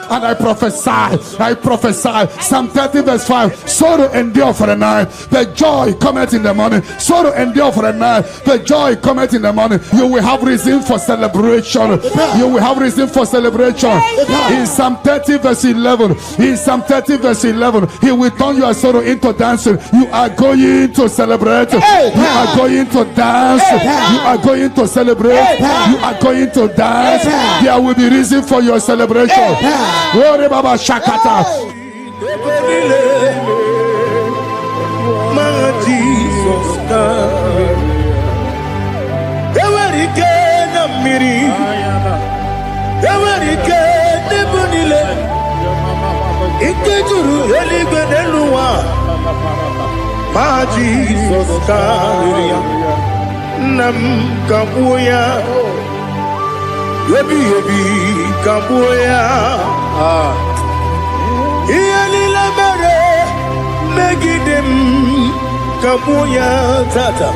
And I prophesy, Psalm 30 verse 5, sorrow endure for a night, but joy cometh in the morning. Sorrow endure for a night, but joy cometh in the morning. You will have reason for celebration. You will have reason for celebration. In Psalm 30 verse 11, he will turn your sorrow into dancing. You are going to celebrate. You are going to dance. You are going to celebrate. You are going to dance. There will be reason for your celebration. Glory Baba Shakata. Tata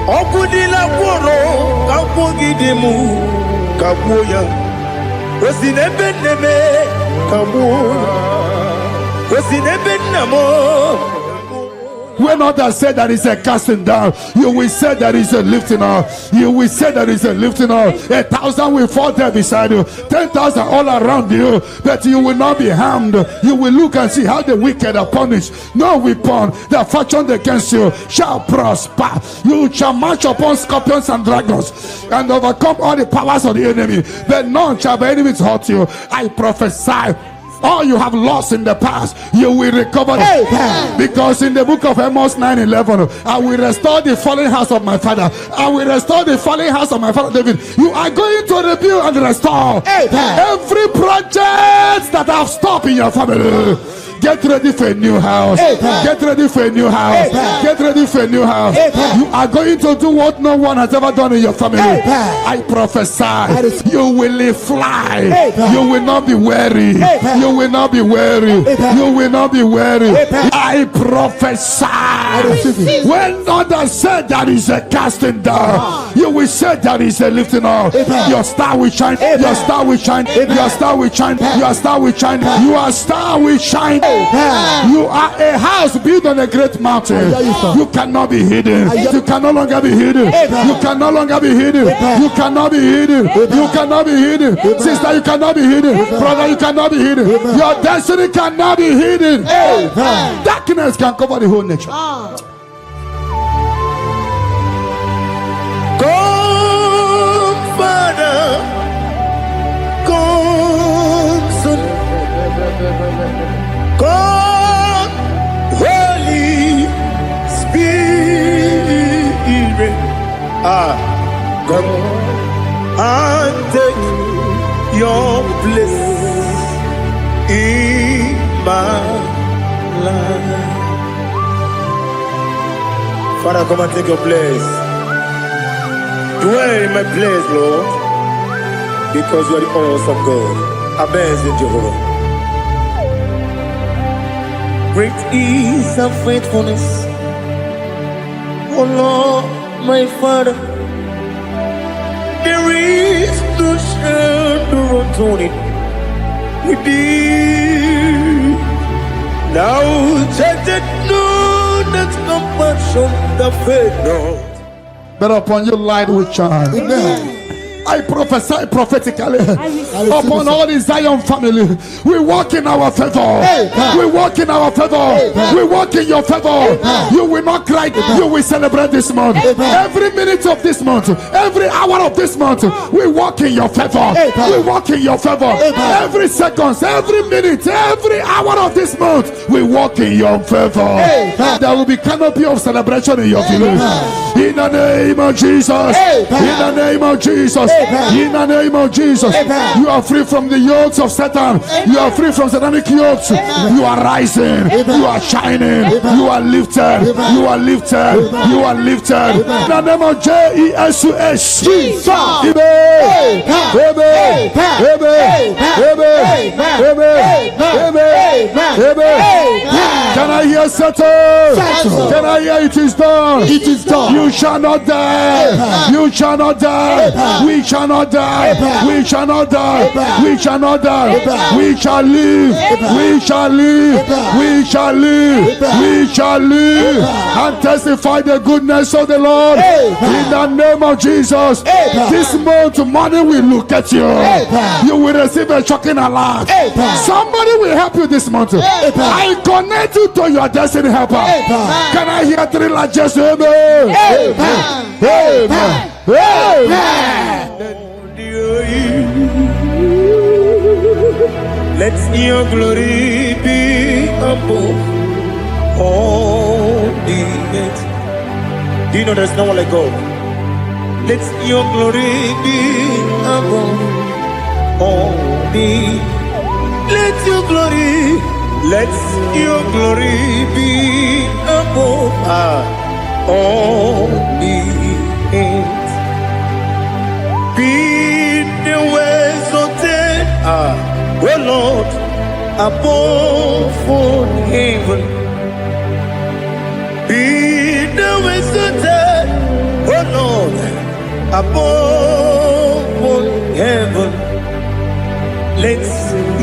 Okudila Koro Kapogidemu Kabuya Osinebene Kabuya Osinebenamo. When others say that is a casting down, you will say that is a lifting up. You will say that is a lifting up. 1,000 will fall there beside you, 10,000 all around you, but you will not be harmed. You will look and see how the wicked are punished. No weapon that fashioned against you shall prosper. You shall march upon scorpions and dragons and overcome all the powers of the enemy, but none shall by enemies hurt you. I prophesy, all you have lost in the past, you will recover. Because in the book of Amos 9:11, I will restore the fallen house of my father. I will restore the fallen house of my father David. You are going to rebuild and restore every project that have stopped in your family. Get ready for a new house. Get ready for a new house. Get ready for a new house. You are going to do what no one has ever done in your family. I prophesy, you will fly. You will not be weary. You will not be weary. You will not be weary. I prophesy, when others say that is a casting down, you will say that is a lifting up. Your star will shine. Your star will shine. Your star will shine. Your star will shine. Your star will shine. You are a house built on a great mountain. You cannot be hidden. You can no longer be hidden. You can no longer be hidden. You cannot be hidden. You cannot be hidden. Sister, you cannot be hidden. Brother, you cannot be hidden. Your destiny cannot be hidden. Darkness can cover the whole nation. Come, Father. Come, Son. Come, Holy Spirit. Come and take your place in my life. Father, come and take your place. Dwell in my place, Lord, because you are the awesome God. Amazing Jehovah. Great is thy faithfulness, oh Lord, my Father. There is no shadow on it with thee. Now take that no, that's compassion, the faith, no. But upon your light will shine. Amen. I prophesy prophetically upon all the Zion family. We walk in our favor. We walk in our favor. We walk in your favor. You will not cry. You will celebrate this month. Every minute of this month, every hour of this month, we walk in your favor. We walk in your favor. Every second, every minute, every hour of this month, we walk in your favor. There will be canopy of celebration in your village. In the name of Jesus. In the name of Jesus. In the name of Jesus. You are free from the yokes of Satan. You are free from satanic yokes. You are rising. You are shining. You are lifted. You are lifted. You are lifted. In the name of Jesus. Jesus. Amen. Amen. Amen. Amen. Amen. Amen. Can I I hear settle? Can I hear it is done? It is done. You shall not die. You shall not die. We shall not die. We shall not die. We shall not die. We shall live. We shall live. We shall live. We shall live and testify the goodness of the Lord in the name of Jesus. This month, money will look at you. You will receive a shocking alarm. Somebody will help you this month. I connect you to your destiny helper. Can I hear three largest amen? Amen. Let your glory be above all the earth. Do you know there's no one like God? Let your glory be above all the earth. Let your glory be above all the earth. Be the ways of death, oh Lord, above all heaven. Be the ways of death, oh Lord, above all heaven. Let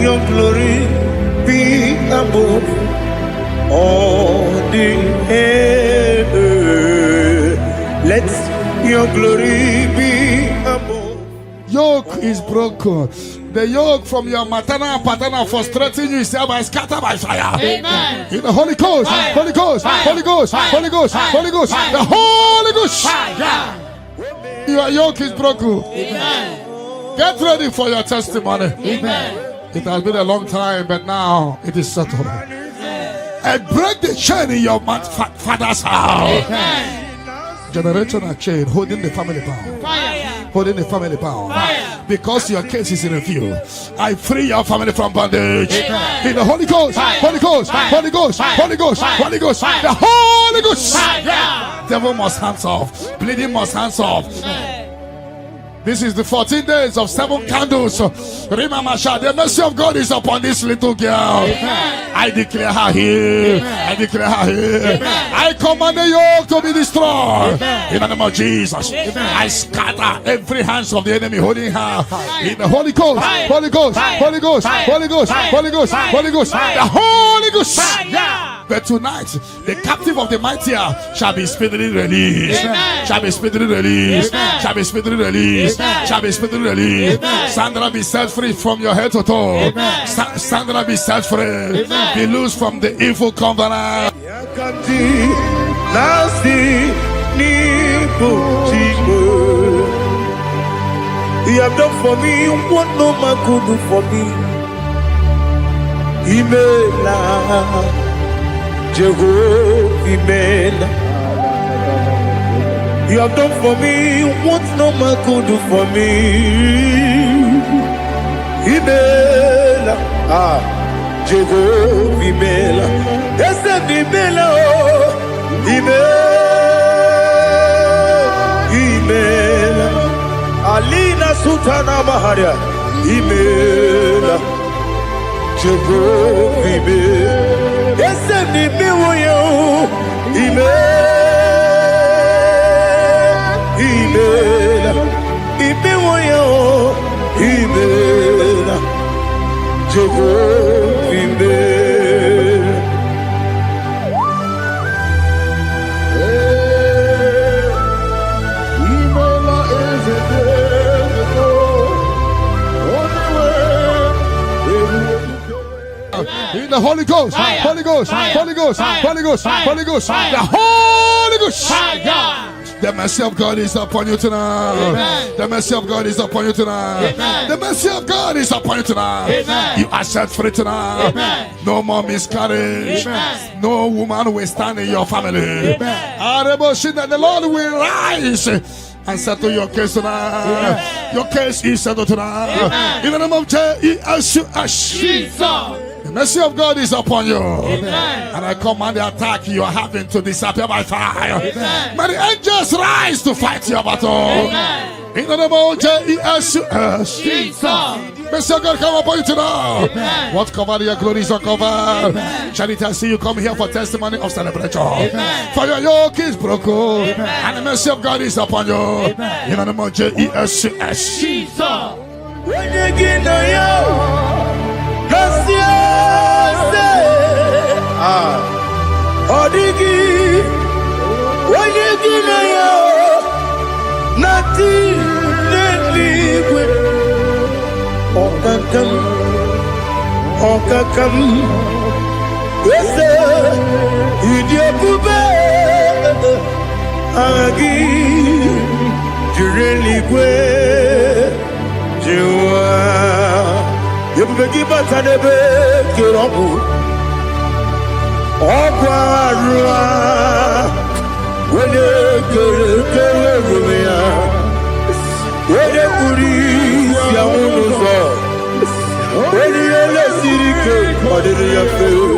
your glory be above all the earth. Let your glory be above. Yoke is broken. The yoke from your maternal and paternal frustrating you is hereby scattered by fire. Amen. In the Holy Ghost, Fire. Holy Ghost, Fire. Holy Ghost, Fire. Holy Ghost, Fire. Holy Ghost, Fire. the Holy Ghost. Fire. Your yoke is broken. Amen. Get ready for your testimony. Amen. It has been a long time, but now it is settled. And break the chain in your father's house. Amen. Generational chain holding the family bound. Fire. Holding the family bound. Fire. Because your case is in review, I free your family from bondage. Amen. In the Holy Ghost, Fire. Holy Ghost, Fire. Holy Ghost, Fire. Holy Ghost, Fire. Holy Ghost, Fire. the Holy Ghost. Fire. Devil must hands off. Bleeding must hands off. This is the 14 days of 7 candles. Remember, the mercy of God is upon this little girl. Amen. I declare her here. Amen. I declare her here. Amen. I command the yoke to be destroyed. Amen. In the name of Jesus. Amen. I scatter every hands of the enemy holding her. In the Holy Ghost, Fire. Holy Ghost, Fire. Holy Ghost, Fire. Holy Ghost, Fire. Holy Ghost, Fire. Holy Ghost, Fire. the Holy Ghost. Fire. But tonight, the captive of the mightier shall be speedily released. Amen. Shall be speedily released. Amen. Shall be speedily released. Amen. Shall be speedily released. Amen. Sandra, be set free from your head to toe. Amen. Sandra, be set free. Amen. Be loose from the evil covenant. He have done for me what no man could do for me. Imela, Jehovah, Imela. You have done for me what no man could do for me. Imela, Jehovah, Imela. Yes, Imela, Imela. Alina Sutana Maharia, Imela, Jehovah, Imela. Yes, Imela, Imela, Imela, Jehovah, Imela. In the Holy Ghost, Fire. Holy Ghost, Fire. Holy Ghost, Fire. Holy Ghost, Fire. Holy Ghost, Fire. the Holy Ghost. Fire. The mercy of God is upon you tonight. Amen. The mercy of God is upon you tonight. Amen. The mercy of God is upon you tonight. Amen. You are set free tonight. Amen. No more miscarriage. Amen. No woman will stand in your family. Amen. The Lord will rise and settle your case tonight. Amen. Your case is settled tonight. Amen. In the name of Jesus. Jesus. The mercy of God is upon you. Amen. And I command the attack you are having to disappear by fire. Amen. May the angels rise to fight your battle. Amen. In the name of Jesus. Jesus. Mr. God, come upon you tonight. What covered your glory is uncovered. Charity, I see you come here for testimony of celebration. For your yoke is broken. And the mercy of God is upon you. In the name of Jesus. When you get nothing liquid. Okakam, yes, Idiabube, Agi, Jureligwe, Jua, Yabeki Batanebe, Kirabu, Okwarua, when you get when you police, Yamuno, when you let Sirike, or did you feel?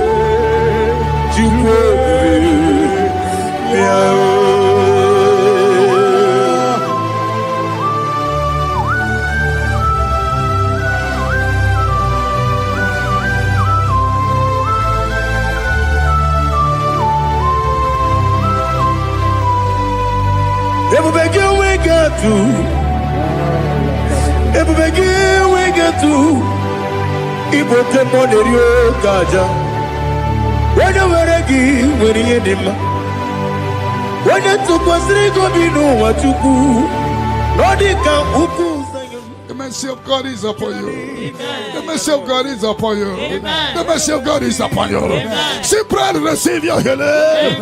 EBUKA monerio kaja. When you were a give, when you did, when you took was Rico Bino, what you do, Nordica Uku. The mercy of God is upon you. The mercy of God is upon you. The mercy of God is upon you. Simply receive your healing.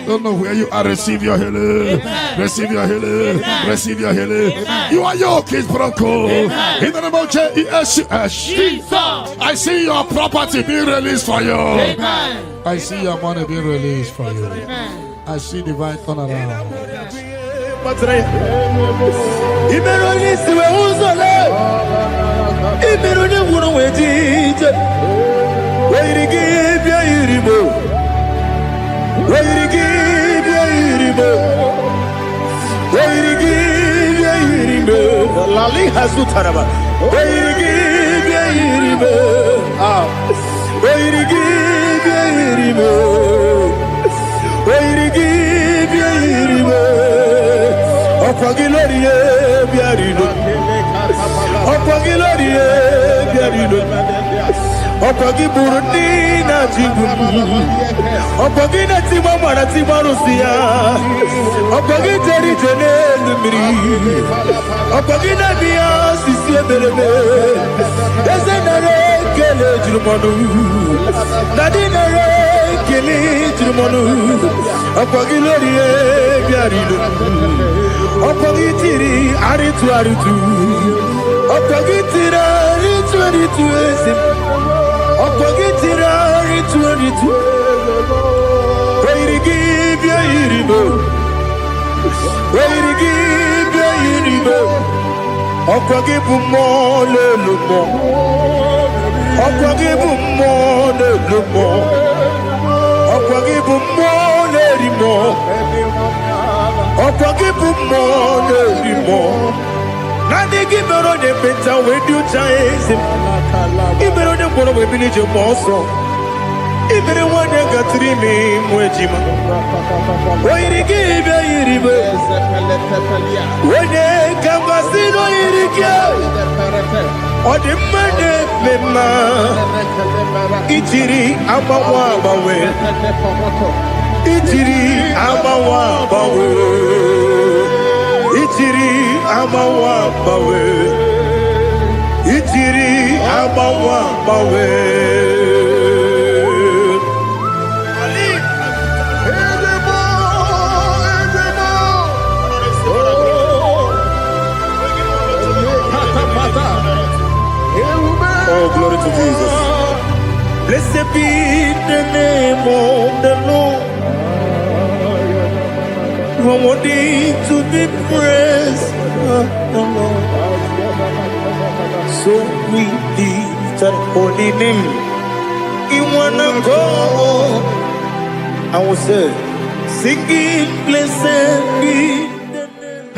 Don't know where you are. Receive your healing. Receive your healing. Receive your healing. Your yoke is broken. In the name of Jesus. I see your property being released for you. I see your money being released for you. I see divine turnaround. Opagi Burundi na Jibu, Opagi na Timama na Timarusia, Opagi Terry Jenny, Opagi na Bia Sisia Belebe, Ezenare Kele Jumanu, Nadinare Kele Jumanu, Opagi Lorie Biarido, Opagi Tiri Aritu Aritu, Opagi Tira Aritu Aritu. Opagitira ritualitu, where you give your iribo, where you give your iribo. Opagibu more lumo, Opagibu more lumo, Opagibu more limo, Opagibu more limo. Nandi give her on the better when you chase him. Even on the one of a village of Boston, even one that got 3 men, Mojima. Why did he give a universe? When they come back, see no Irika or the man, Ichiri, Amawabawe, Ichiri, Amawabawe, Ichiri, Amawabawe. Ichiri Amawa Bawe. Oh, glory to Jesus. Blessed be the name of the Lord. You are worthy to be praised. So we lift our holy name. You wanna go? I will say, singing, blessed be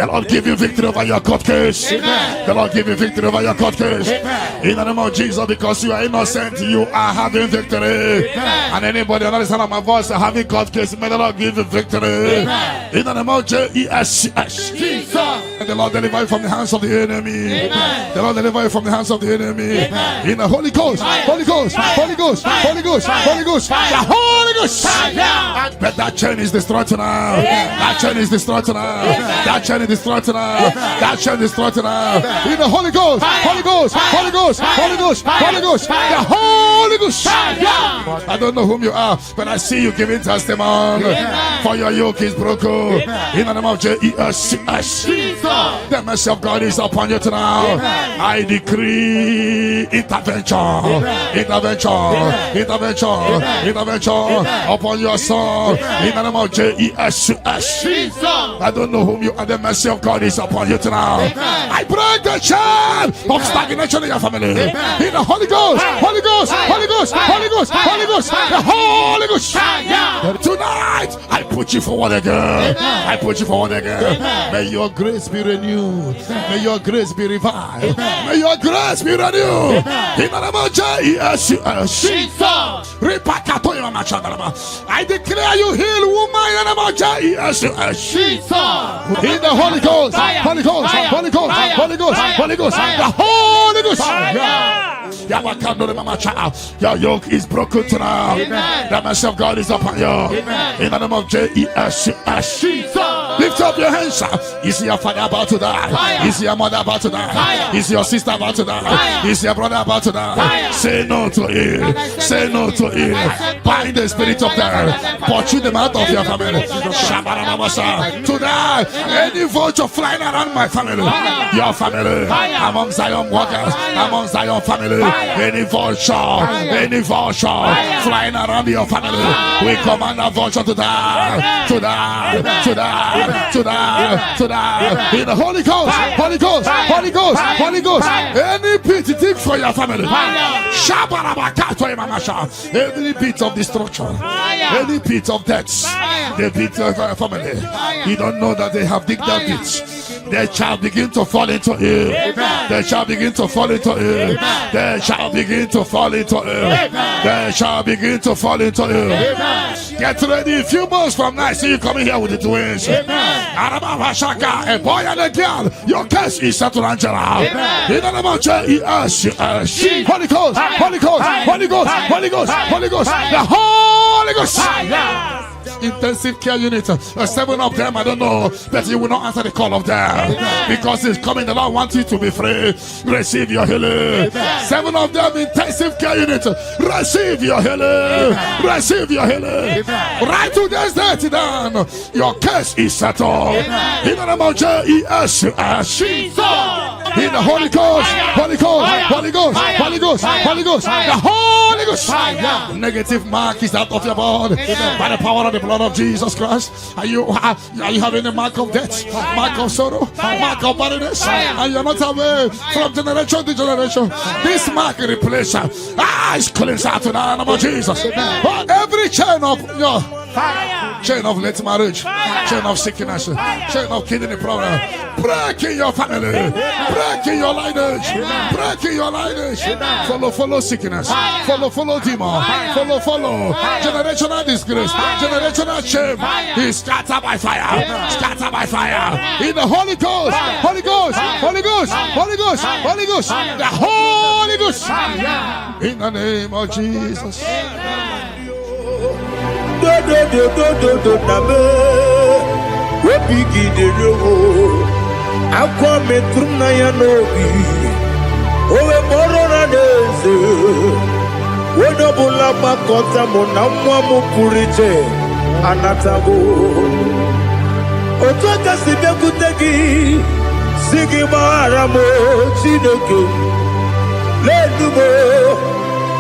The Lord give you victory over your court case. Amen. The Lord give you victory over your court case. Amen. In the name of Jesus, because you are innocent, you are having victory. Amen. And anybody under the sound of my voice having court case, may the Lord give you victory. Amen. In the name of Jesus. Jesus. And the Lord deliver you from the hands of the enemy. Amen. The Lord deliver you from the hands of the enemy. Amen. In the Holy Ghost, Holy Ghost, Holy Ghost, Holy Ghost, Holy Ghost, the Holy Ghost. But that chain is destroyed tonight. That chain is destroyed tonight. That chain is destroyed tonight. That chain is destroyed tonight. In the Holy Ghost, Holy Ghost, Holy Ghost, Holy Ghost, Holy Ghost, the Holy Ghost. I don't know whom you are, but I see you giving testimony. For your yoke is broken. In the name of Jesus. The mercy of God is upon you tonight. I decree intervention, intervention, intervention, intervention upon your soul. In the name of Jesus. I don't know whom you are. The mercy of God is upon you tonight. I break the chain of stagnation in your family. In the Holy Ghost, Holy Ghost, Holy Ghost, Holy Ghost, Holy Ghost, the Holy Ghost. Tonight, I put you forward again. I put you forward again. May your grace be renewed. May your grace be revived. May your grace be renewed. In the name of Jesus. I declare you heal, woman. In the name of Jesus. In the Holy Ghost, Holy Ghost, Holy Ghost, Holy Ghost, Holy Ghost, the Holy Ghost. Your yoke is broken tonight. The mercy of God is upon you. In the name of Jesus. Lift up your hands. Is your father about to die? Is your mother about to die? Is your sister about to die? Is your brother about to die? Say no to it. Say no to it. Bind the spirit of death. Pursue them out of your family. Today, any vulture flying around my family, your family, among Zion walkers, among Zion family, any vulture flying around your family, we command a vulture to die, to die, to die, to die, to die. In the Holy Ghost, Holy Ghost, Holy Ghost, Holy Ghost. Any pit dig for your family, any pit of destruction, any pit of death, the pit of your family. You don't know that they have digged that pit. They shall begin to fall into it. They shall begin to fall into it. They shall begin to fall into it. They shall begin to fall into it. Get ready. A few months from now, see you coming here with the twins. A boy and a girl. Your case is settled, Angela. In the name of Jesus. Holy Ghost, Holy Ghost, Holy Ghost, Holy Ghost, Holy Ghost, the Holy Ghost. Intensive care unit, 7 of them, I don't know, but you will not answer the call of them because it's coming. The Lord wants you to be free. Receive your healing. 7 of them, intensive care unit, receive your healing. Receive your healing. Right to this day down, your case is settled. In the name of Jesus. In the Holy Ghost, Holy Ghost, Holy Ghost, Holy Ghost, Holy Ghost, the Holy Ghost. Negative mark is out of your body by the power of the blood of Jesus Christ. Are you having a mark of death, mark of sorrow, mark of barrenness, and you're not away from generation to generation? This mark replace is cleansed out to the name of Jesus. Every chain of your chain of late marriage, chain of sickness, chain of kidney problem, break in your family, break in your lineage, break in your lineage. Follow sickness, follow demon, follow generational disgrace, generational shame. He's scattered by fire, scattered by fire. In the Holy Ghost, Holy Ghost, Holy Ghost, Holy Ghost, Holy Ghost, the Holy Ghost. In the name of Jesus.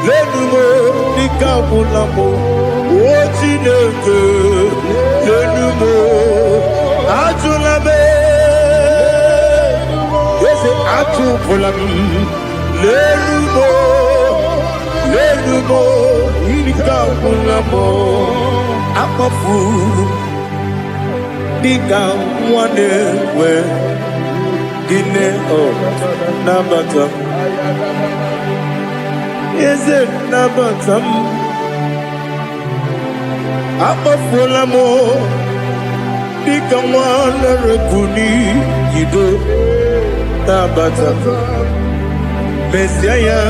Lenumo nikabulamo ochineke lenumo atulame yese atupulam lenumo nikabulamo amafu Dika wane we dine o nabata. Is it nabatam? Apa fula mo Dika wane rekuni yido nabata. Messiah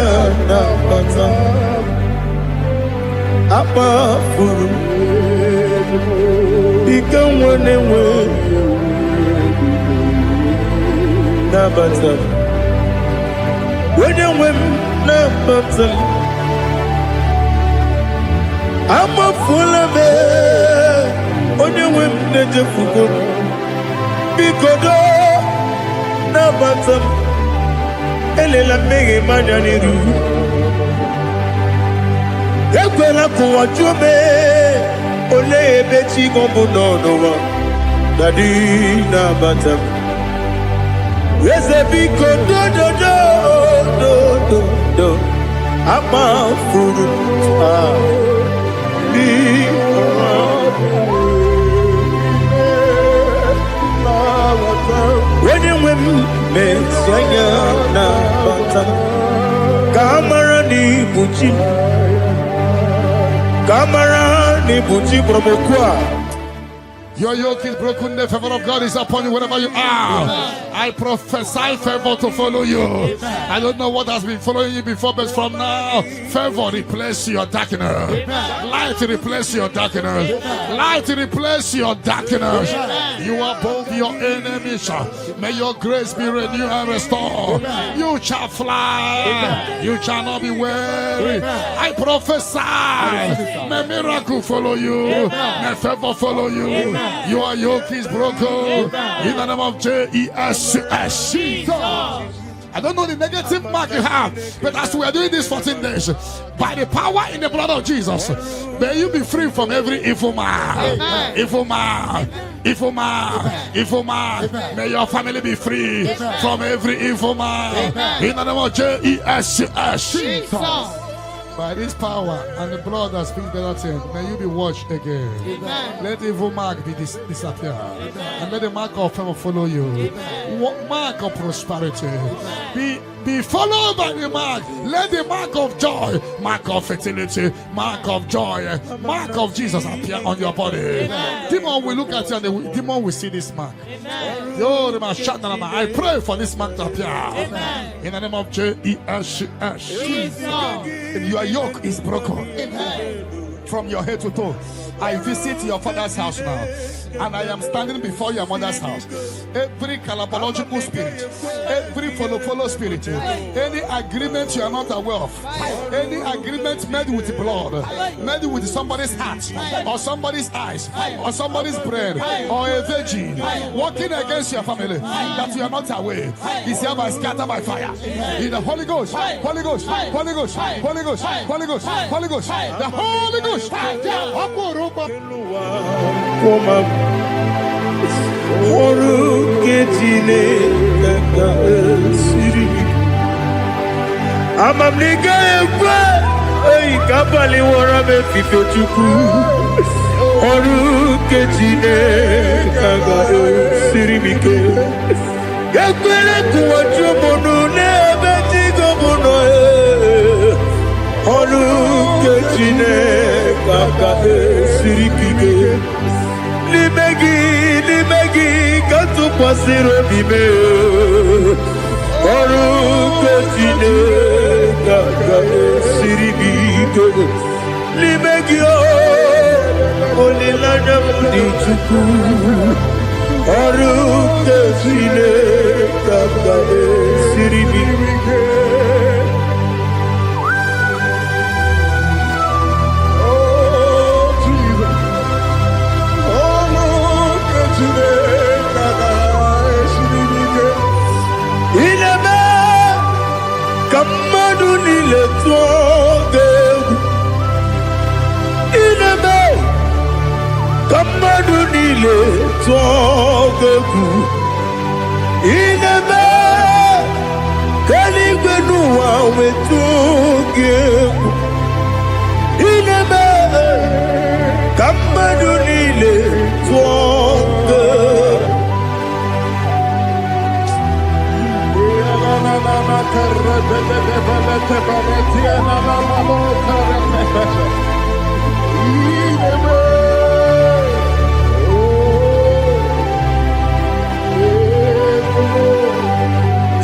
nabata. Apa fulu Dika wane we nabata. When you win nabata. I'm a full of it. When you win the Jefuko Bikodo nabata. Elela mege manjaniru Ekwela kuwa chume Ole beti gombo nonowa Dadi nabata. Weze biko do Ama furu When you win Messiah nabata. Kamara ni buchi Kamara ni buchi promokwa. Your yoke is broken, the favor of God is upon you wherever you are. I prophesy favor to follow you. I don't know what has been following you before, but from now, favor replace your darkness. Light replace your darkness. Light replace your darkness. You are above your enemies. May your grace be renewed and restored. You shall fly. You shall not be weary. I prophesy. May miracle follow you. May favor follow you. Your yoke is broken in the name of Jesus. I don't know the negative mark you have, but as we are doing this 14 days, by the power in the blood of Jesus, may you be free from every evil man. Evil man. Evil man. Evil man. May your family be free from every evil man. In the name of Jesus. By this power and the blood that speaks better things, may you be washed again. Amen. Let the evil mark be disappear. And let the mark of favor follow you. Mark of prosperity. Be followed by the mark. Let the mark of joy, mark of fertility, mark of joy, mark of Jesus appear on your body. Demon will look at you and the demon will see this mark. I pray for this mark to appear. In the name of Jesus. Your yoke is broken from your head to toe. I visit your father's house now, and I am standing before your mother's house. Every calabological spirit, every follow spirit, any agreement you are not aware of, any agreement made with blood, made with somebody's heart, or somebody's eyes, or somebody's bread, or a virgin, working against your family that you are not aware, is hereby scattered by fire. In the Holy Ghost, Holy Ghost, Holy Ghost, Holy Ghost, Holy Ghost, Holy Ghost, the Holy Ghost. Amamliga ekwe ei kapali wora me fifetuku oru ketine kaga sirimike yakwele kuwacho monu ne betigo mono oru ketine kaga sirikike limegi katu pasiro bime oru ketine kaga sirikike limegi olilanya mudituku oru ketine kaga sirikike. Come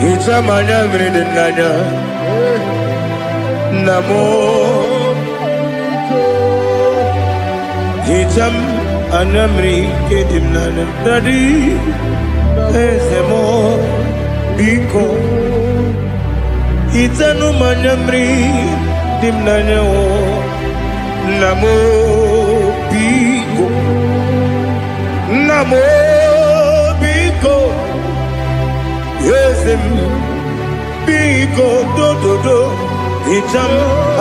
Itamanya mridinanya Namo Itam anamri kedimnana Dadi Ezemo Biko Itanu manamri dimnanya Namo Biko Namo Biko Yesem Biko do do do Itam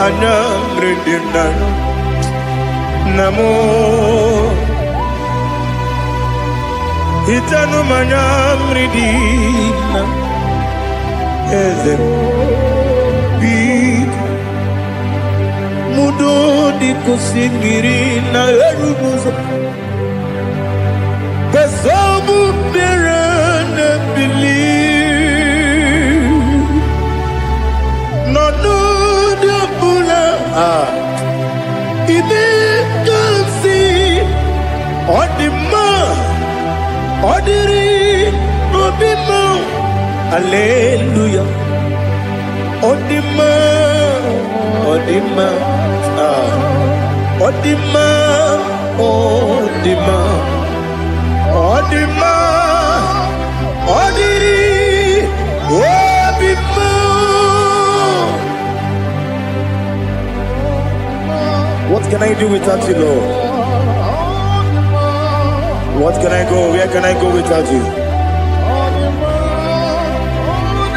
anamri dimnanya Namo Itanu manamri dimnanya Ezem Biko Mudo di kusingiri na erumuzo Besobu berane believe No no de bula Ibe kansi Odima Odiri Obima Hallelujah Odima Odima Odima Odima Odima Odiri Obima. What can I do without you, Lord? What can I go? Where can I go without you?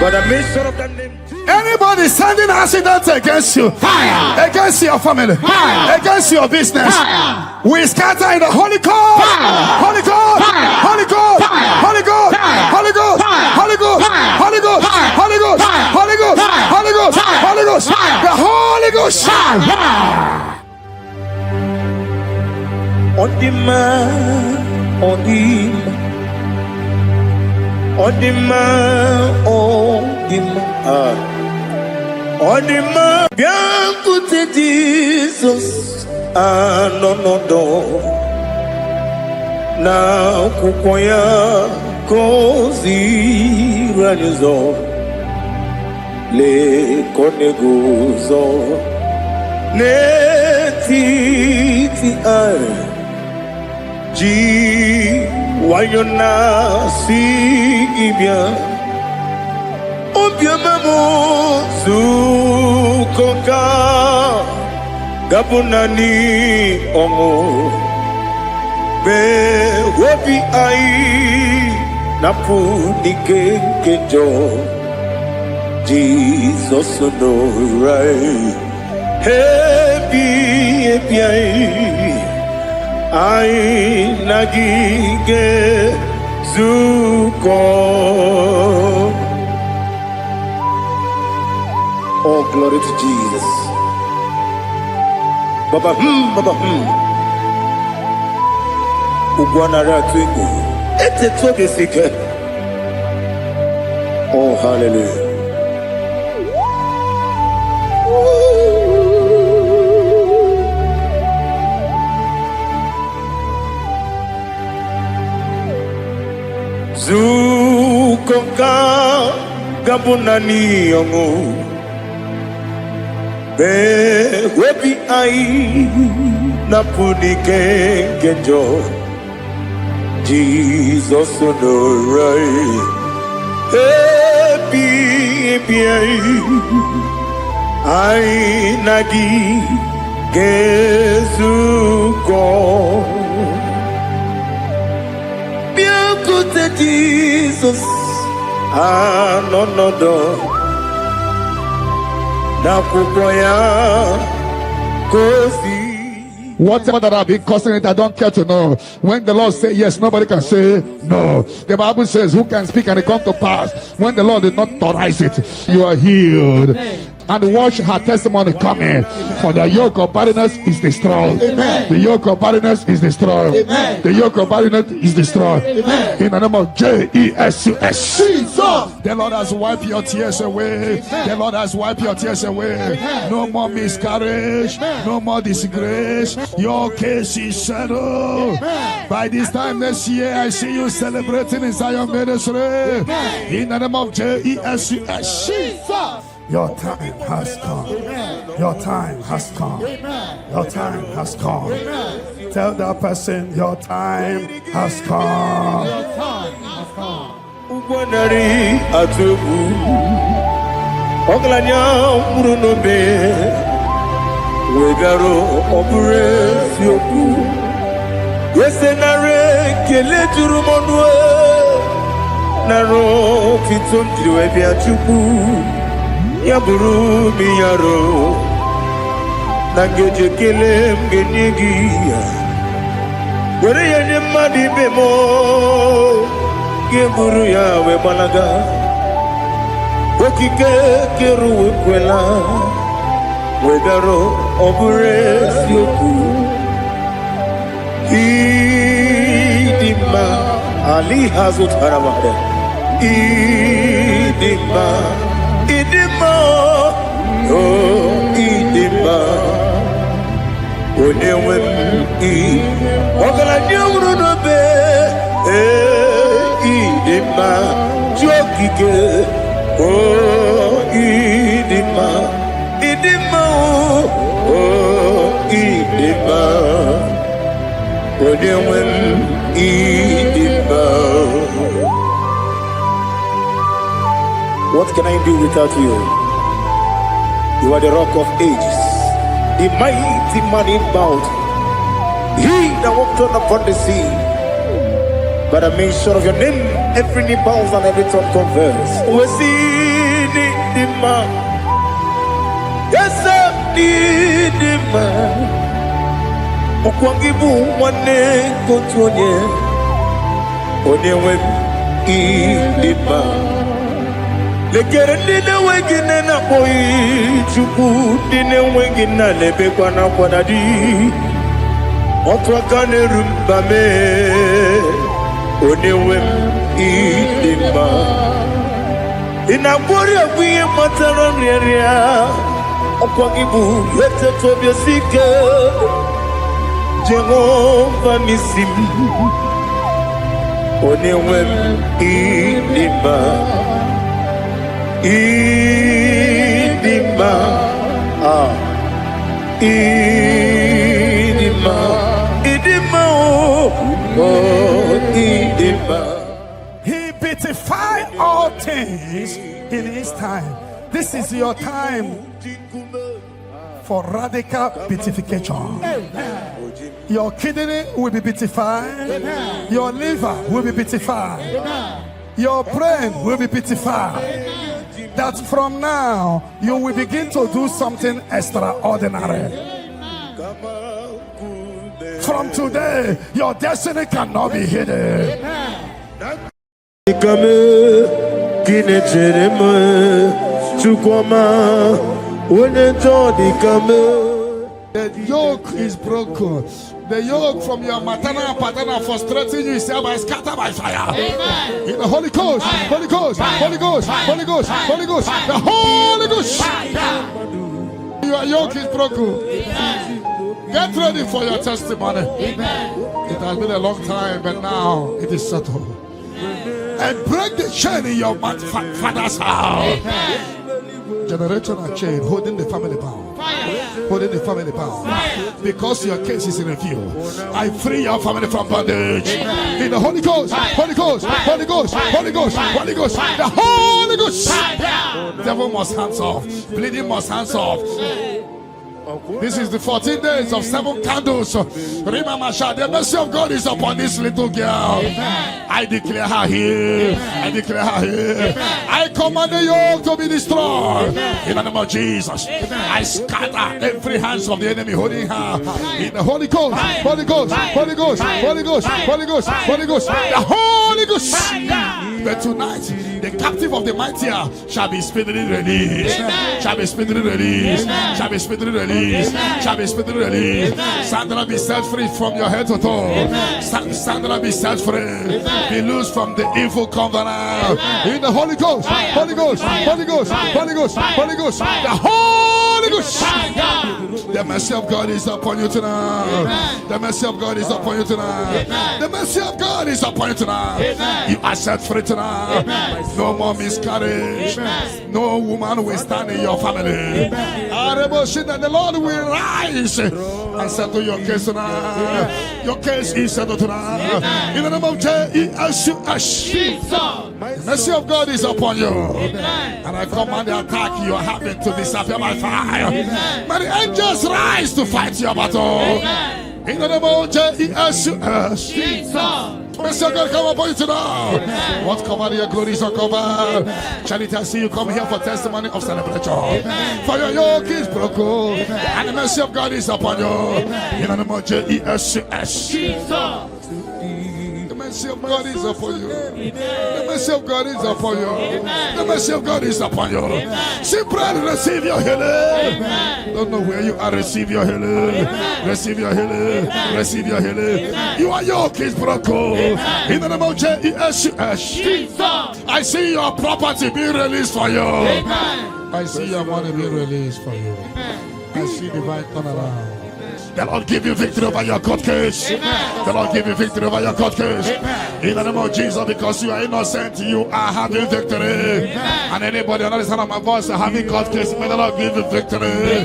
But I made sure of that name. Anybody sending accidents against you, Fire. against your family, Fire. against your business, Fire. we scatter in the Holy Ghost, Fire. Holy Ghost, Fire. Holy Ghost, Fire. Holy Ghost, Fire. Holy Ghost, Fire. Holy Ghost, Fire. Holy Ghost, Fire. Holy Ghost, Fire. Holy Ghost, Fire. Holy Ghost, Fire. Holy Ghost, Fire. the Holy Ghost. Odima, Odima, Odima, Odima, Odima, Bianco te Jesus, no, na kukoya kozi ranizo, le koneguzo, ne titi ai. Ji wayona sigibia Obia mamo zukoka Gabunani omo Be wobi ai Napudike kejo Jesus no rai Hebi ai I nagige zuko. Oh, glory to Jesus. Baba Baba Ugwana ratwingu. Ete toge sike. Oh, hallelujah. Zukoka gabunani yongo Be webi ai Napudike genjo Jesus no rai Ebi ai nagi gezuko Jesus, no do. Whatever that I've been causing it, I don't care to know. When the Lord says yes, nobody can say no. The Bible says, who can speak and it come to pass? When the Lord did not authorize it, you are healed. and watch her testimony coming. For the yoke of barrenness is destroyed. Amen. The yoke of barrenness is destroyed. Amen. The yoke of barrenness is destroyed. Amen. In the name of Jesus. Jesus. The Lord has wiped your tears away. The Lord has wiped your tears away. No more miscarriage. No more disgrace. Your case is settled. By this time next year, I see you celebrating in Zion ministry. In the name of Jesus. Your time has come. Your time has come. Your time has come. Tell that person your time has come. Your time has come. Ugwanari atubu Oglanya murunobe Wegaro opure sioku Yesenare kele turumonwe Naro kitonjiri webi achubu Yaburu miyaro Nangeje kele mgenyigia Were yenye madi bemo Geburu ya we balaga Okike keru we kwela Wegaro obure sioku Idima Ali hazut haramade Idima Oh idima Onewem Ogala nyumru nobe Idima Jokike Oh Idima Idima Oh Idima Odewem Idima. What can I do without you? You are the rock of ages, the mighty man in battle, he that walked on upon the sea. By the mention of your name, every knee bows and every tongue confesses. We see the man. Yes, I need the man. Okwangibu wane kotonye. Onewe the man. Lekere nine wengine na boy chuku nine wengine lebe kwa na kwa dadi. Otwa kane rumba me. Onewem idima inabori abuye matara nyeria okwagibu yete tobia sike Jehova nisim Onewem idima idima He beautified all things in his time. This is your time for radical beautification. Your kidney will be beautified. Your liver will be beautified. Your brain will be beautified. That from now you will begin to do something extraordinary. From today, your destiny cannot be hidden. The yoke is broken. The yoke from your maternal and paternal frustrating you is hereby scattered by fire. Amen. In the Holy Ghost, Holy Ghost, Holy Ghost, Holy Ghost, Holy Ghost, the Holy Ghost. Your yoke is broken. Amen. Get ready for your testimony. Amen. It has been a long time, but now it is settled. And break the chain in your father's house. Amen. Generational chain holding the family bound. Holding the family bound. Because your case is in review. I free your family from bondage. Amen. In the Holy Ghost, Holy Ghost, Holy Ghost, Holy Ghost, Holy Ghost, the Holy Ghost. Devil must hands off. Bleeding must hands off. This is the 14 days of 7 candles. Remember, the mercy of God is upon this little girl. Amen. I declare her here. Amen. I declare her here. Amen. I command the yoke to be destroyed. Amen. In the name of Jesus. Amen. I scatter every hands of the enemy holding her. In the Holy Ghost, Holy Ghost, Holy Ghost, Holy Ghost, Holy Ghost, Holy Ghost, the Holy Ghost. But tonight, the captive of the mightier shall be speedily released. Shall be speedily released. Shall be speedily released. Shall be speedily released. Sandra, be set free from your head to toe. Sandra, be set free. Be loose from the evil covenant. In the Holy Ghost. Holy Ghost. Holy Ghost. Holy Ghost. Holy Ghost. The Holy Ghost. The mercy of God is upon you tonight. The mercy of God is upon you tonight. The mercy of God is upon you tonight. You are set free tonight. No more miscarriage. No woman will stand in your family. And the Lord will rise and settle your case tonight. Your case is settled tonight. In the name of Jesus. The mercy of God is upon you. And I command the attack you are having to disappear by fire. May the angels rise to fight your battle. In the name of Jesus. Mercy of God come upon you tonight. What cover your glory is uncovered. Charity, I see you come here for testimony of celebration. For your yoke is broken. And the mercy of God is upon you. In the name of Jesus. The mercy of God is upon you. The mercy of God is upon you. The mercy of God is upon you. Simply receive your healing. Don't know where you are. Receive your healing. Receive your healing. Receive your healing. Your yoke is broken. In the name of Jesus. I see your property being released for you. I see your money being released for you. I see divine turnaround. The Lord give you victory over your court case. The Lord give you victory over your court case. In the name of Jesus, because you are innocent, you are having victory. And anybody under the sound of my voice are having court case, may the Lord give you victory.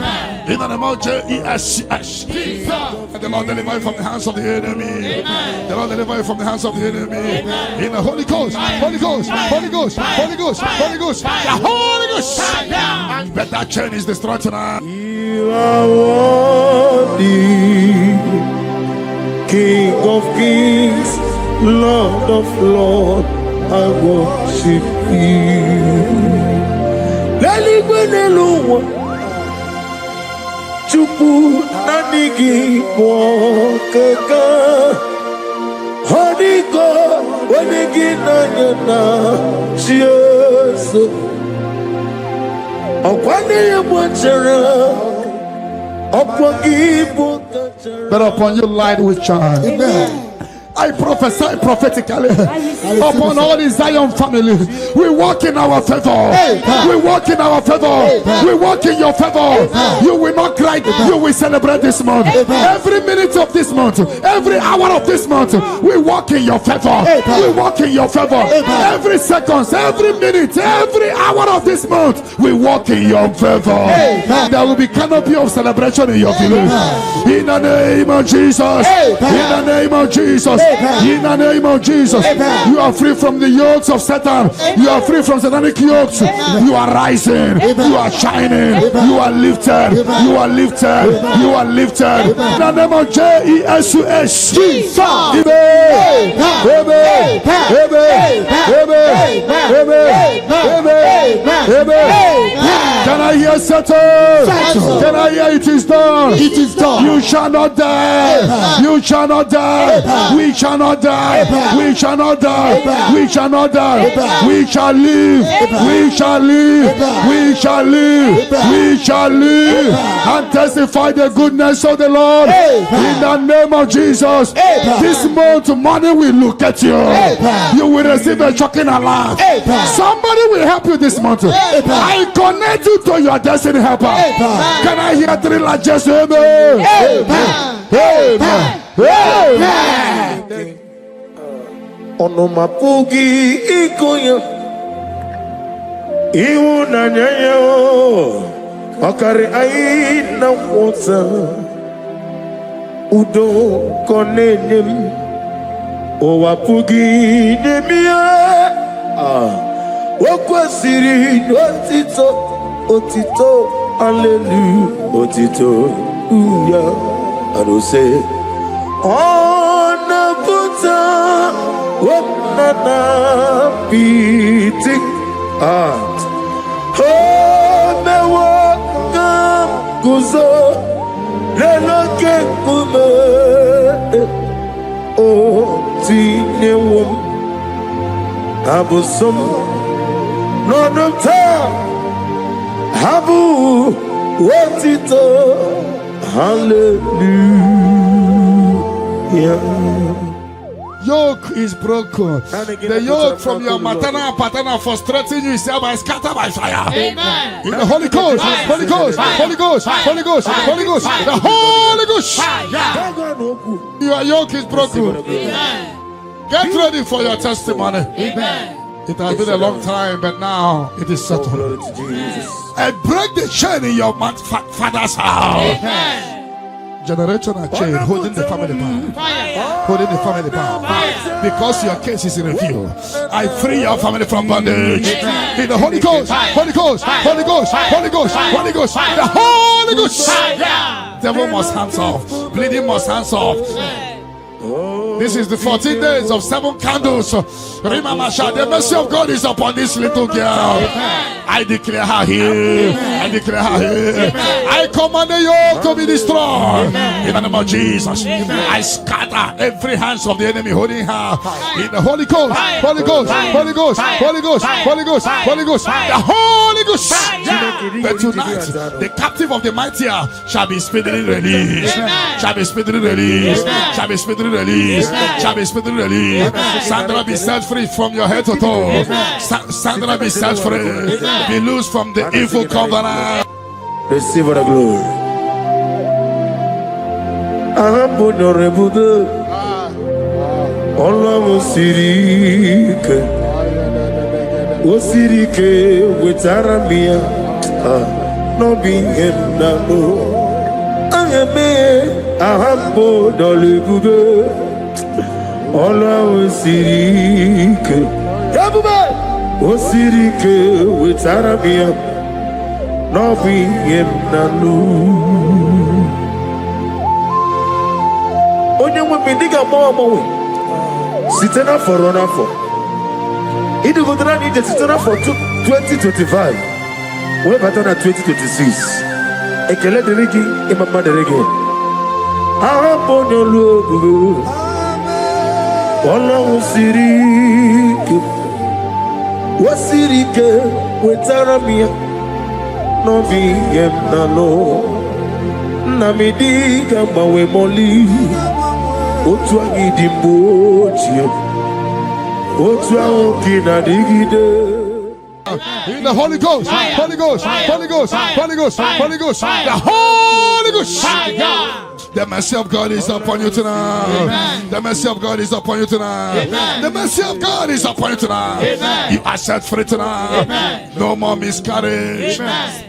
In the name of Jesus. And the Lord deliver you from the hands of the enemy. The Lord deliver you from the hands of the enemy. In the Holy Ghost, Holy Ghost, Holy Ghost, Holy Ghost, Holy Ghost, the Holy Ghost. But that chain is destroyed tonight. You are worthy, King of kings, Lord of lords, I worship you. Chupu nanigi wakaka, honiko wanigi nanyana Jesus. But upon you light will shine. Amen. I prophesy prophetically upon all the Zion family. We walk in our favor. We walk in our favor. We walk in your favor. You will not cry. You will celebrate this month. Every minute of this month, every hour of this month, we walk in your favor. We walk in your favor. Every second, every minute, every hour of this month, we walk in your favor. There will be canopy of celebration in your village. In the name of Jesus. In the name of Jesus. In the name of Jesus, you are free from the yokes of Satan. You are free from satanic yokes. You are rising. You are shining. You are lifted. You are lifted. You are lifted. In the name of Jesus. Can I hear settle? Can I hear it is done? It is done. You shall not die. You shall not die. We shall not die. We shall not die. We shall not die. We shall live. We shall live. We shall live. We shall live and testify the goodness of the Lord. In the name of Jesus. This month, money will look at you. You will receive a shocking alarm. Somebody will help you this month. I connect you to your destiny helper. Can I hear three largest amen? Amen. Ono mapugi ikonya iwu na nyanyo makari aina wota udo konenem o wapugi nemia wakwasiri otito hallelujah otito uya arose ona puta wonana piti mewo kam kuzo leloke kume o tinewom Abusum no Habu Wotito Hallelujah. Yoke is broken. The yoke from your maternal and paternal frustrating you is hereby scattered by fire. Amen. In the Holy Ghost, Holy Ghost, Holy Ghost, Holy Ghost, Holy Ghost, the Holy Ghost. Your yoke is broken. Amen. Get ready for your testimony. Amen. It has been a long time, but now it is settled. And break the chain in your father's house. Amen. Generational chain holding the family bound. Holding the family bound. Because your case is in review. I free your family from bondage. In the Holy Ghost, Holy Ghost, Holy Ghost, Holy Ghost, Holy Ghost, the Holy Ghost. Devil must hands off. Bleeding must hands off. This is the 14 days of 7 candles. The mercy of God is upon this little girl. I declare her here. I declare her here. I command the yoke to be destroyed. In the name of Jesus. I scatter every hands of the enemy holding her. In the Holy Ghost, Holy Ghost, Holy Ghost, Holy Ghost, Holy Ghost, Holy Ghost, the Holy Ghost. But tonight, the captive of the mightier shall be speedily released. Shall be speedily released. Shall be speedily released. Shall be speedily released. Sandra be set free from your head to toe. Sandra be set free. Be loose from the evil covenant. Receive the glory. Allah Osirike with Aramia. No being in the Ahambo Dolibude. Allah Osirike. Osirike with Arabia. No being in the Onye women dig a more Sitena for runner for. It would not need a Sitena for 2025. We're better than 2026. A Kele de Rigi, a Mamma de Rigi. I'm on your logo. All Osirike. Osirike with Arabia. No being in the Namidiga mawe moli otu agidimbochi otu ahokina digide. In the Holy Ghost, Holy Ghost, Holy Ghost, Holy Ghost, Holy Ghost, the Holy Ghost. The mercy of God is upon you tonight. The mercy of God is upon you tonight. The mercy of God is upon you tonight. You are set free tonight. No more miscarriage.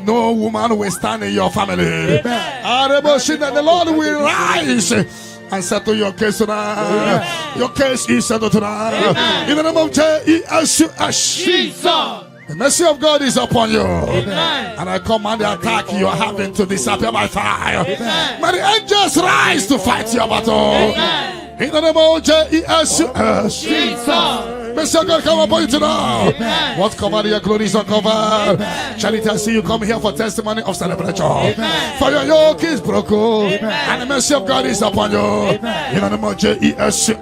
No woman will stand in your family. The Lord will rise and settle your case tonight. Your case is settled tonight. In the name of Jesus. The mercy of God is upon you. And I command the attack you are having to disappear by fire. May the angels rise to fight your battle. In the name of Jesus. Mercy of God come upon you tonight. What covered your glory is uncovered. Charity, I see you come here for testimony of celebration. For your yoke is broken. And the mercy of God is upon you. In the name of Jesus.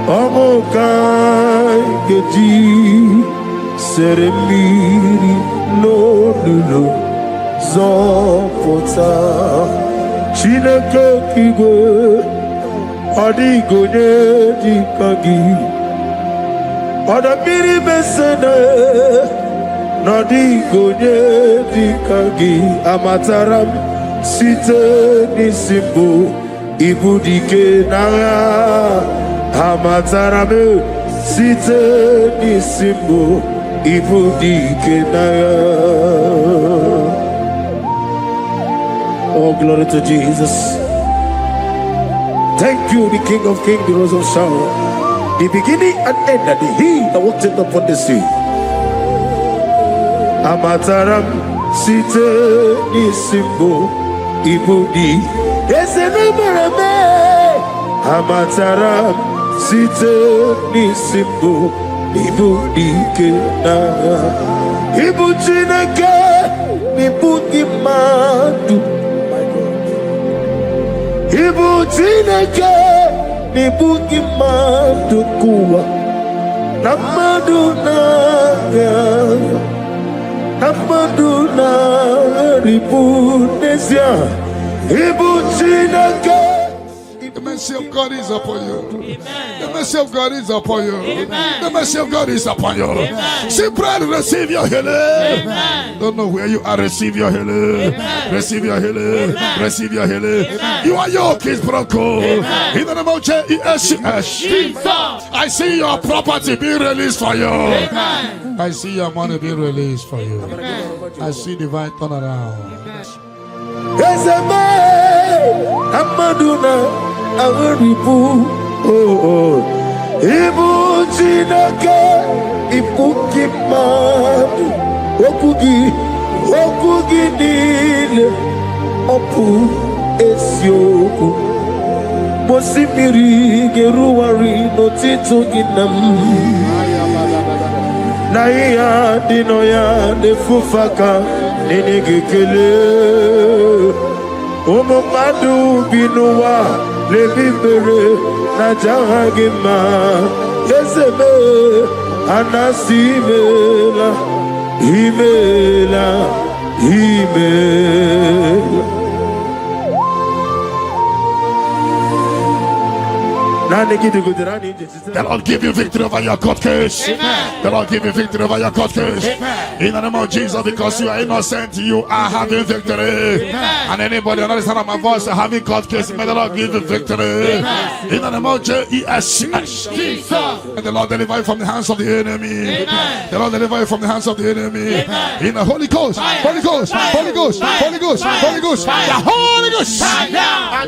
Omokai Geji Seremiri no Lulu Zopota Chineke Kigwe Odigonye Dikagi Odamiri Besene Nodigonye Dikagi Amataram Site Nisimbu Ibudike Naya Amatarame Site Nisimbo Ibudike Naya. Oh, glory to Jesus. Thank you, the King of Kings, the Rose of Sharon, the beginning and end, and the He that walked upon the sea. Amataram Site Nisimbo Ibudi Esenumerame Amataram Site Nisimbo Ibudike Naya. Ibuchineke Nibudimadu. Ibuchineke nibuki madukuwa namaduna ribunesia ibuchinaka. The mercy of God is upon you. The mercy of God is upon you. The mercy of God is upon you. See, pray to receive your healing. Don't know where you are. Receive your healing. Receive your healing. Receive your healing. Your yoke is broken. In the name of Jesus. I see your property being released for you. I see your money being released for you. I see divine turnaround. Amaduna Agaribu, Ibu Chinaka, Ibuki Madu, Okugi Nile, Opu Esyoku, Mosimiri, Geruari, Notito Ginam, Naya, Dinoya, Nefufaka, Nenegekele. Omo madu binuwa lebibere na jahagima yeseme anasimela imela. The Lord give you victory over your court case. The Lord give you victory over your court case. In the name of Jesus, because you are innocent, you are having victory. And anybody on the other side of my voice having court case, may the Lord give you victory. In the name of Jesus. And the Lord deliver you from the hands of the enemy. The Lord deliver you from the hands of the enemy. In the Holy Ghost, Holy Ghost, Holy Ghost, Holy Ghost, Holy Ghost, the Holy Ghost.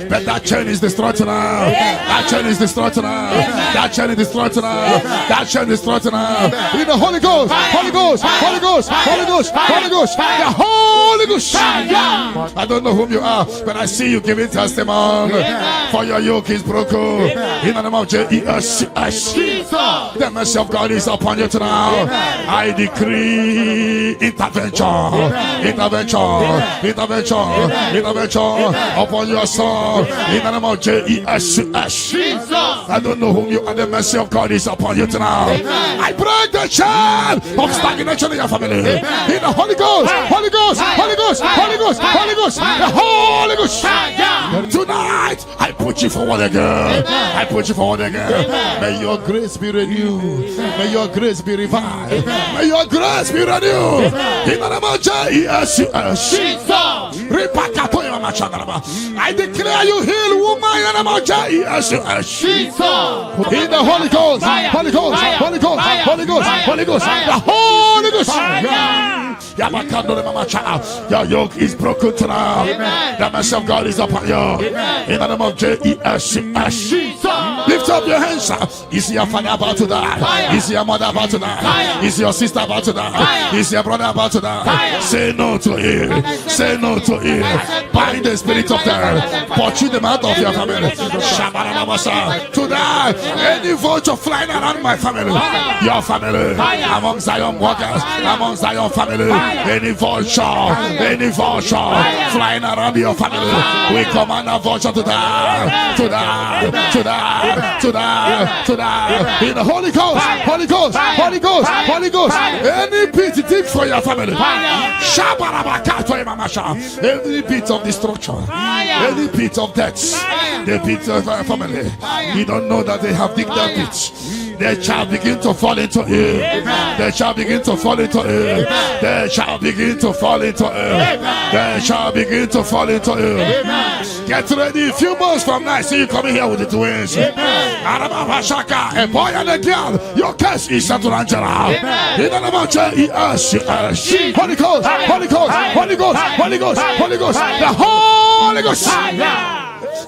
But that chain is destroyed tonight. That chain is destroyed tonight. That chain is destroyed tonight. That chain is destroyed tonight. In the Holy Ghost, Holy Ghost, Holy Ghost, Holy Ghost, Holy Ghost, the Holy Ghost. I don't know whom you are, but I see you giving testimony. For your yoke is broken. In the name of Jesus, the mercy of God is upon you tonight. I decree intervention, intervention, intervention, intervention upon your soul. In the name of Jesus. I don't know whom you are. The mercy of God is upon you tonight. I break the chain of stagnation in your family. In the Holy Ghost, Holy Ghost, Holy Ghost, Holy Ghost, Holy Ghost, the Holy Ghost. Tonight, I put you forward again. I put you forward again. May your grace be renewed. May your grace be revived. May your grace be renewed. In the name of Jesus. I declare you heal, woman. In the name of Jesus. In the Holy Ghost, Holy Ghost, Holy Ghost, Holy Ghost, Holy Ghost, the Holy Ghost. Your yoke is broken tonight. The mercy of God is upon you. In the name of Jesus. Lift up your hands. Is your father about to die? Is your mother about to die? Is your sister about to die? Is your brother about to die? Say no to it. Say no to it. Bind the spirit of death. Pursue them out of your family. Tonight, any vulture flying around my family, your family, among Zion workers, among Zion family, any vulture flying around your family, we command a vulture to die, to die, to die, to die, to die. In the Holy Ghost, Holy Ghost, Holy Ghost, Holy Ghost. Any pit deep for your family, any pit of destruction, any pit of death, the pit of our family. You don't know that they have digged that pit. They shall begin to fall into it. They shall begin to fall into it. They shall begin to fall into it. They shall begin to fall into it. Get ready. A few months from now, see you coming here with the twins. A boy and a girl. Your case is settled, Angela. In the name of Jesus. Holy Ghost, Holy Ghost, Holy Ghost, Holy Ghost, Holy Ghost, the Holy Ghost.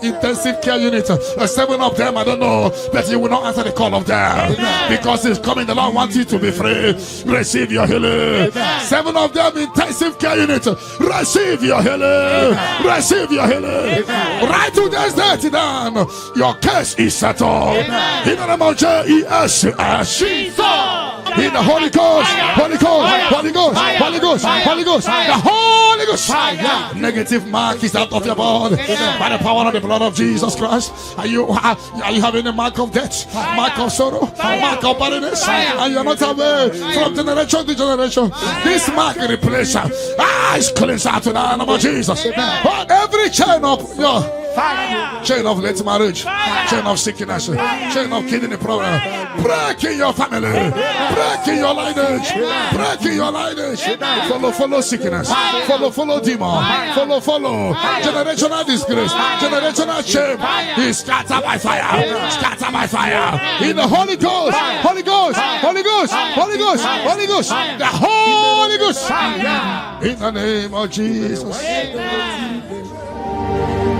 Intensive care unit, 7 of them, I don't know, but you will not answer the call of them because it's coming. The Lord wants you to be free. Receive your healing. 7 of them, intensive care unit. Receive your healing. Receive your healing. Right to this day down. Your case is settled. In the name of Jesus. In the Holy Ghost, Holy Ghost, Holy Ghost, Holy Ghost, Holy Ghost, the Holy Holy Ghost. Fire. Negative mark is out of your body. By the power of the blood of Jesus Christ. Are you having a mark of death? Mark of sorrow? Mark of barrenness? And you're not aware from generation to generation. This mark replace is cleansed out to the name of Jesus. Every chain of your chain of late marriage, chain of sickness, chain of kidney problem, break in your family, break in your lineage, break in your lineage. Follow sickness, follow demon, follow generational disgrace, generational shame. He scattered by fire, scattered by fire. In the Holy Ghost, Holy Ghost, Holy Ghost, Holy Ghost, Holy Ghost, the Holy Ghost. In the name of Jesus.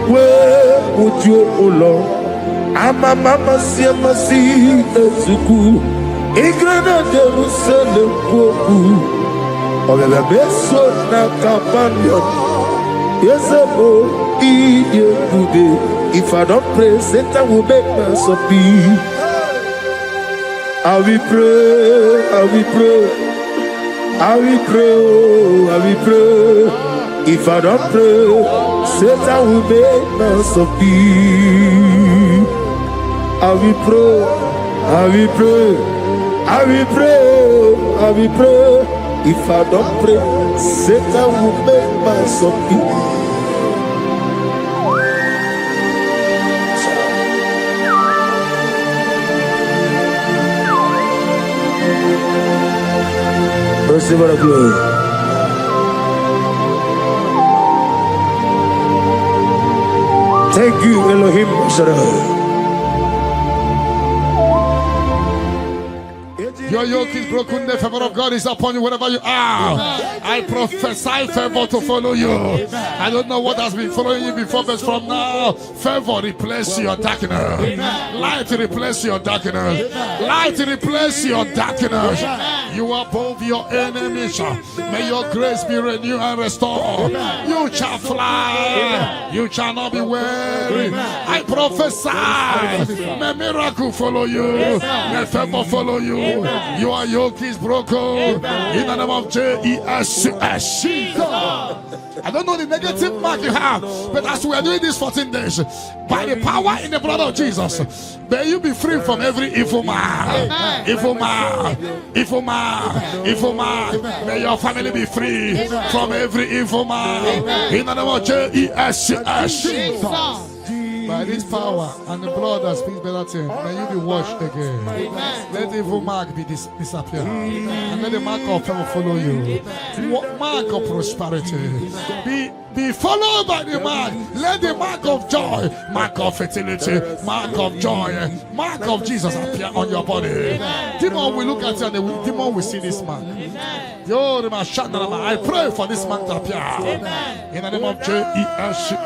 Where would you, O Lord? Ama mama siama si ezuku. Igrana Jerusalem koku. Obebe beso na kampanyon. Yesebo iye kude. If I don't pray, Satan will make us happy. I will pray, I will pray, I will pray, I will pray. If I don't pray, Satan will make us happy. I will pray, I will pray, I will pray, I will pray. If I don't pray, Satan will make us happy. Receive our glory. Thank you, Elohim Shaddai. Your yoke is broken, the favor of God is upon you wherever you are. I prophesy favor to follow you. I don't know what has been following you before, but from now, favor replace your darkness. Light replace your darkness. Light replace your darkness. You are above your enemies. May your grace be renewed and restored. You shall fly. You shall not be weary. I prophesy. May miracle follow you. May favor follow you. Your yoke is broken. In the name of Jesus. I don't know the negative mark you have, but as we are doing this 14 days, by the power in the blood of Jesus, may you be free from every evil man. Evil man. Evil man. Evil man. May your family be free from every evil man. In the name of Jesus. By this power and the blood that speaks better things, may you be washed again. Let the evil mark be disappear. And let the mark of favor follow you. Mark of prosperity. Be followed by the mark. Let the mark of joy, mark of fertility, mark of joy, mark of Jesus appear on your body. Demon will look at you and the demon will see this mark. I pray for this mark to appear. In the name of Jesus.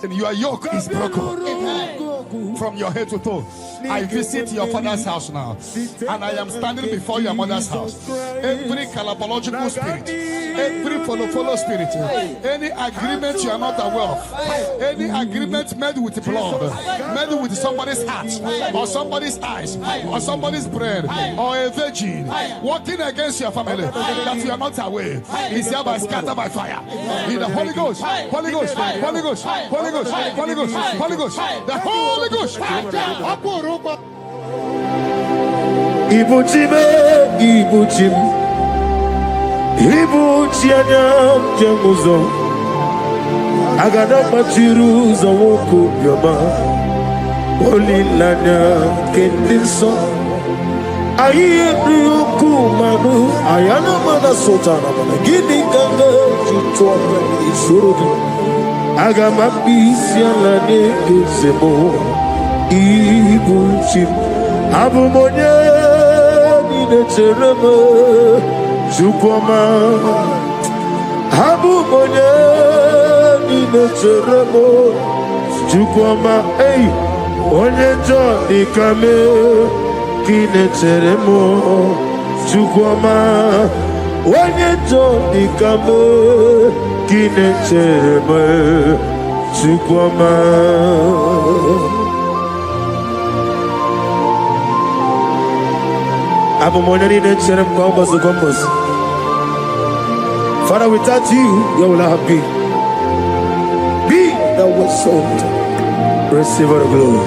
Your yoke is broken from your head to toe. I visit your father's house now, and I am standing before your mother's house. Every calabological spirit, every follow spirit, any agreement you are not aware of, any agreement made with blood, made with somebody's heart, or somebody's eyes, or somebody's brain, or a virgin, working against your family that you are not aware, is hereby scattered by fire. In the Holy Ghost, Holy Ghost, Holy Ghost, Holy Ghost, Holy Ghost, Holy Ghost, the Holy Ghost. Ibuchime, Ibuchim, Ibuchianyam Jamuzo, Agadapa Chiruza Woko Yama, Holy Lana Kendinson, Ayuku Manu, Ayana Mana Sotana, Guinea Ganga, Chutua, Isuru, Agamapisia Lane, Zemo, Ibuchim, Abumonia. Terema Chukwama Habu Monya Nina Teremo Chukwama Hey Onyejo Nikame Kine Teremo Chukwama Onyejo Nikame Kine Teremo Chukwama. Father, without you, where will I be? Be that was sold. Receive all the glory.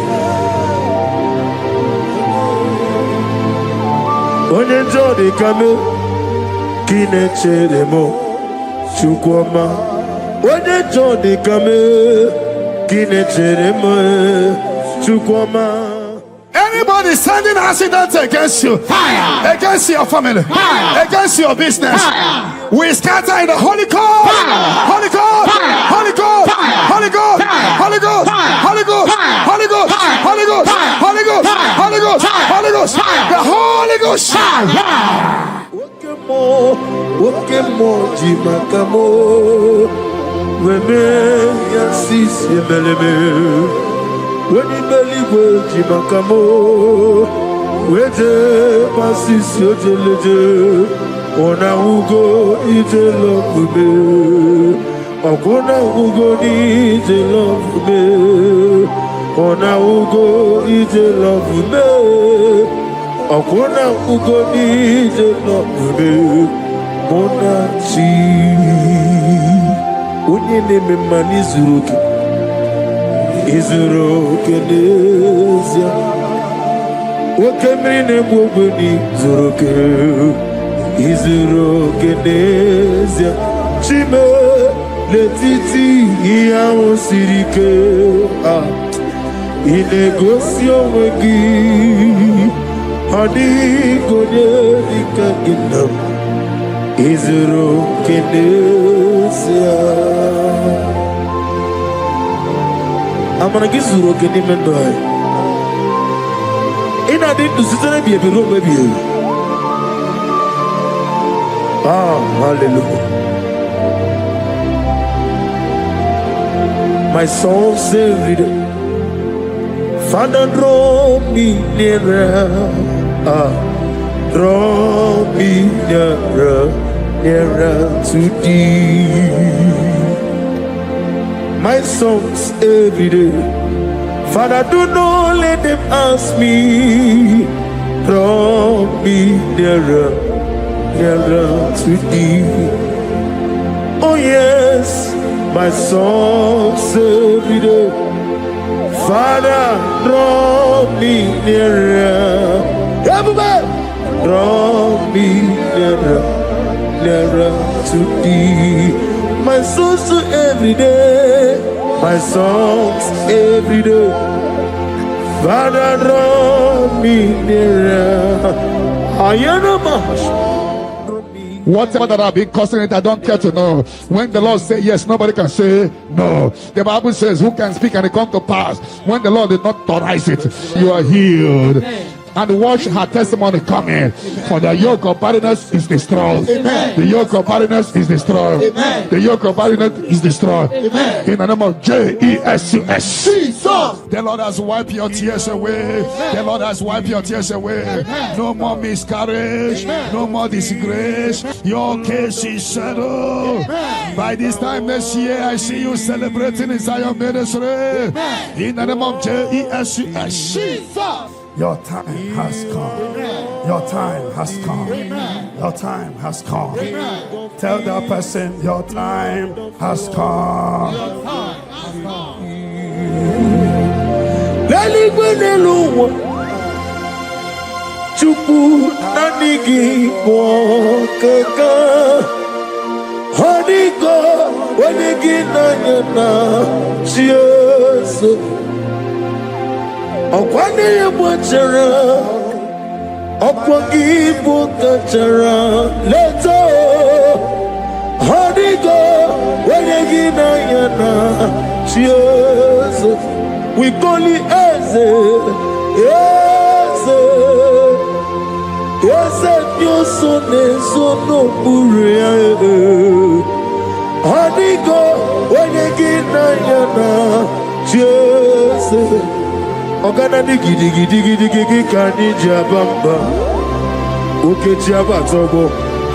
When you enjoy the camel, kineche demo, chukwama. When you enjoy the camel, kineche demo, chukwama. Anybody sending accidents against you, fire. Against your family, fire. Against your business, fire. We scatter in the Holy Ghost, Holy Ghost, Holy Ghost, Holy Ghost, Holy Ghost, Holy Ghost, Holy Ghost, Holy Ghost, Holy Ghost, Holy Ghost, Holy Ghost, the Holy Ghost. Okemo, jimakamo, weme yasisi beleme. When you believe jimakamo, wete pasisi ojeleje, ona ugo ije love me, okona ugo ije love me, ona ugo ije love me, okona ugo ije love me, mona chi, unye neme mani zuruki. Izuru kenezia, wakemine mwogoni zuruke. Izuru kenezia, chime letiti iya osirike. Inegosio wegi, hadi gonye ikaginam. Izuru kenezia. I'm gonna get you rock in the window. In a day to sit and be a room, baby. Ah, hallelujah. My soul saved it. Father, draw me nearer. Draw me nearer, nearer to thee. My songs every day. Father, do not let them ask me. Draw me nearer, nearer to thee. Oh yes, my songs every day. Father, draw me nearer. Everybody, draw me nearer, nearer to thee. My songs every day, my songs every day. Father, draw me nearer. I am a mash. Whatever that I've been causing it, I don't care to know. When the Lord says yes, nobody can say no. The Bible says, who can speak and it come to pass? When the Lord did not authorize it, you are healed. And watch her testimony coming. For the yoke of barrenness is destroyed. Amen. The yoke of barrenness is destroyed. Amen. The yoke of barrenness is destroyed. Amen. In the name of Jesus. The Lord has wiped your tears away. Amen. The Lord has wiped your tears away. Amen. No more miscarriage. Amen. No more disgrace. Your case is settled. Amen. By this time next year, I see you celebrating in Zion ministry. Amen. In the name of Jesus. Your time has come. Amen. Your time has come. Amen. Your time has come. Amen. Tell that person, your time has come. Your time has come. Chupu nanigi mwokaka Honigo wanigi nanyana Chiesu Okwane yebwachara Okwangi bukachara Leto Honigo wanigi nanyana Chiesu We call it Eze Eze Eze nyoso nesono buria Honigo wanigi nanyana Chiesu Ogana ni gidi kani jabamba Oke jaba togo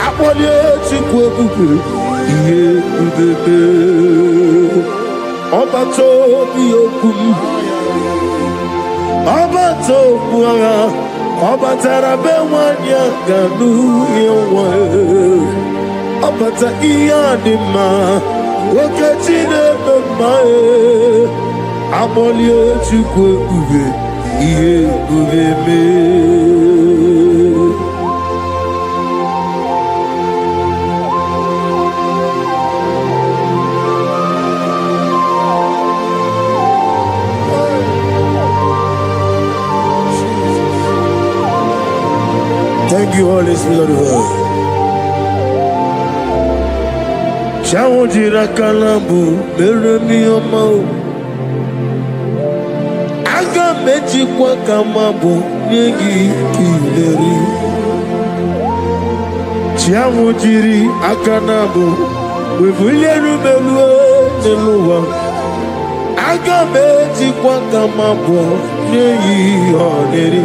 Apolye chikwe bubu Iye ubebe Oba tobi okum Oba tobu Oba tarabe wanya ganu yewa Abata iyadima wakachine memae Amolie chukwe uve iye uve me. Thank you, Holy Spirit of God. Chawojira kalambu meremi omao. Aga meji kwa kamabo nyegi kileri. Chawojiri akanabo wevuleru melue neluwa. Aga meji kwa kamabo nyegi oneri.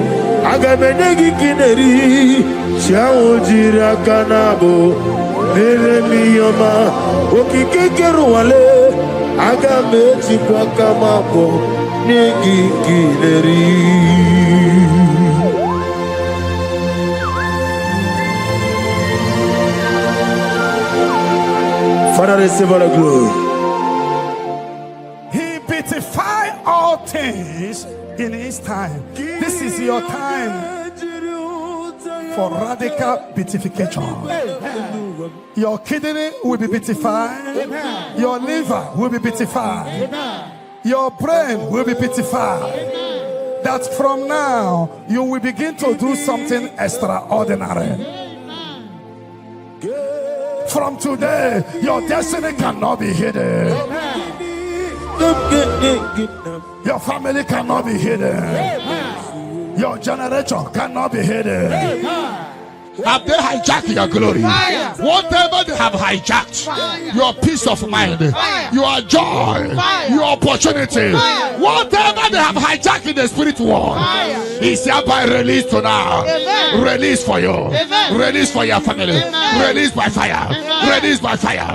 Aga menegi kineri. Chawojiri akanabo meremi oma. Okikekeru wale aga meji kwa kamabo nyegi kineri. Father, receive all the glory. He beautified all things in his time. This is your time for radical beautification. Your kidney will be beautified. Your liver will be beautified. Your brain will be beautified. That from now you will begin to do something extraordinary. From today, your destiny cannot be hidden. Your family cannot be hidden. Your generation cannot be hidden. Have they hijacked your glory? Fire. Whatever they have hijacked, fire. Your peace of mind, fire. Your joy, fire. Your opportunity, fire. Whatever they have hijacked in the spirit world, is hereby released to now. Amen. Release for you. Amen. Release for your family. Amen. Release by fire. Amen. Release by fire.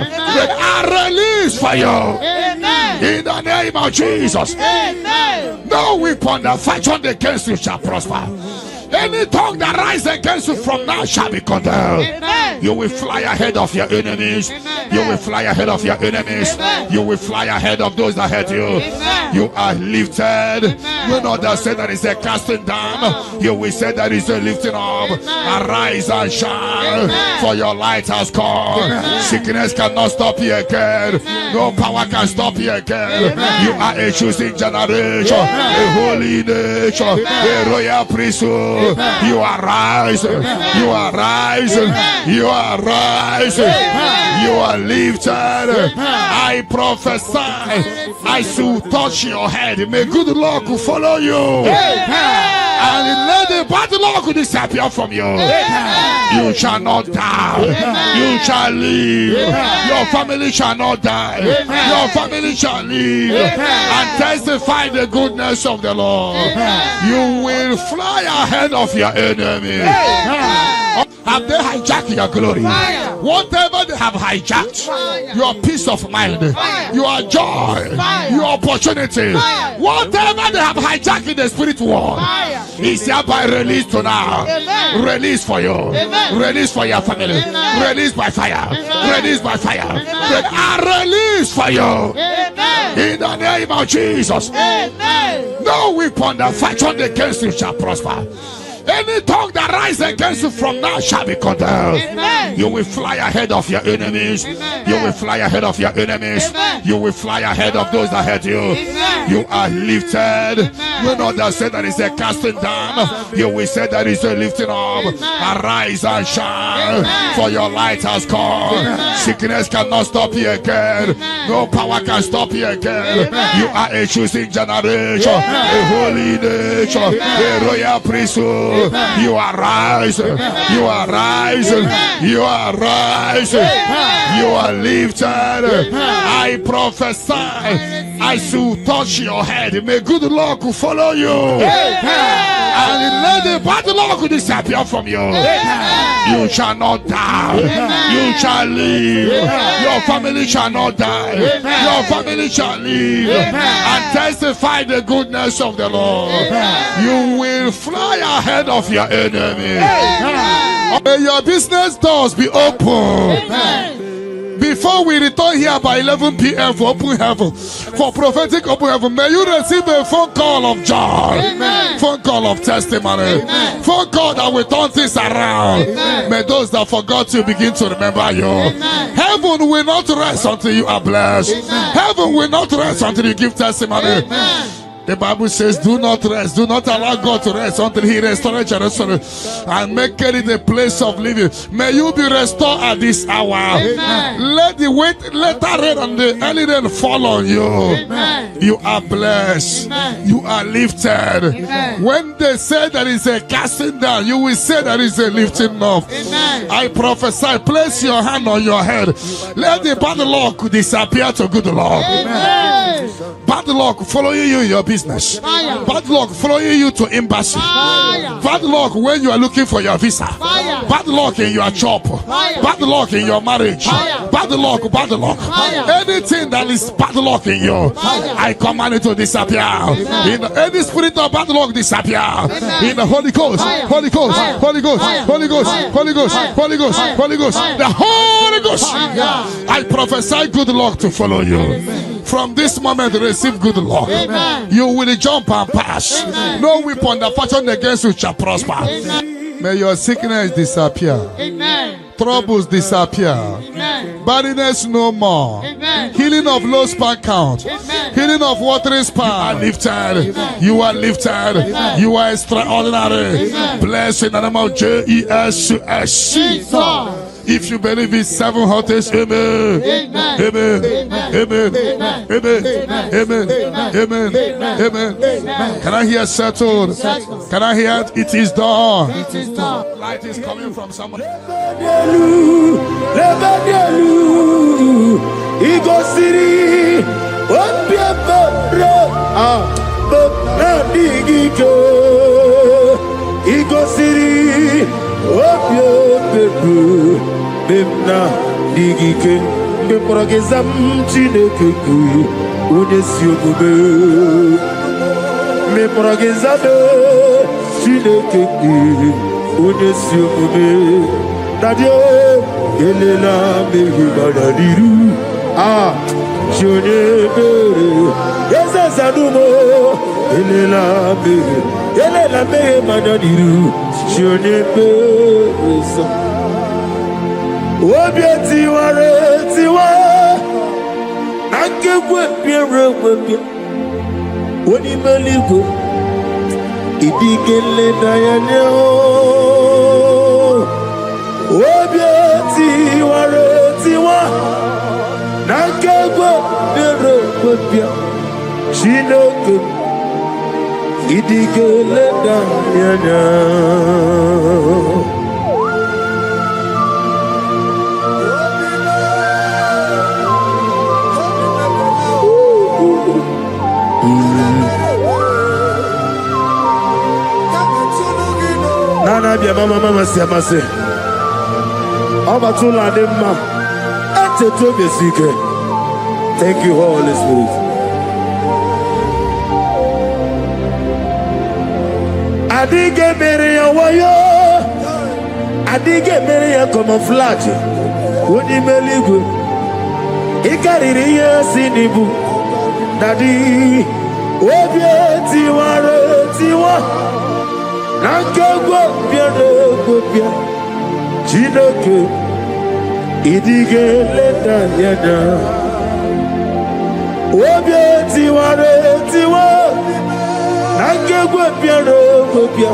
Release for you. Amen. In the name of Jesus. Amen. No weapon that fashioned against you shall prosper. Any tongue that rises against you from now shall be condemned. Amen. You will fly ahead of your enemies. Amen. You will fly ahead of your enemies. Amen. You will fly ahead of those that hurt you. Amen. You are lifted. Amen. You know that say that is a casting down. Amen. You will say that is a lifting up. Amen. Arise and shine. Amen. For your light has come. Amen. Sickness cannot stop you again. Amen. No power can stop you again. Amen. You are a choosing generation. Amen. A holy nation. Amen. A royal priesthood. Amen. You are rising. You are rising. You are rising. You are lifted. I prophesy. I shall touch your head. May good luck follow you. And let the bad luck disappear from you. You shall not die. You shall live. Your family shall not die. Your family shall live and testify the goodness of the Lord. You will fly ahead of your enemy. Have they hijacked your glory? Fire. Whatever they have hijacked, fire. Your peace of mind, fire. Your joy, fire. Your opportunity, fire. Whatever they have hijacked in the spirit world, is hereby released to now. Amen. Release for you. Amen. Release for your family. Amen. Release by fire. Amen. Release by fire. Release for you. Amen. In the name of Jesus. Amen. No weapon that fashioned against you shall prosper. Any tongue that rises against you from now shall be condemned. Amen. You will fly ahead of your enemies. Amen. You will fly ahead of your enemies. Amen. You will fly ahead of those that hurt you. Amen. You are lifted. Amen. You know that say that is a casting down. You will say that is a lifting up. Amen. Arise and shine. Amen. For your light has come. Amen. Sickness cannot stop you again. Amen. No power can stop you again. Amen. You are a choosing generation. Amen. A holy nation. Amen. A royal priesthood. Amen. You are rising. You are rising. You are rising. You are lifted. I prophesy. I shall touch your head. May good luck follow you. And let the bad luck disappear from you. You shall not die. You shall live. Your family shall not die. Your family shall live and testify the goodness of the Lord. You will fly ahead of your enemy. May your business doors be open. Amen. Before we return here by 11 p.m. for open heaven, for prophetic open heaven, may you receive a phone call of joy, Amen. phone call of testimony, Amen. phone call that will turn things around. Amen. May those that forgot you begin to remember you. Amen. Heaven will not rest until you are blessed. Amen. Heaven will not rest until you give testimony. Amen. The Bible says, do not rest, do not allow God to rest until He restores Jerusalem and make it a place of living. May you be restored at this hour. Amen. Let the rain and the early rain fall on you. Amen. You are blessed. Amen. You are lifted. Amen. When they say there is a casting down, you will say there is a lifting up. Amen. I prophesy, place your hand on your head. Let the bad luck disappear to good luck. Amen. Bad luck following you in your business. Fire. Bad luck following you to embassy. Fire. Bad luck when you are looking for your visa. Fire. Bad luck in your job. Fire. Bad luck in your marriage. Fire. Bad luck, bad luck. Fire. Anything that is bad luck in you, Fire. I command it to disappear. In any spirit of bad luck disappear. In the Holy Ghost, Fire. Holy Ghost, Fire. Holy Ghost, Fire. Holy Ghost, Fire. Holy Ghost, Fire. Holy Ghost, Fire. Holy Ghost, Fire. the Holy Ghost. Fire. I prophesy good luck to follow you. From this moment, receive good luck. Amen. You will jump and pass. Amen. No weapon that fashion against you shall prosper. Amen. May your sickness disappear. Amen. Troubles disappear. Amen. Barrenness no more. Amen. Healing of low sperm count. Amen. Healing of watering sperm. You are lifted. You are lifted. You are extraordinary. Amen. Blessed in the name of Jesus. Jesus. If you believe it, 7 hottest, amen. Amen. Amen. Amen. Amen. Amen. Amen. Amen. Amen. Can I hear settled? Settled. Can I hear it is done? It is done. Light is coming from someone. Memna digike meprogezam chineke ku onesi omume meprogezam chineke ku onesi omume dadio elela mehibada diru jone bere ezazanumo elela mehibada diru jone bere Obi ware tiwa Angekwe piere kwepia Oni meligwe Idigele dayane Obi ware tiwa Angekwe piere kwepia Chinoke Idigele dayane Nana bia mama siamase Oba tula demma Ete to besike. Thank you, Holy Spirit. Adige mere ya wayo Adige mere ya camouflage Woni meligwe Ikariri ya sinibu Daddy Obie tiwa Nankegwa biere kwepia Chineke Idige leta yana Obie tiwa Nankegwa biere kwepia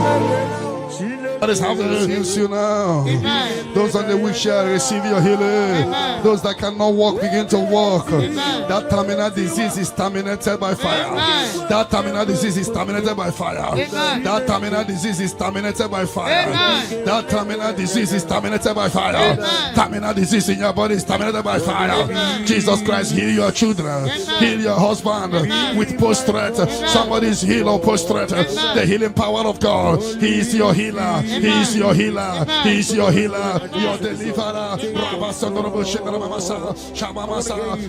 That is how they heals you now. Amen. Those on the weak shall receive your healing. Amen. Those that cannot walk begin to walk. Amen. That terminal disease is terminated by fire. Amen. That terminal disease is terminated by fire. Amen. That terminal disease is terminated by fire. Amen. That terminal disease is terminated by fire. Amen. Terminal disease in your body is terminated by fire. Amen. Jesus Christ, heal your children. Amen. Heal your husband. Amen. With post-threat. Somebody is healed or post-threat. The healing power of God. He is your healer. He is your healer. He is your healer. Your deliverer.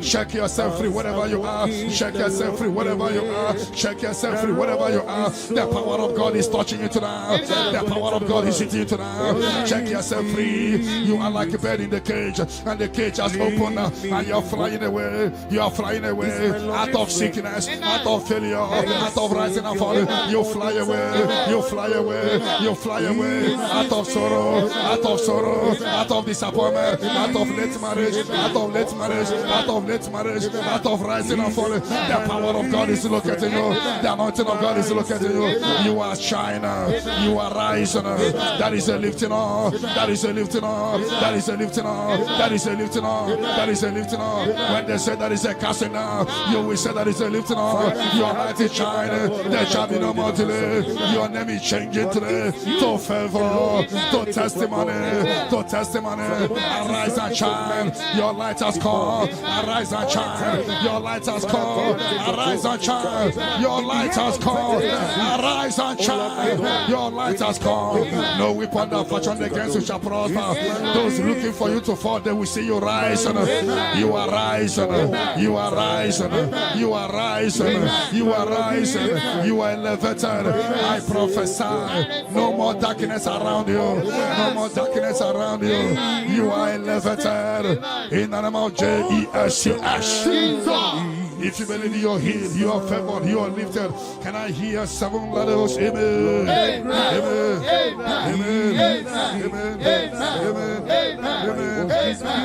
Shake yourself free wherever you are. Shake yourself free wherever you are. Shake yourself free wherever you are. The power of God is touching you tonight. The power of God is hitting you tonight. Shake yourself free. You are like a bird in the cage, and the cage has opened, and you're flying away. You are flying away out of sickness, out of failure, out of rising and falling. You fly away. You fly away. You fly away out of sorrow, out of sorrow, out of disappointment, out of late marriage, out of late marriage, out of late marriage, out of rising and falling. The power of God is locating you. The anointing of God is locating you. You are shining. You are rising. That is a lifting up. That is a lifting up. That is a lifting up. That is a lifting up. That is a lifting up. When they say that is a casting down, you will say that is a lifting up. Your light is shining. There shall be no more delay. Your name is changing today to favor, to testimony, to testimony. Arise and shine. Your light has come. Arise and shine. Your light has come. Arise and shine. Your light has come. Arise and shine. Your light has come. No weapon that fashion against you shall prosper. Those looking for you to fall, they will see you rise. You are rising. You are rising. You are rising. You are rising. You are elevated. I prophesy. No more darkness around you. No more darkness around you. You are elevated. In the name of Jesus. If you believe you are healed, you are favored, you are lifted. Can I hear 7 letters? Amen. Amen. Amen. Amen. Amen.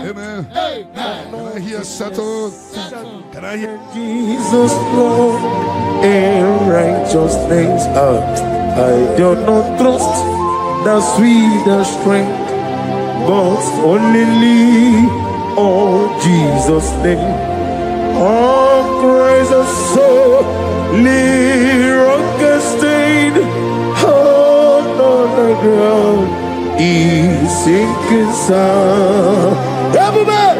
Amen. Can I hear settled? Can I hear Jesus Lord and righteousness? I do not trust the sweet strength, but only on Jesus' name. Oh, praise the soul, rock stain, hold on the ground, he's sinking sound. Everybody!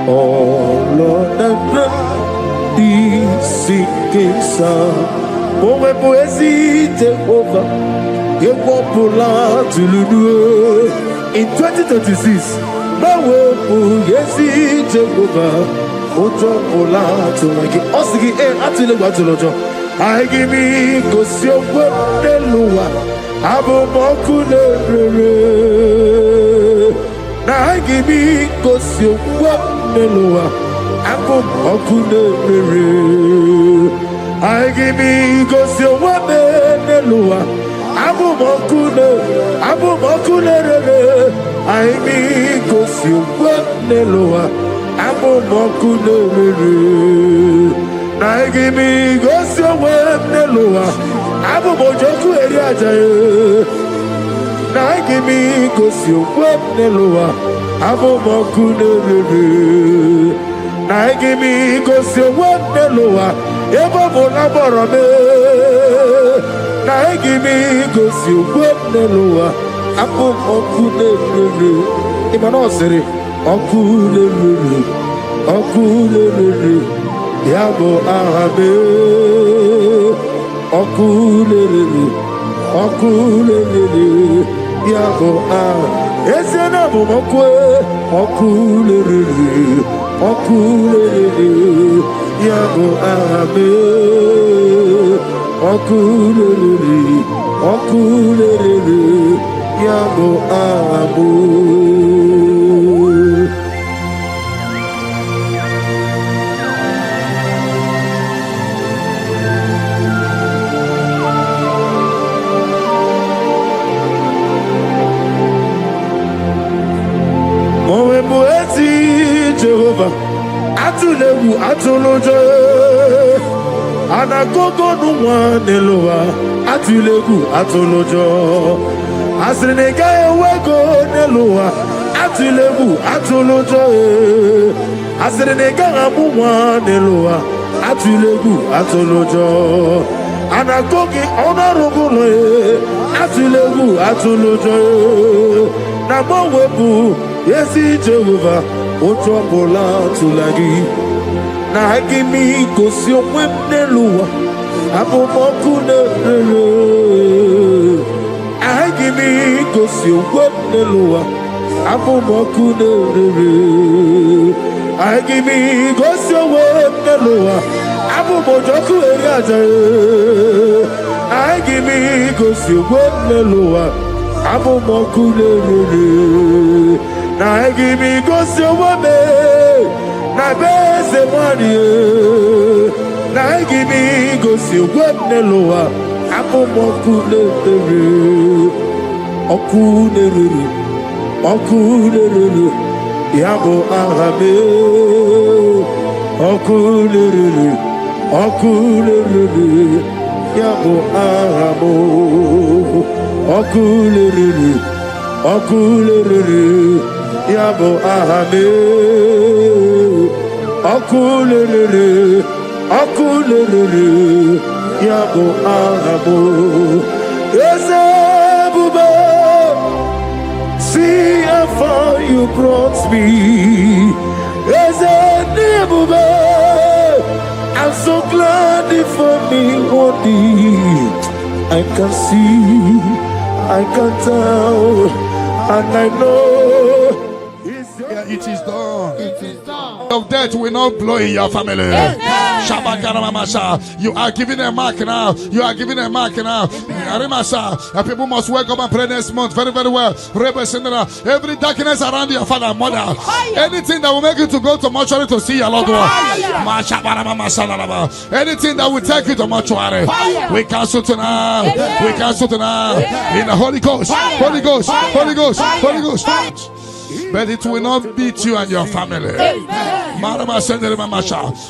Oh, Lord, the ground, he's sinking sound. Oh, my poesy, take over. You won't pull out to Lulu. In 2026, my will, yes, he take over. Ojo ola to like osigi atile gba to lojo I give me go si ogbo deluwa abo moku rere na I give me go si ogbo deluwa abo moku rere I give me go si ogbo deluwa abo moku rere I me go si ogbo deluwa Abo moku nerere, na give me go so well neloa. Abo mojoku eri ajaye, na give me go so well neloa. Abo moku nerere, na give me go so well neloa. Ebo bona borome, na give me go so well neloa. Abo moku nerere, imano sere. Okulele, yabo ahabe. Okulele, yabo ah. Esena bomokwe. Okulele, yabo ahabe. Okulele, yabo ahabe. Jehovah, atulewu atulojo, anagogo nuwa nelowa, atulewu atulojo, asrinega ewego nelowa, atulewu atulojo, asrinega amuwa nelowa, atulewu atulojo, anagogi onarugulo, atulewu atulojo, namowebu yesi Jehovah. Otropola tulagi na hakimi kosi omweneluwa abo moku nerere agi give me cause you won't know. Abu Mokunere. I give me cause you won't know. Abu Mojoku Eriaja. I give me cause you won't know. Abu Mokunere. I give me cause you won't know. Na beze money. Na give me cause you won't know. Abu Mokunere. Okunere. Okunere, Yabo Ahame, Okunere, Okunere, Yabo Ahamo, Okunere, Okunere, Yabo Ahame, Okunere, Okunere, Yabo Ahamo, Yesebuba. See how far you brought me. As a neighbor, I'm so glad for me one day. I can see, I can tell, and I know it is done. It is done. Of death will not blow in your family. You are giving a mark now. You are giving a mark now. People must wake up and pray next month very, very well. Every darkness around your father and mother, anything that will make you to go to mortuary to see your loved one, anything that will take you to mortuary, we cancel tonight. We cancel tonight in the Holy Ghost. Holy Ghost. Holy Ghost. Holy Ghost. But it will not beat you and your family.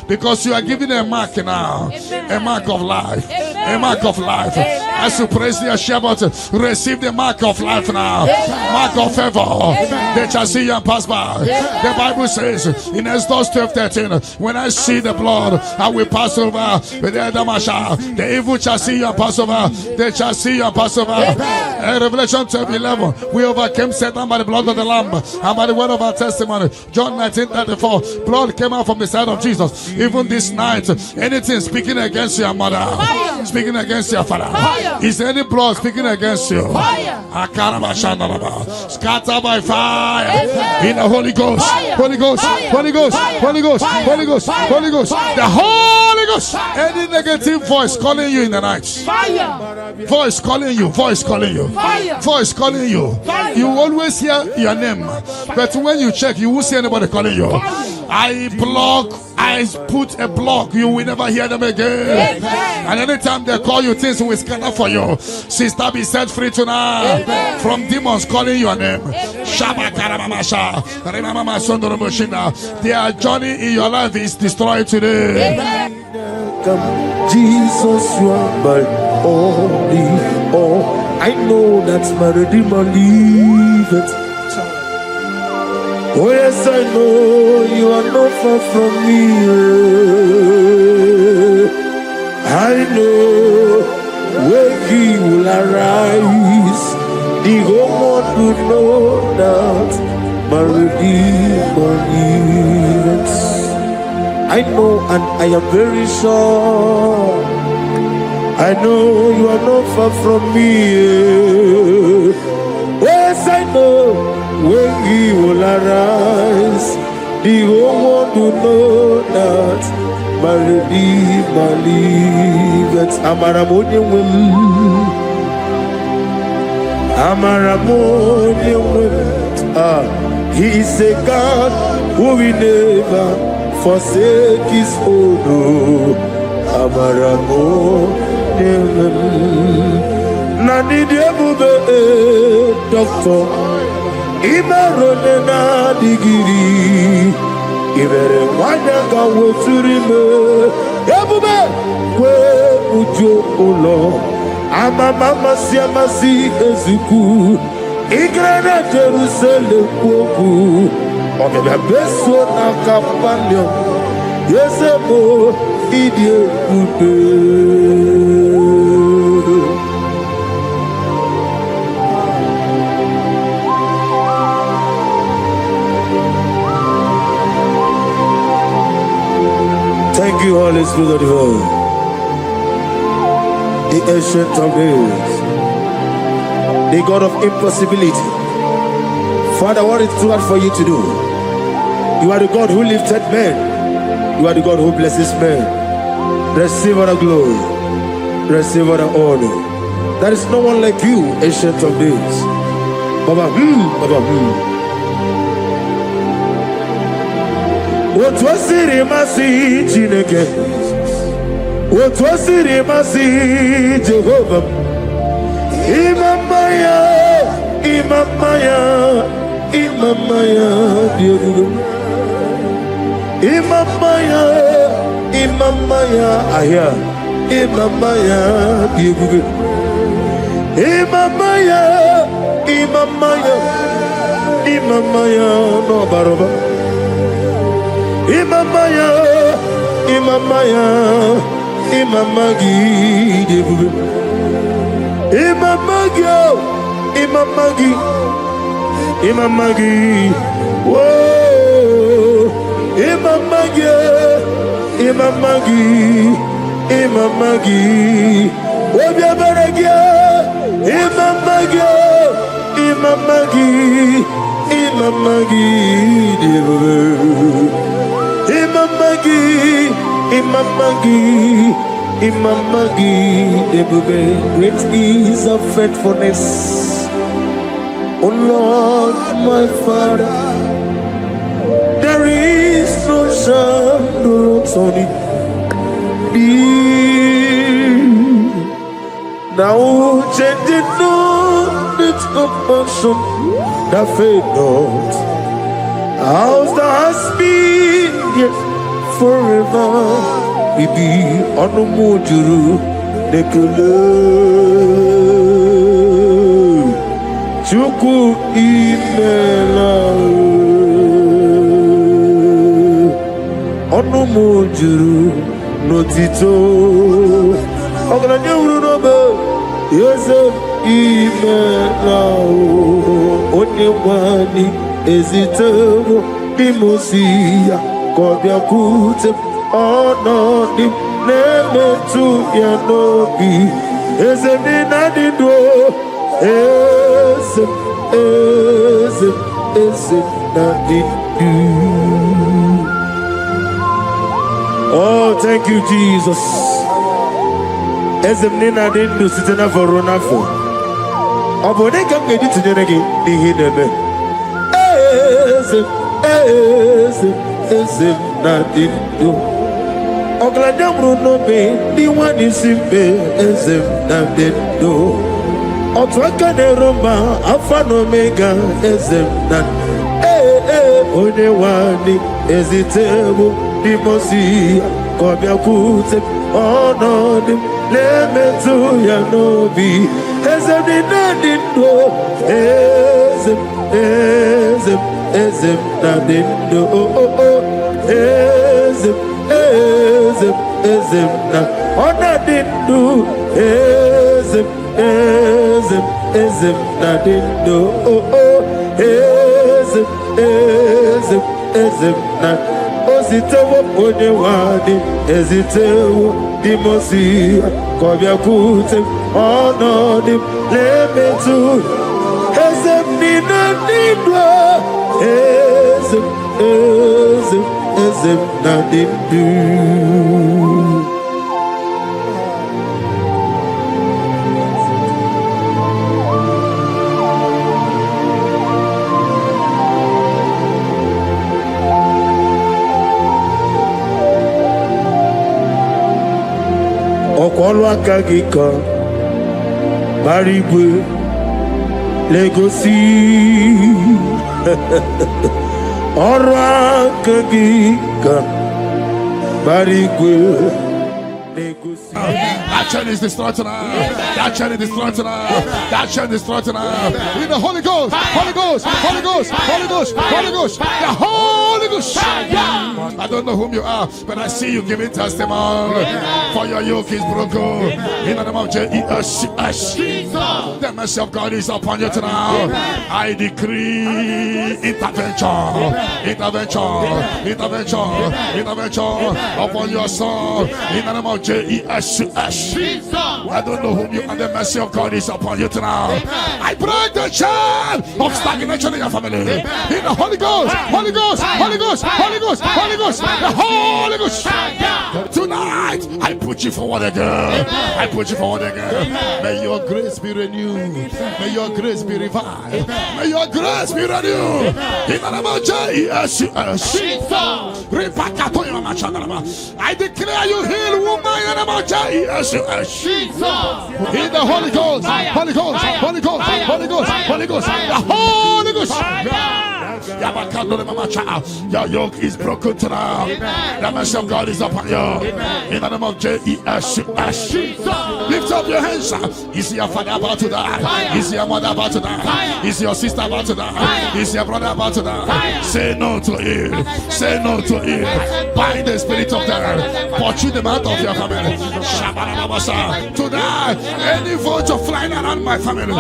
Because you are giving a mark now. A mark of life. A mark of life. As you praise the Shabbat, receive the mark of life now. Mark of favor. They shall see you and pass by. The Bible says in Exodus 12:13, when I see the blood, I will pass over. The evil shall see you and pass over. They shall see you and pass over. Revelation 12:11, we overcame Satan by the blood of the Lamb and by the word of our testimony. John 19:34, blood came out from the side of Jesus. Even this night, anything speaking against your mother, speaking against your father, is there any blood speaking against you? Scatter by fire in the Holy Ghost. Holy Ghost. Holy Ghost. Holy Ghost. Holy Ghost. Holy Ghost. The Holy Ghost. Any negative voice calling you in the night, voice calling you, voice calling you, voice calling you. You always hear your name, but when you check, you won't see anybody calling you. I put a block. You will never hear them again. And anytime they call you, things will scatter for you. Sister, be set free tonight from demons calling your name. Their journey in your life is destroyed today. Jesus, you are my only all. I know that's my Redeemer liveth. Oh yes, I know you are not far from me. I know when he will arise, the whole world will know that my Redeemer lives. I know and I am very sure. I know you are not far from me. Yes, I know when he will arise, the whole world will know that my Redeemer liveth. Amaramonium will. He is a God who will never forsake his own. Amaramonium. Nani diabube doctor. Imarone na digiri. Ibere wanyanga weturime. Ebube kwe ujo ulo. Mama siamasi ezuku. Igrana Jerusalem kwoku. Okebe beso na kapalyo. Yesebo idie kude. Thank you, Holy Spirit of God, the ancient of days. the God of impossibility. Father, what is too hard for you to do? You are the God who lifted men. You are the God who blesses men. Receive all the glory. Receive all the honor. There is no one like you, ancient of days. Baba, Baba, What was it, Masi, Chineke? What was it, Masi, Jehovah? Imamaya, Imamaya, Imamaya, Imamaya, Imamaya, Aya, Imamaya, Imamaya, Imamaya, Imamaya, no baroba. Imamaya, Imamaya, Imamagi, Imamagi, Imamagi, Imamagi, whoa, Imamagi, Imamagi, Imamagi, Obiabaragia, Imamagi, Imamagi, Imamagi, Imamagi, Imamagi, Imamagi, great is of faithfulness. Oh Lord, my Father, there is no shadow on thee. Now changing knowledge of passion that fade not. How's the has been yet forever? We be on the mojuru nekele chuku imela on the mojuru notito oglanye uru nobe Yosef imela onye wani ezitebo bimosia kobia kute onodim nemetu ya nobi ezemi nadido ezem nadido. Oh, thank you, Jesus. Ezemi nadido sitena foronafo obone kam edit nyerege dihi nebe ezem nadido ogladamru no be di wani simbe ezem nadido otwaka ne roma alpha no omega ezem na onye wani ezitebo di mosi kobia kute onodim lemetu ya nobi ezem nadido ezem nadido ezem na onadido ezem nadido ezem na ositewo onye wadi ezitewo dimosi kobia kute onodim lemetu ezem nadido ezem nadido. Ọkwọlụ aka gị ka bara igwe legosi ọrụ aka gị ka bara igwe legosi. That chain is destroyed tonight. That chain is destroyed tonight. That chain is destroyed tonight. In the Holy Ghost, Holy Ghost, Holy Ghost, Holy Ghost, Holy Ghost, the Holy Ghost. I don't know whom you are, but I see you giving testimony. For your yoke is broken. In the name of Jesus. The mercy of God is upon you tonight. I decree intervention upon your soul. In the name of Jesus. I don't know whom you are. The mercy of God is upon you tonight. I break the chain of stagnation in your family. In the Holy Ghost, Holy Ghost, Holy Ghost, Holy Ghost, Holy Ghost, the Holy Ghost. Tonight, I put you forward again. I put you forward again. May your grace be renewed. May your grace be revived. May your grace be renewed. In the name of Jesus. I declare you heal, woman. In the name of Jesus. In the Holy Ghost, Holy Ghost, Holy Ghost, Holy Ghost, Holy Ghost, the Holy Ghost. Your yoke is broken tonight. The mercy of God is upon you. In the name of Jesus. Lift up your hands. Is your father about to die? Is your mother about to die? Is your sister about to die? Is your brother about to die? Say no to it. Say no to it. Bind the spirit of death. Pursue them out of your family. Tonight, any vulture flying around my family,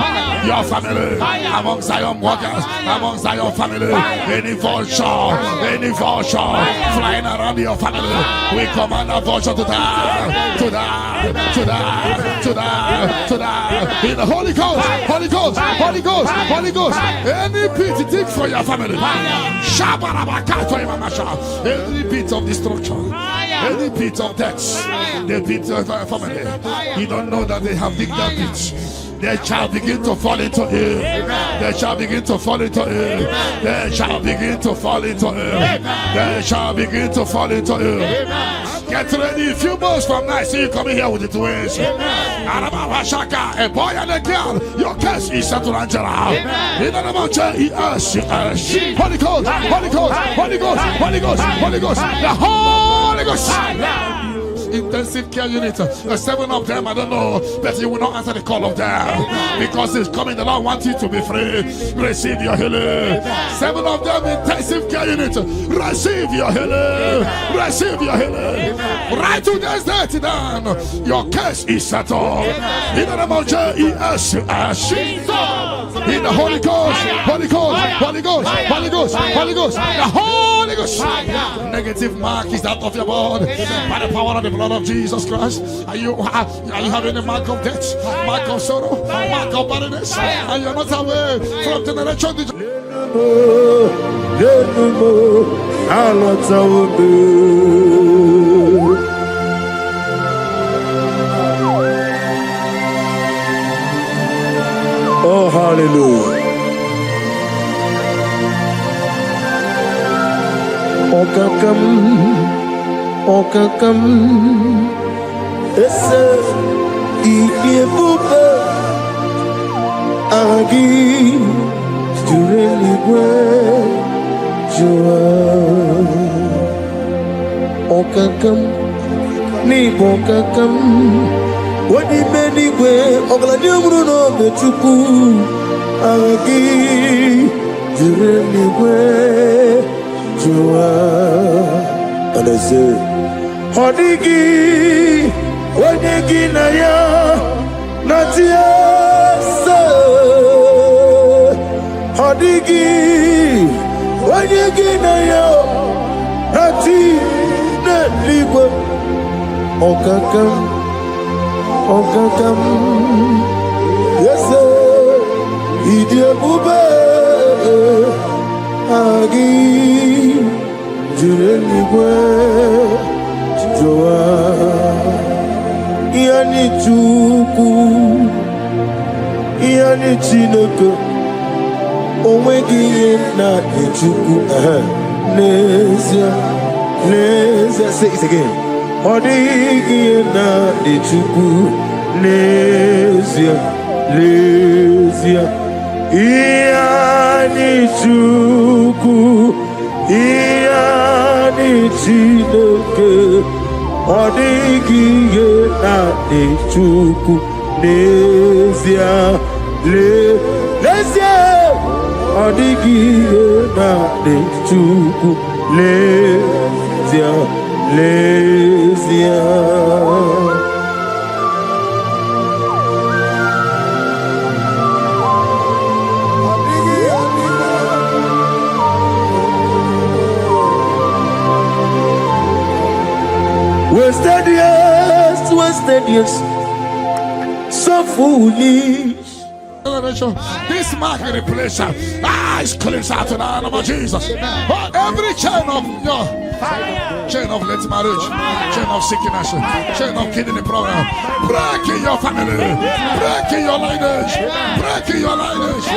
your family, among Zion walkers, among Zion family, any vulture flying around your family, we command a vulture to die, to die, to die, to die, to die. In the Holy Ghost, Holy Ghost, Holy Ghost, Holy Ghost. Any pit dig for your family. Any pit of destruction, any pit of death, the pit of your family. You don't know that they have digged that pit. They shall begin to fall into it. They shall begin to fall into it. They shall begin to fall into it. They shall begin to fall into it. Get ready. A few months from now, see you coming here with the twins. A boy and a girl. Your case is settled, Angela. In the name of Jesus. Holy Ghost, Holy Ghost, Holy Ghost, Holy Ghost, Holy Ghost, the Holy Ghost. Intensive care unit, 7 of them, I don't know, but you will not answer the call of them because it's coming. The Lord wants you to be free. Receive your healing. 7 of them, intensive care unit, receive your healing. Receive your healing. Right to this day down. Your case is settled. In the name of Jesus. In the Holy Ghost, Holy Ghost, Holy Ghost, Holy Ghost, Holy Ghost, the Holy Ghost. Negative mark is out of your body by the power of the blood of Jesus Christ. Are you having a mark of death, mark of sorrow, mark of barrenness, and you're not away from generation to generation? Oh, hallelujah. Okakam ese EBUKA agi jureligwe jua okakam ni bokakam wadi benigwe ogladi bruno betuku agi jureligwe jua. And I say, Hodigi, Wadigi Naya, Natia, Hodigi, Wadigi Naya, Nati, Neligo, Okakam, yes, sir, Idiabube, Agi. Jureligwe joa yani chuku yani chineke onwegi na chuku nezia say it again odigi na chuku nezia yani chuku yani chineke odigi na chuku nezia odigi na chuku Wasted years, so foolish. This mark in the place, it's cleansed out in the name of Jesus. Every chain of your chain of late marriage, chain of sickness, chain of kidney problem, break in your family, break in your lineage, break in your lineage.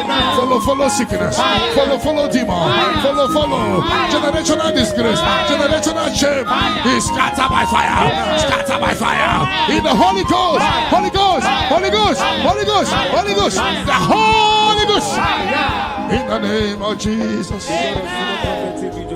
Follow sickness, follow demon, follow generational disgrace, generational shame. Is scattered by fire, scattered by fire. In the Holy Ghost, Holy Ghost, Holy Ghost, Holy Ghost, Holy Ghost, the Holy Ghost. In the name of Jesus.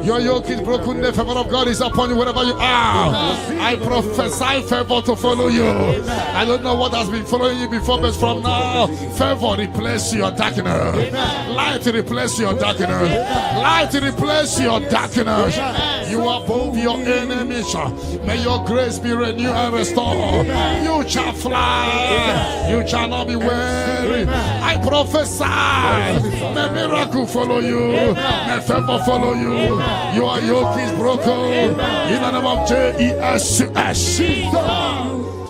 Your yoke is broken, the favor of God is upon you wherever you are. I prophesy favor to follow you. I don't know what has been following you before, but from now, favor replace your darkness. Light replace your darkness. Light replace your darkness. You are above your enemies. May your grace be renewed and restored. You shall fly. You shall not be weary. I prophesy. May miracle follow you. May favor follow you. Your yoke is broken. In the name of Jesus.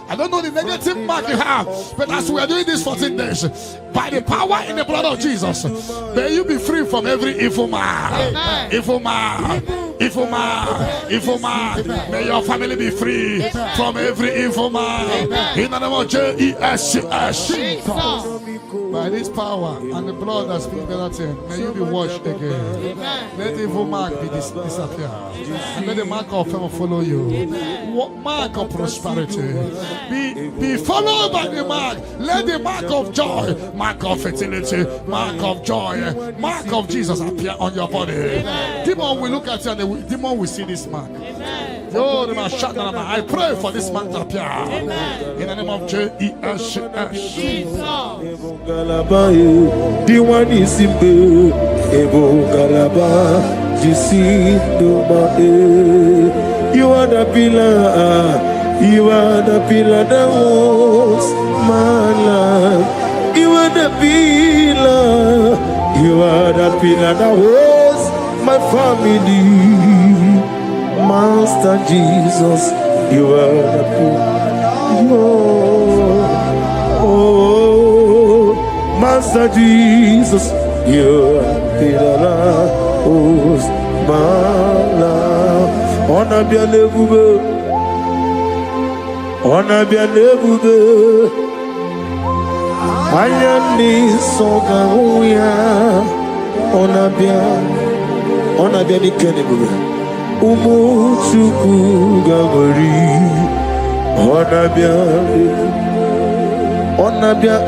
I don't know the negative mark you have, but as we are doing this 14 days, by the power in the blood of Jesus, may you be free from every evil man. Evil man. Evil man, evil man. May your family be free from every evil man. In the name of Jesus. By this power and the blood that speaks better things, may you be washed again. Let the evil mark be disappear. And let the mark of favor follow you. Mark of prosperity. Be followed by the mark. Let the mark of joy, mark of fertility, mark of joy, mark of Jesus appear on your body. Demon will look at you and the demon will see this mark. I pray for this mark to appear. In the name of Jesus. You are the pillar. You are the pillar that holds my life. You are the pillar. You are the pillar that holds my family. Master Jesus, you are the pillar. Oh, Master Jesus, you are the pillar that holds my life. On a bien levé. On a bien évolué, Ayani Sogaouya, on a bien évolué, Umuchuku Gabori, on a bien évolué, on a bien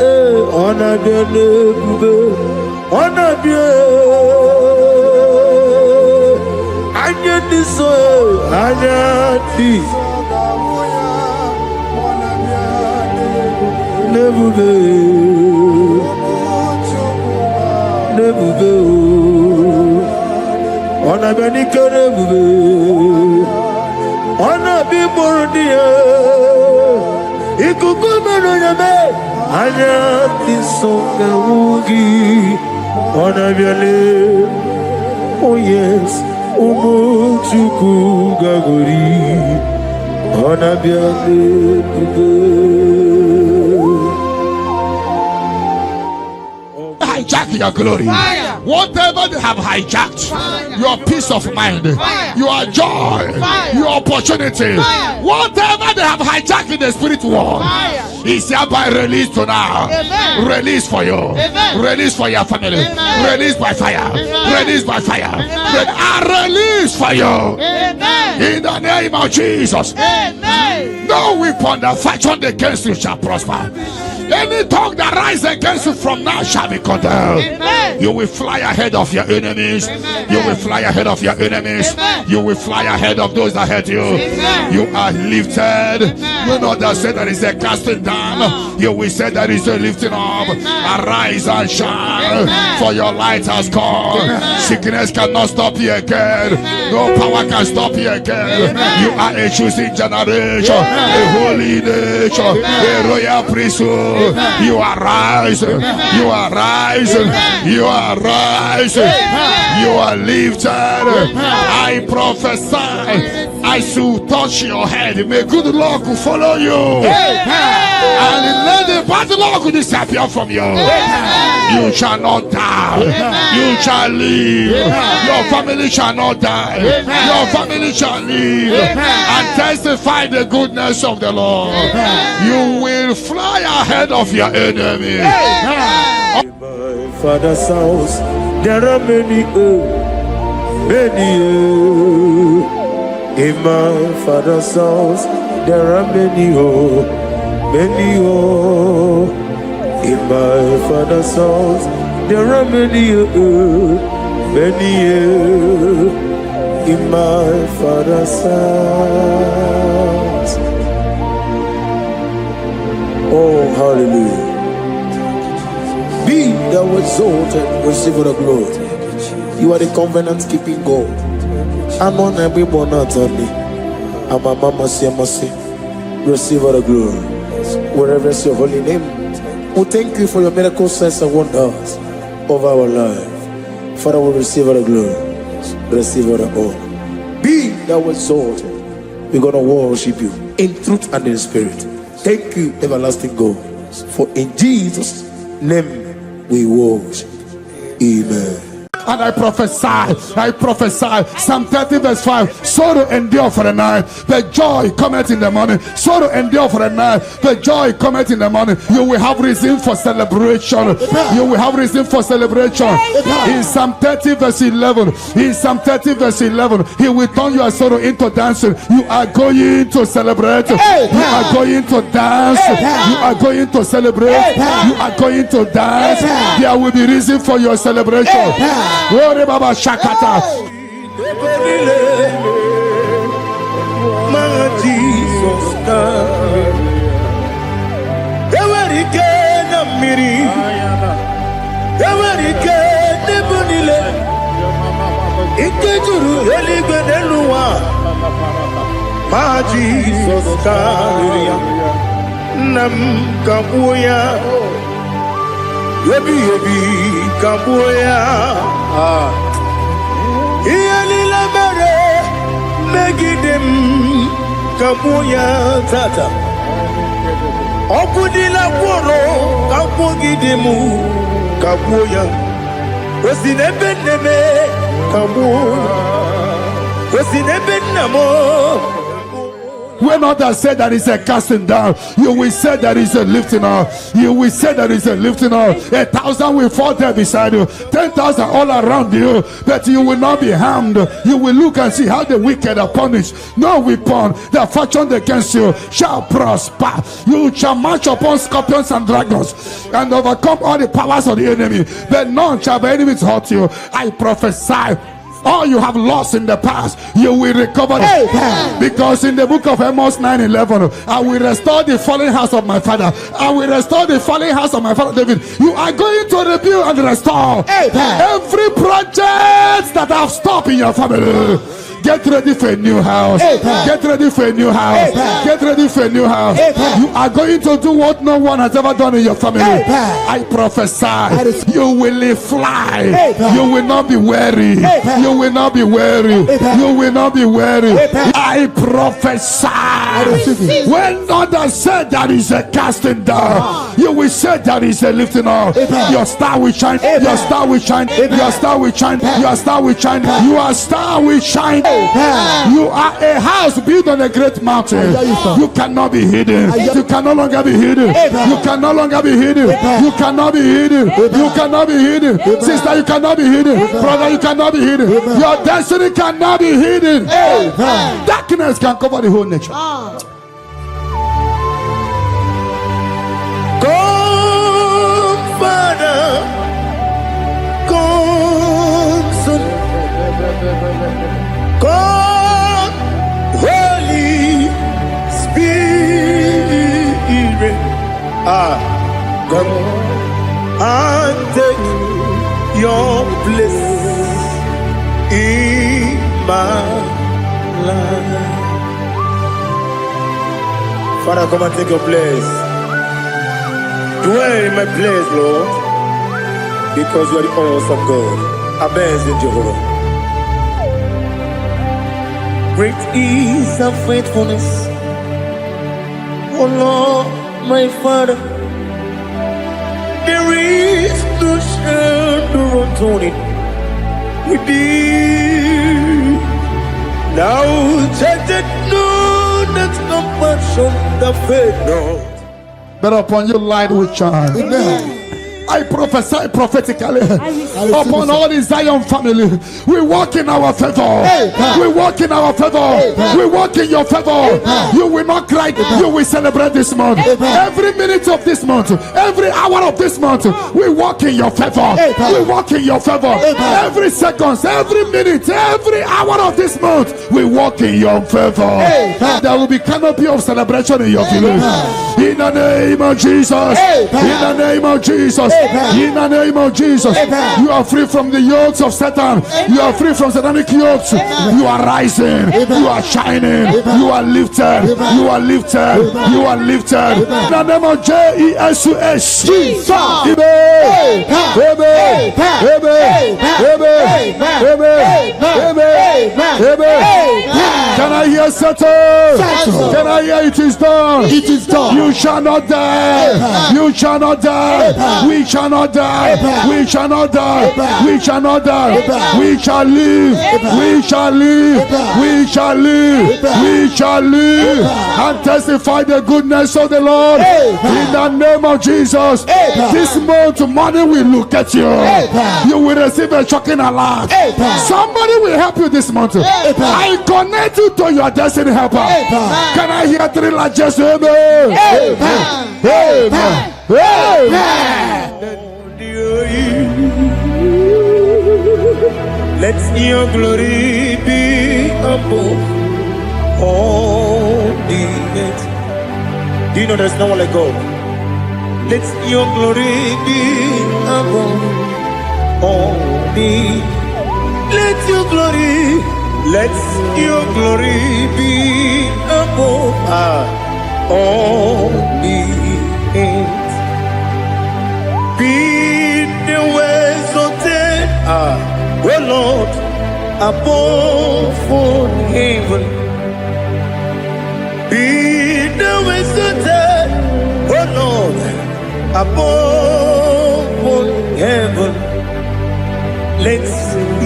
Ayani So, Ayani. Nebuve, on a bien incurable, on a bien mordia, Ikukumaname, Ayati Songaougi, on a bien, oh yes, Umuchuku Gagori, on a bien hijack your glory. Fire. Whatever they have hijacked, fire. Your peace of mind, fire. Your joy, fire. Your opportunity, fire. Whatever they have hijacked in the spirit world, is hereby released to now. Amen. Release for you. Amen. Release for your family. Amen. Release by fire. Amen. Release by fire. Release for you. Amen. In the name of Jesus. Amen. No weapon that fashioned against you shall prosper. Any tongue that rises against you from now shall be condemned. Amen. You will fly ahead of your enemies. Amen. You will fly ahead of your enemies. Amen. You will fly ahead of those that hurt you. Amen. You are lifted. Amen. You know that say that is a casting down. You will say that is a lifting up. Amen. Arise and shine, Amen. for your light has come. Amen. Sickness cannot stop you again. Amen. No power can stop you again. Amen. You are a choosing generation, a holy nation, a royal priesthood. You are rising. You are rising. You are rising. You are lifted. I prophesy. I shall touch your head. May good luck follow you. And let the bad luck disappear from you. You shall not die. You shall live. Your family shall not die. Your family shall live and testify the goodness of the Lord. You will fly ahead of your enemy. In my father's house, there are many, in my father's house, there are many, many, in my father's house, there are many, many, in my father's house. Oh, hallelujah. Be thou exalted, receive the glory. You are the covenant keeping God. I'm on every born out on me. I'm a mama, say, receive the glory. Wherever is your holy name. We thank you for your miracle signs and wonders over our life. Father, we receive the glory. Receive the honor. Be thou exalted. We're going to worship you in truth and in spirit. Thank you, everlasting God. For in Jesus' name we worship. Amen. And I prophesy, Psalm 30 verse 5, sorrow endure for the night, but joy cometh in the morning. Sorrow endure for the night, but joy cometh in the morning. You will have reason for celebration. You will have reason for celebration. In Psalm 30 verse 11, he will turn your sorrow into dancing. You are going to celebrate. You are going to dance. You are going to celebrate. You are going to dance. There will be reason for your celebration. Glory Baba Shakata. My Jesus, Nam Kabuya, Yebi Kabuya, Yalila Bare, Megidem Kabuya Tata, Okudila Koro, Kabugidemu, Kabuya, Rosinebeneme, Kabuya, Rosinebenamo. When others say that is a casting down, you will say that is a lifting up. You will say that is a lifting up. 1,000 will fall there beside you, 10,000 all around you, but you will not be harmed. You will look and see how the wicked are punished. No weapon that fashioned against you shall prosper. You shall march upon scorpions and dragons and overcome all the powers of the enemy, but none shall by enemies hurt you. I prophesy. All you have lost in the past, you will recover. Because in the book of Amos 9:11, I will restore the fallen house of my father. I will restore the fallen house of my father David. You are going to rebuild and restore every project that have stopped in your family. Get ready for a new house. Get ready for a new house. Get ready for a new house. You are going to do what no one has ever done in your family. I prophesy. You will fly. You will not be weary. You will not be weary. You will not be weary. I prophesy. When others say that is a casting down, you will say that is a lifting up. Your star will shine. Your star will shine. Your star will shine. Your star will shine. Your star will shine. You are a house built on a great mountain. You cannot be hidden. You can no longer be hidden. You can no longer be hidden. You cannot be hidden. You cannot be hidden. Sister, you cannot be hidden. Brother, you cannot be hidden. Your destiny cannot be hidden. Darkness can cover the whole nation. God God, and take your place in my life. Father, come and take your place. Dwell in my place, Lord, because you are the awesome God. Amazing Jehovah. Great is thy faithfulness, oh Lord, my Father. There is no shadow of turning with thee. Now check that no, that's compassion, the faith, no. But upon your light will shine. Amen. I prophesy prophetically upon all the Zion family. We walk in our favor. We walk in our favor. We walk in your favor. You will not cry. You will celebrate this month. Every minute of this month, every hour of this month, we walk in your favor. We walk in your favor. Every second, every minute, every hour of this month, we walk in your favor. There will be canopy of celebration in your village. In the name of Jesus. In the name of Jesus. In the name of Jesus. You are free from the yokes of Satan. You are free from satanic yokes. You are rising. You are shining. You are lifted. You are lifted. You are lifted. In the name of Jesus. Jesus. Amen. Amen. Can I hear settle? Can I hear it is done? It is done. You shall not die. You shall not die. We shall not die. We shall not die. We shall not die. We shall live. We shall live. We shall live. We shall live and testify the goodness of the Lord in the name of Jesus. This month, money will look at you. You will receive a shocking alarm. Somebody will help you this month. I connect you to your destiny helper. Can I hear three largest amen? Amen. Let your glory be above all the earth. Do you know there's no one like God? Let your glory be above all the. Let your glory be above all the earth. Be the ways of death, oh Lord, above all heaven. Be the ways of death, oh Lord, above all heaven. Let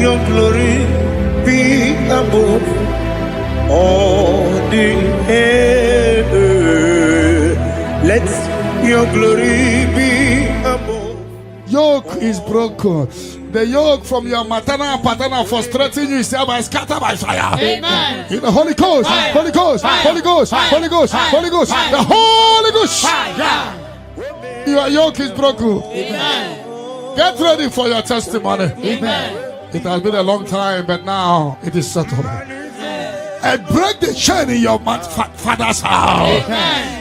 your glory be above all the earth. Let your glory be above. Yoke is broken. The yoke from your maternal and paternal frustrating you is scattered by fire. Amen. In the Holy Ghost, Fire. Holy Ghost, Fire. Holy Ghost, Fire. Holy Ghost, Fire. Holy Ghost, Fire. the Holy Ghost. Fire. Your yoke is broken. Amen. Get ready for your testimony. Amen. It has been a long time, but now it is settled. And break the chain in your father's house. Amen.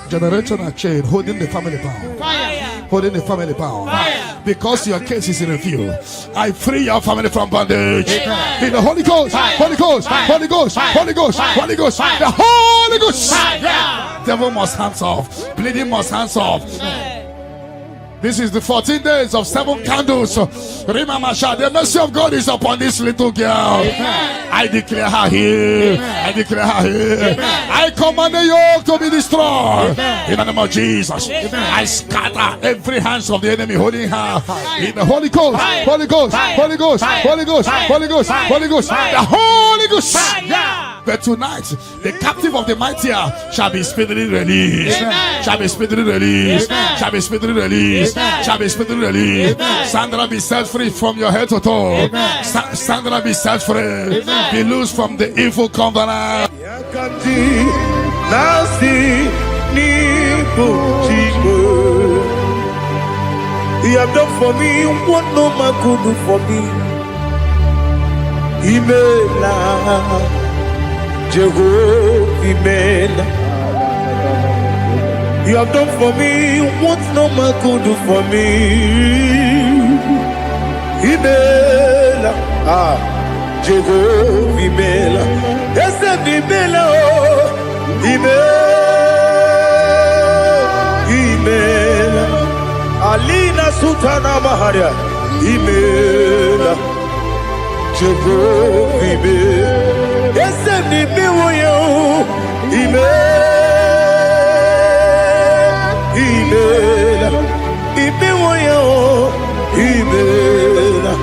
Generational chain holding the family bound. Fire. Holding the family bound. Fire. Because your case is in review, I free your family from bondage. Amen. In the Holy Ghost, Fire. Holy Ghost, Fire. Holy Ghost, Fire. Holy Ghost, Fire. Holy Ghost, Fire. the Holy Ghost. Fire. Devil must hands off. Bleeding must hands off. This is the 14 days of 7 candles. Remember, the mercy of God is upon this little girl. Amen. I declare her here. Amen. I declare her here. Amen. I command the yoke to be destroyed. Amen. In the name of Jesus. Amen. I scatter every hands of the enemy holding her. Fire. In the Holy Ghost, Fire. Holy Ghost, Fire. Holy Ghost, Fire. Holy Ghost, Fire. Holy Ghost, Fire. Holy Ghost, Fire. the Holy Ghost. Fire. But tonight, the captive of the mightier shall be speedily released. Amen. Shall be speedily released. Amen. Shall be speedily released. Amen. Shall be speedily released. Amen. Sandra, be set free from your head to toe. Amen. Sandra, be set free. Amen. Be loose from the evil covenant. Yakanti nasi nipo chigo. He have done for me what no man could do for me. Imela Jehovah Imela. You have done for me what no man could do for me. Ibela, Jehovah Ibela, Esem Ibela, Ibela, Alina Sutana Maharia, Ibela, Jehovah Ibela, Esem Ibela, Ibela. Imela,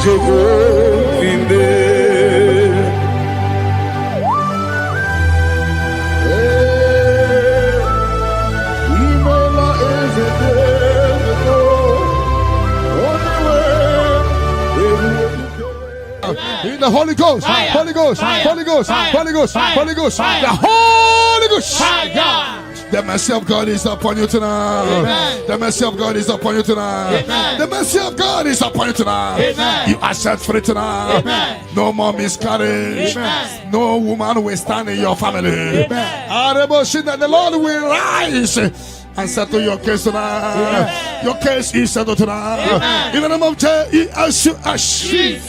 Jehovah Imela. Imela is a in the Holy Ghost, Holy Ghost, Holy Ghost, Holy Ghost, Holy Ghost, the Holy Ghost. The mercy of God is upon you tonight. Amen. The mercy of God is upon you tonight. Amen. The mercy of God is upon you tonight. Amen. You are set free tonight. Amen. No more miscarriage. Amen. No woman will stand in your family. Amen. The Lord will rise and settle your case tonight. Amen. Your case is settled tonight. Amen. In the name of Jesus.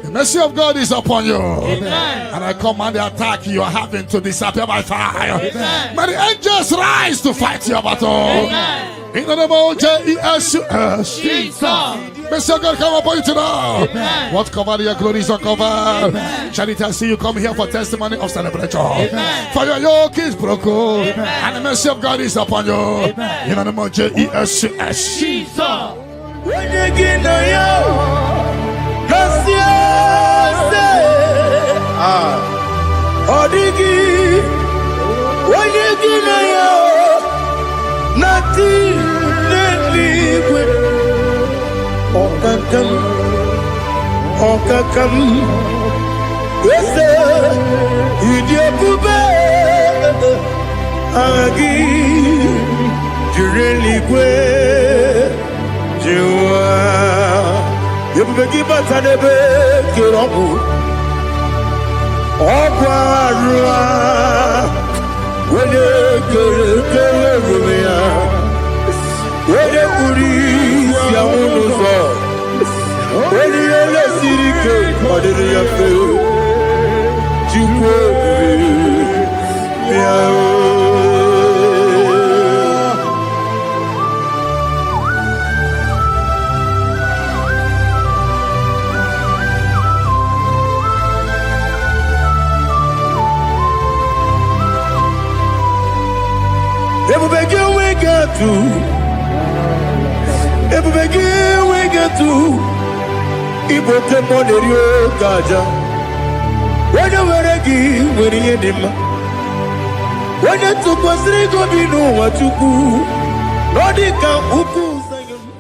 The mercy of God is upon you. Amen. And I command the attack you are having to disappear by fire. Amen. May the angels rise to fight your battle. Amen. In the name of Jesus. Mercy of God come upon you tonight. Amen. What covered your glory is uncovered. Charity, I see you come here for testimony of celebration. Amen. For your yoke is broken. Amen. And the mercy of God is upon you. Amen. In the name of Jesus. When you get Odigi, when you get nothing liquid. Okakam, yes, Idiakube, Agi, Jureligwe, Jua, you begin to Kiroku. Okwarua, when you when you when you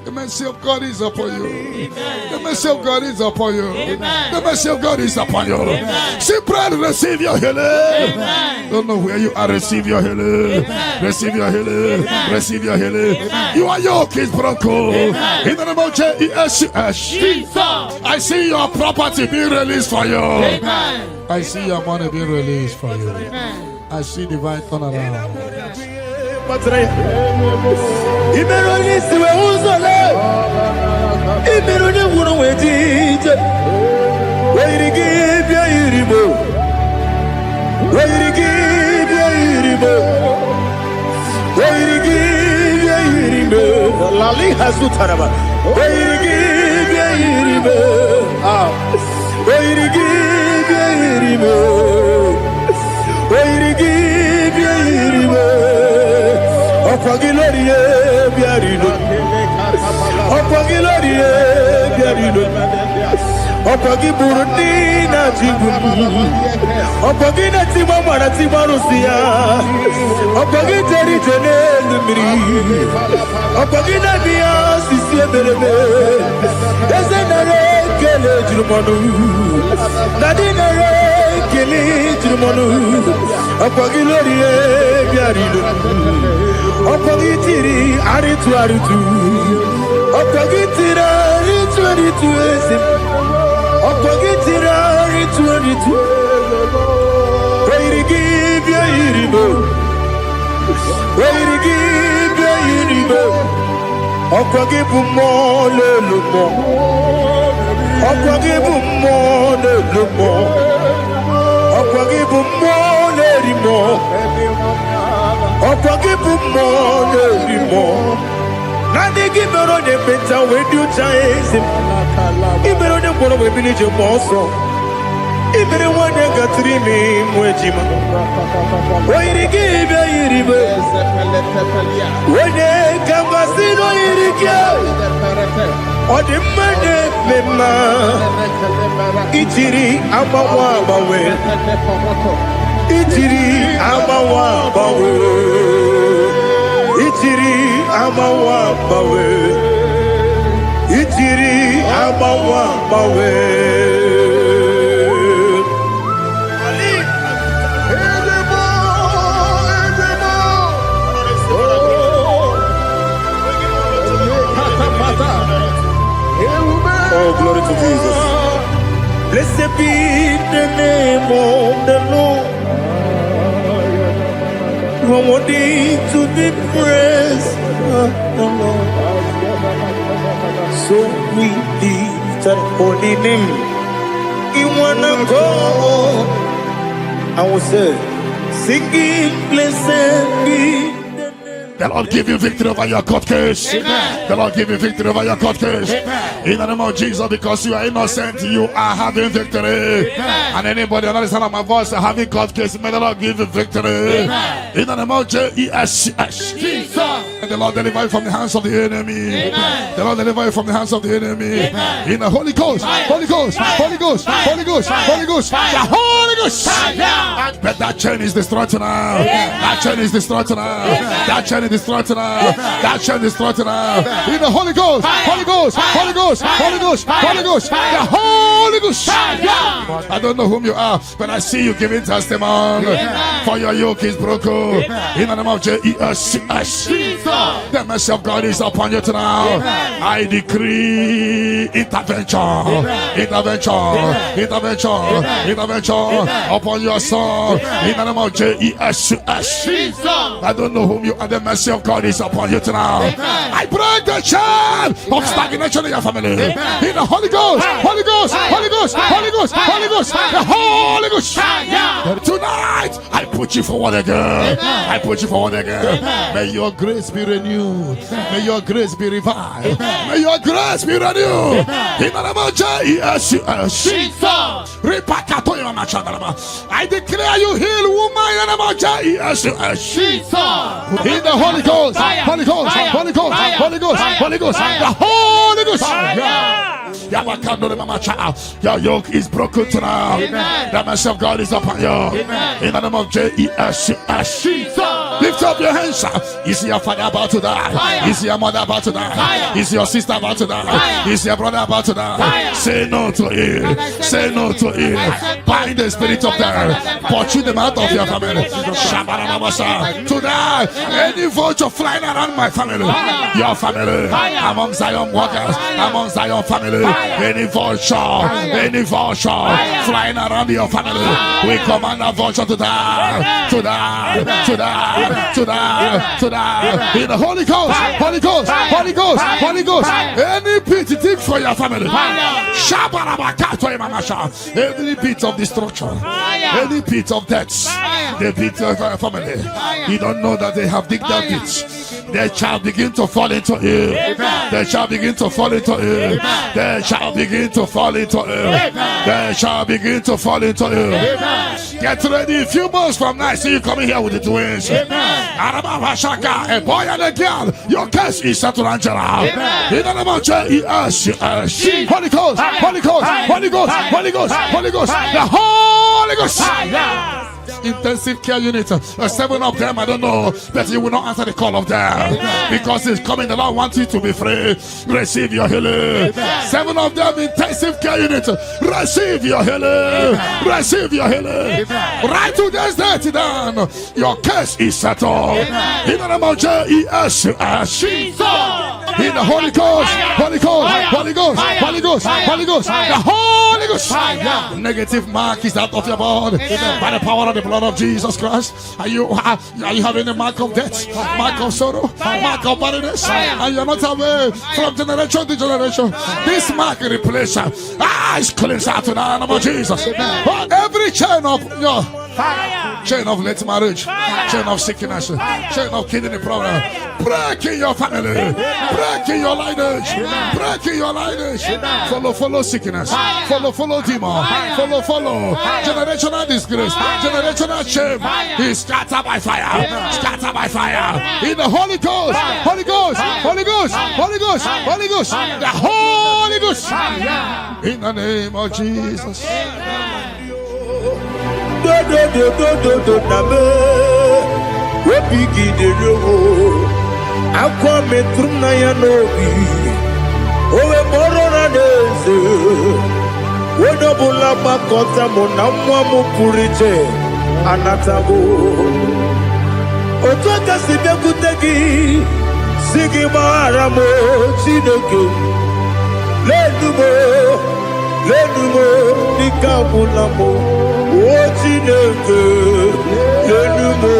the mercy of God is upon you. Amen. The mercy of God is upon you. Amen. The mercy of God is upon you. Amen. Simply receive your healing. Amen. Don't know where you are. Receive your healing. Amen. Receive your healing. Amen. Receive your healing. Amen. Your yoke is broken. Amen. In the name of Jesus. I see your property being released for you. Amen. I see your money being released for you. Amen. I see divine turnaround. Opagi Burundi na Jibundi, Opagi na Timama na Timarusia, Opagi Teri Tenelmiri, Opagi na Bia Sisi Belebe, Ezenare Kele Jumanu, Nadinare Kele Jumanu, Opagi Lorie Biarido, Opagi Tiri Aritu Aritu, Opagi Tira Aritu Aritu Esim. Opagitira ritu Where you give your iribo. Where Okwagibu mole lumo. Okwagibu mole lumo. Okwagibu mole limo. Okwagibu mole limo. Nani gibero de beta with you chase. Ibero de bono we village moso. Ibero one got 3 me mwejima. Why give a iribe? When they come a sino irike. Or the money mema. Itiri amawa bawe. Itiri amawa bawe. Itiri amawa bawe. Itiri amawa bawe. Oh, glory to Jesus. Blessed be the name of the Lord. You are worthy to be praised. So we lift that holy name. You wanna go? I will say, singing, blessed be. The Lord give you victory over your court case. Amen. The Lord give you victory over your court case. Amen. In the name of Jesus, because you are innocent, you are having victory. Amen. And anybody under the sound of my voice having court case, may the Lord give you victory. Amen. In the name of Jesus. Jesus. And the Lord deliver you from the hands of the enemy. Amen. The Lord deliver you from the hands of the enemy. Amen. In the Holy Ghost, Fire. Holy Ghost, Fire. Holy Ghost, Fire. Holy Ghost, Fire. Holy Ghost, Fire. the Holy Ghost. Fire. But that chain is destroyed tonight. That chain is destroyed tonight. That chain is destroyed tonight. That chain is destroyed tonight. In the Holy Ghost, Holy Ghost, Holy Ghost, Holy Ghost, Holy Ghost, the Holy Ghost. I don't know whom you are, but I see you giving testimony. For your yoke is broken. In the name of Jesus. The mercy of God is upon you tonight. I decree intervention, intervention upon your soul. In the name of Jesus. I don't know whom you are. The mercy of God is upon you tonight. I break the chain of stagnation in your family. In the Holy Ghost, Holy Ghost, Holy Ghost, Holy Ghost, Holy Ghost, the Holy Ghost. Tonight, I put you forward again. I put you forward again. May your grace be renewed. May your grace be revived. May your grace be renewed. In the name of Jesus. I declare you heal, woman. In the name of Jesus. In the Holy Ghost, Holy Ghost, Holy Ghost, Holy Ghost, Holy Ghost, the Holy Ghost. Your yoke is broken tonight. The mercy of God is upon you. In the name of Jesus. Lift up your hands. Is your father about to die? Is your mother about to die? Is your sister about to die? Is your brother about to die? Say no to it. Say no to it. Bind the spirit of death. Pursue them out of your family. Today, any vulture flying around my family, your family, among Zion walkers, among Zion family, any vulture flying around your family, we command that vulture to die, to die, to die, to die, to die. In the Holy Ghost, Holy Ghost, Holy Ghost, Holy Ghost. Any pit dig for your family, every pit of destruction, any pit of death, the pit of your family. You don't know that they have digged that pit. They shall begin to fall into it. They shall begin to fall into it. They shall begin to fall into it. They shall begin to fall into it. Get ready. A few months from now, see you coming here with the twins. A boy and a girl. Your case is settled, Angela. In the name of Jesus. Holy Ghost, Holy Ghost, Holy Ghost, Holy Ghost, Holy Ghost, the Holy Ghost. Intensive care unit, 7 of them, I don't know, but you will not answer the call of them because it's coming. The Lord wants you to be free. Receive your healing. 7 of them, intensive care unit, receive your healing. Receive your healing. Right to this day, down. Your case is settled. In the name of Jesus. In the Holy Ghost, Holy Ghost, Holy Ghost, Holy Ghost, Holy Ghost, the Holy Ghost. Ghost. Fire. Negative mark is out of your body. By the power of the blood of Jesus Christ. Are you having a mark of death? Mark of sorrow? Mark of barrenness? And you're not away from generation to generation. This mark replace is cleansed out to the name of Jesus. Every chain of your chain of late marriage, chain of sickness, chain of kidney problem, break in your family, break in your lineage, break in your lineage. Follow sickness, follow demon, follow generational disgrace, generational shame. He's scattered by fire, scattered by fire. In the Holy Ghost, Holy Ghost, Holy Ghost, Holy Ghost, Holy Ghost, the Holy Ghost. In the name of Jesus. Lenumo nikabulamo ochineke lenumo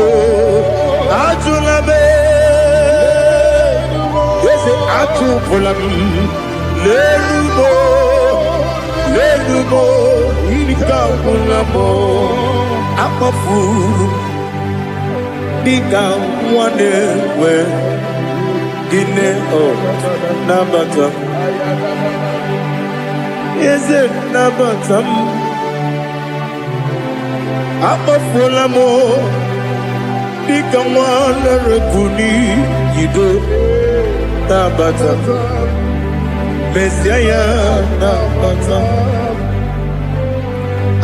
atulame yese atupulam lenumo nikabulamo apafuru nikamwane we dine o nabata. Is it never some? I'm a full of more. Become one of the goody. You do Nabata. Messiah Nabata.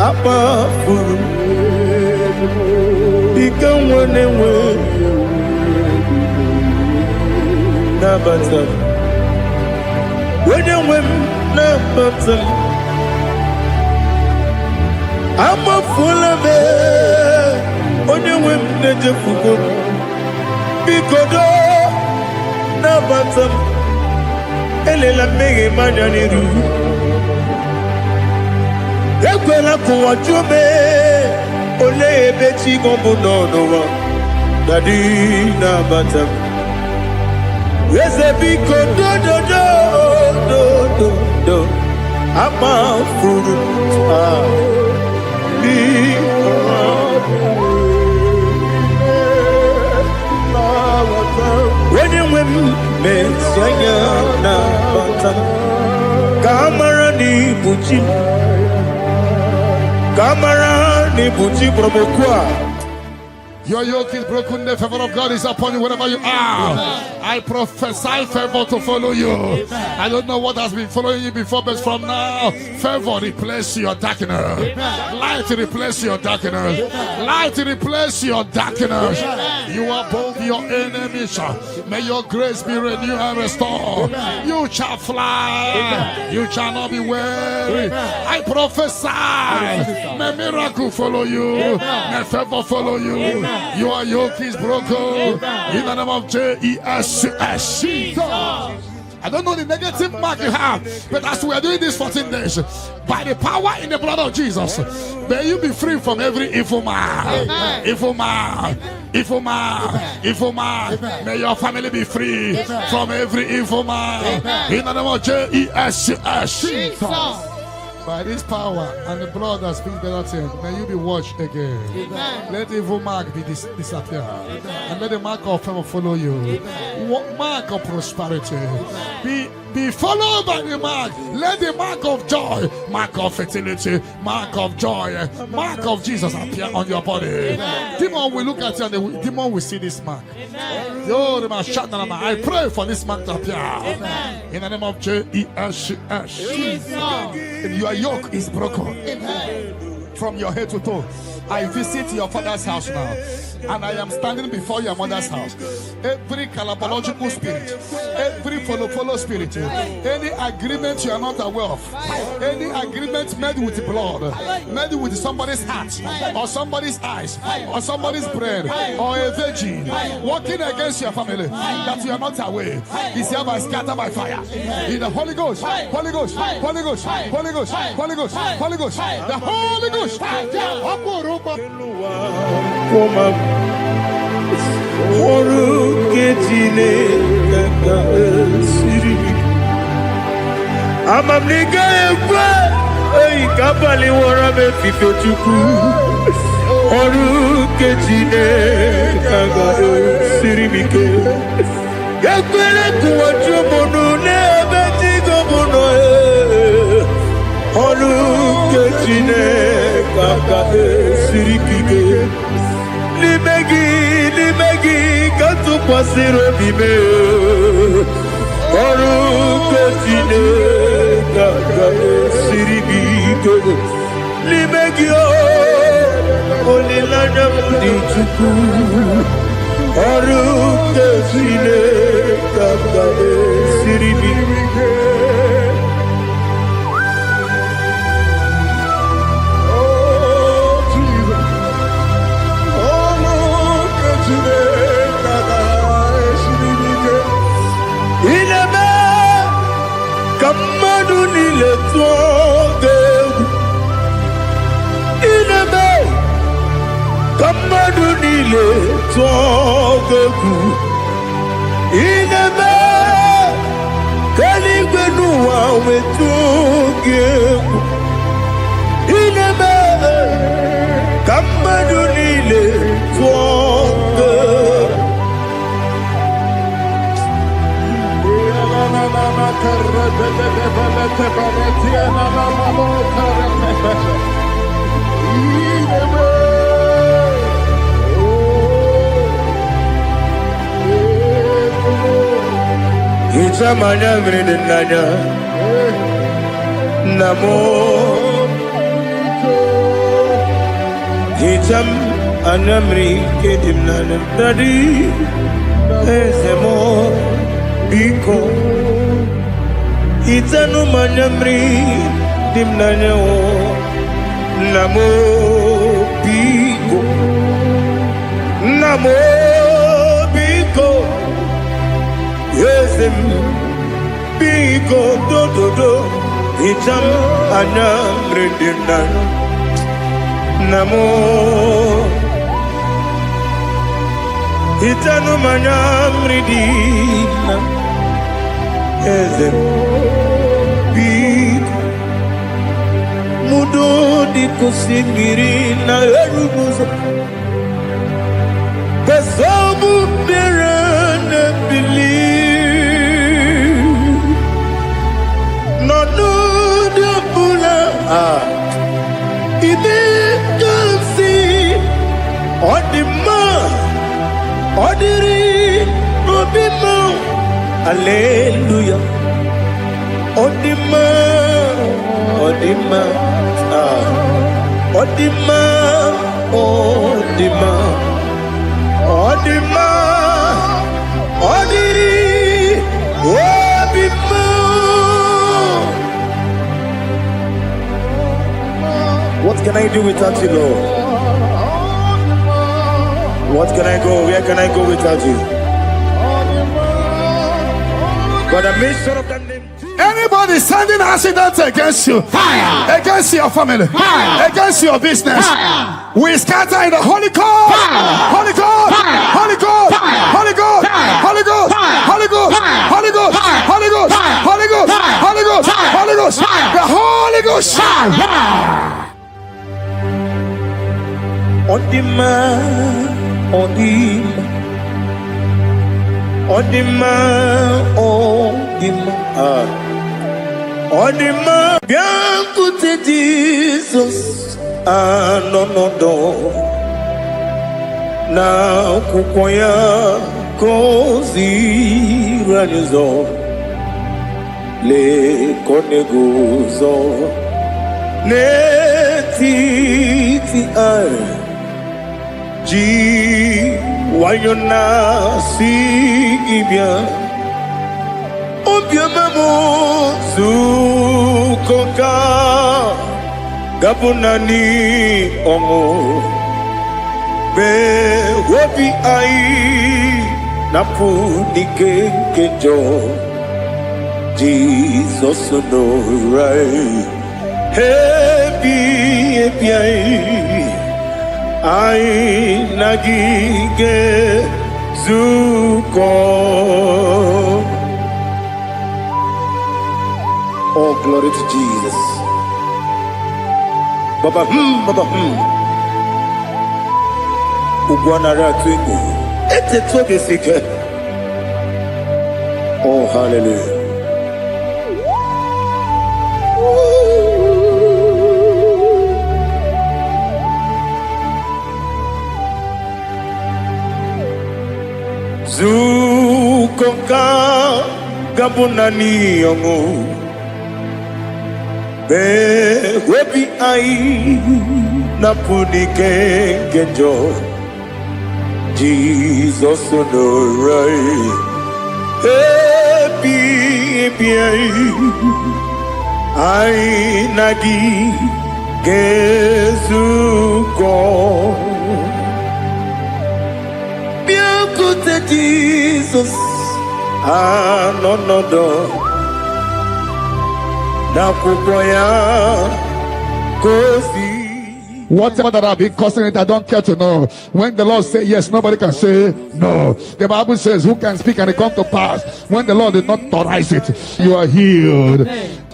I'm a fool. Become one and one. Nabata. When you win. I'm a fool of it. On your women, the Jafugo. Because Nabatam Elela Mege Mananiru. Equela Kuachume Ole Betty Gombo no Daddy Nabatam. Yes, a big do. I'm a fool. When you women Messiah Kamara ni Buchi Promokwa. Your yoke is broken, the favor of God is upon you wherever you are. I prophesy favor to follow you. I don't know what has been following you before, but from now, favor replace your darkness. Light replace your darkness. Light replace your darkness. You are above your enemies. May your grace be renewed and restored. You shall fly. You shall not be weary. I prophesy. May miracle follow you. May favor follow you. Your yoke is broken in the name of Jesus. I don't know the negative mark you have, but as we are doing this 14 days, by the power in the blood of Jesus, may you be free from every evil man. Evil man. Evil man. Evil man. May your family be free from every evil man. In the name of Jesus. By this power and the blood that speaks better things, may you be washed again. Amen. Let the evil mark be disappear. And let the mark of favor follow you. Mark of prosperity. Be followed by the mark. Let the mark of joy, mark of fertility, mark of joy, mark of Jesus appear on your body. Demon will look at you and the demon will see this mark. I pray for this mark to appear. In the name of Jesus. Your yoke is broken from your head to toe. I visit your father's house now. and I am standing before your mother's house. Every calabological spirit, every follow spirit, any agreement you are not aware of, any agreement made with blood, made with somebody's heart, or somebody's eyes, or somebody's brain, or a virgin, working against your family, that you are not aware, is hereby scattered by fire. In the Holy Ghost, Holy Ghost, Holy Ghost, Holy Ghost, Holy Ghost, Holy Ghost, the Holy Ghost. Limegi, katu pasiro bime. Oru ketine, kaka siribike. Limegi o, olilanya mudi chuku. Oru ketine, kaka siribike. Itamanya mridinanya namo Itam anamri kedimnana dadi ezemo biko Itanu manamri dimnanya namo biko namo biko Yesem biko do Itam anamri dimnanya namo Itanu manamri dimnanya Ezem big mudo di kusimiri na erubuzo Pesobu berene believe no no de bula Ibe kansi odima odiri obima Hallelujah. Odima, Odima, Odima, Odima, Odima, Odiri, Odima. What can I do without you, Lord? What can I go? Where can I go without you? But I made sure of that name. Anybody sending accidents against you, fire. Against your family, fire. Against your business, fire. We scatter in the Holy Ghost, Holy Ghost, Holy Ghost, Holy Ghost, Holy Ghost, Holy Ghost, Holy Ghost, Holy Ghost, Holy Ghost, Holy Ghost, Holy Ghost, the Holy Ghost. Odima, Odima. Odima, Odima, Odima, bianco te Jesus, no, na kukoya kozi ranizo, le koneguzo, ne titi ji wayona sigibia obiamamo zukoka gabunani omo be wobi ai napudike kejo Jesus no right heavy I nagige zuko. Oh, glory to Jesus. Baba Baba Ubwana ratwingu ete toge sike. Oh, hallelujah. Zukoka gabunani yongo be webi ai napudike genjo Jesus no right happy ai nagi gezuko Jesus, no, whatever that I've been causing it, I don't care to know. When the Lord says yes, nobody can say no. The Bible says, who can speak and it come to pass? When the Lord did not authorize it, you are healed.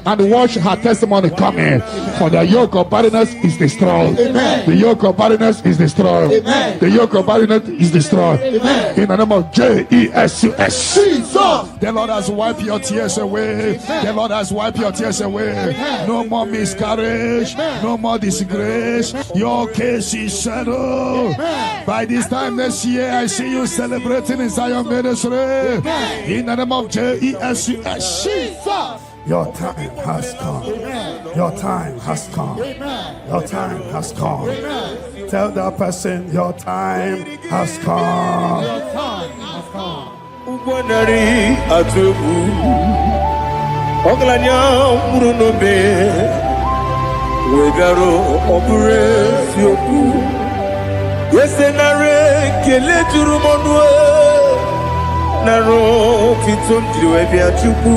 And watch her testimony coming. For the yoke of barrenness is destroyed. Amen. The yoke of barrenness is destroyed. Amen. The yoke of barrenness is destroyed. Amen. In the name of Jesus. The Lord has wiped your tears away. Amen. The Lord has wiped your tears away. Amen. No more miscarriage. Amen. No more disgrace. Your case is settled. Amen. By this time next year, I see you celebrating in Zion ministry. Amen. In the name of Jesus. Your time has come. Amen. Your time has come. Amen. Your time has come. Amen. Tell that person your time has come. Your time has come. Ubwanari atubu oglanya murunobe wegaro opure sioku yesenare kele turumonwe naro kitondriwe biachuku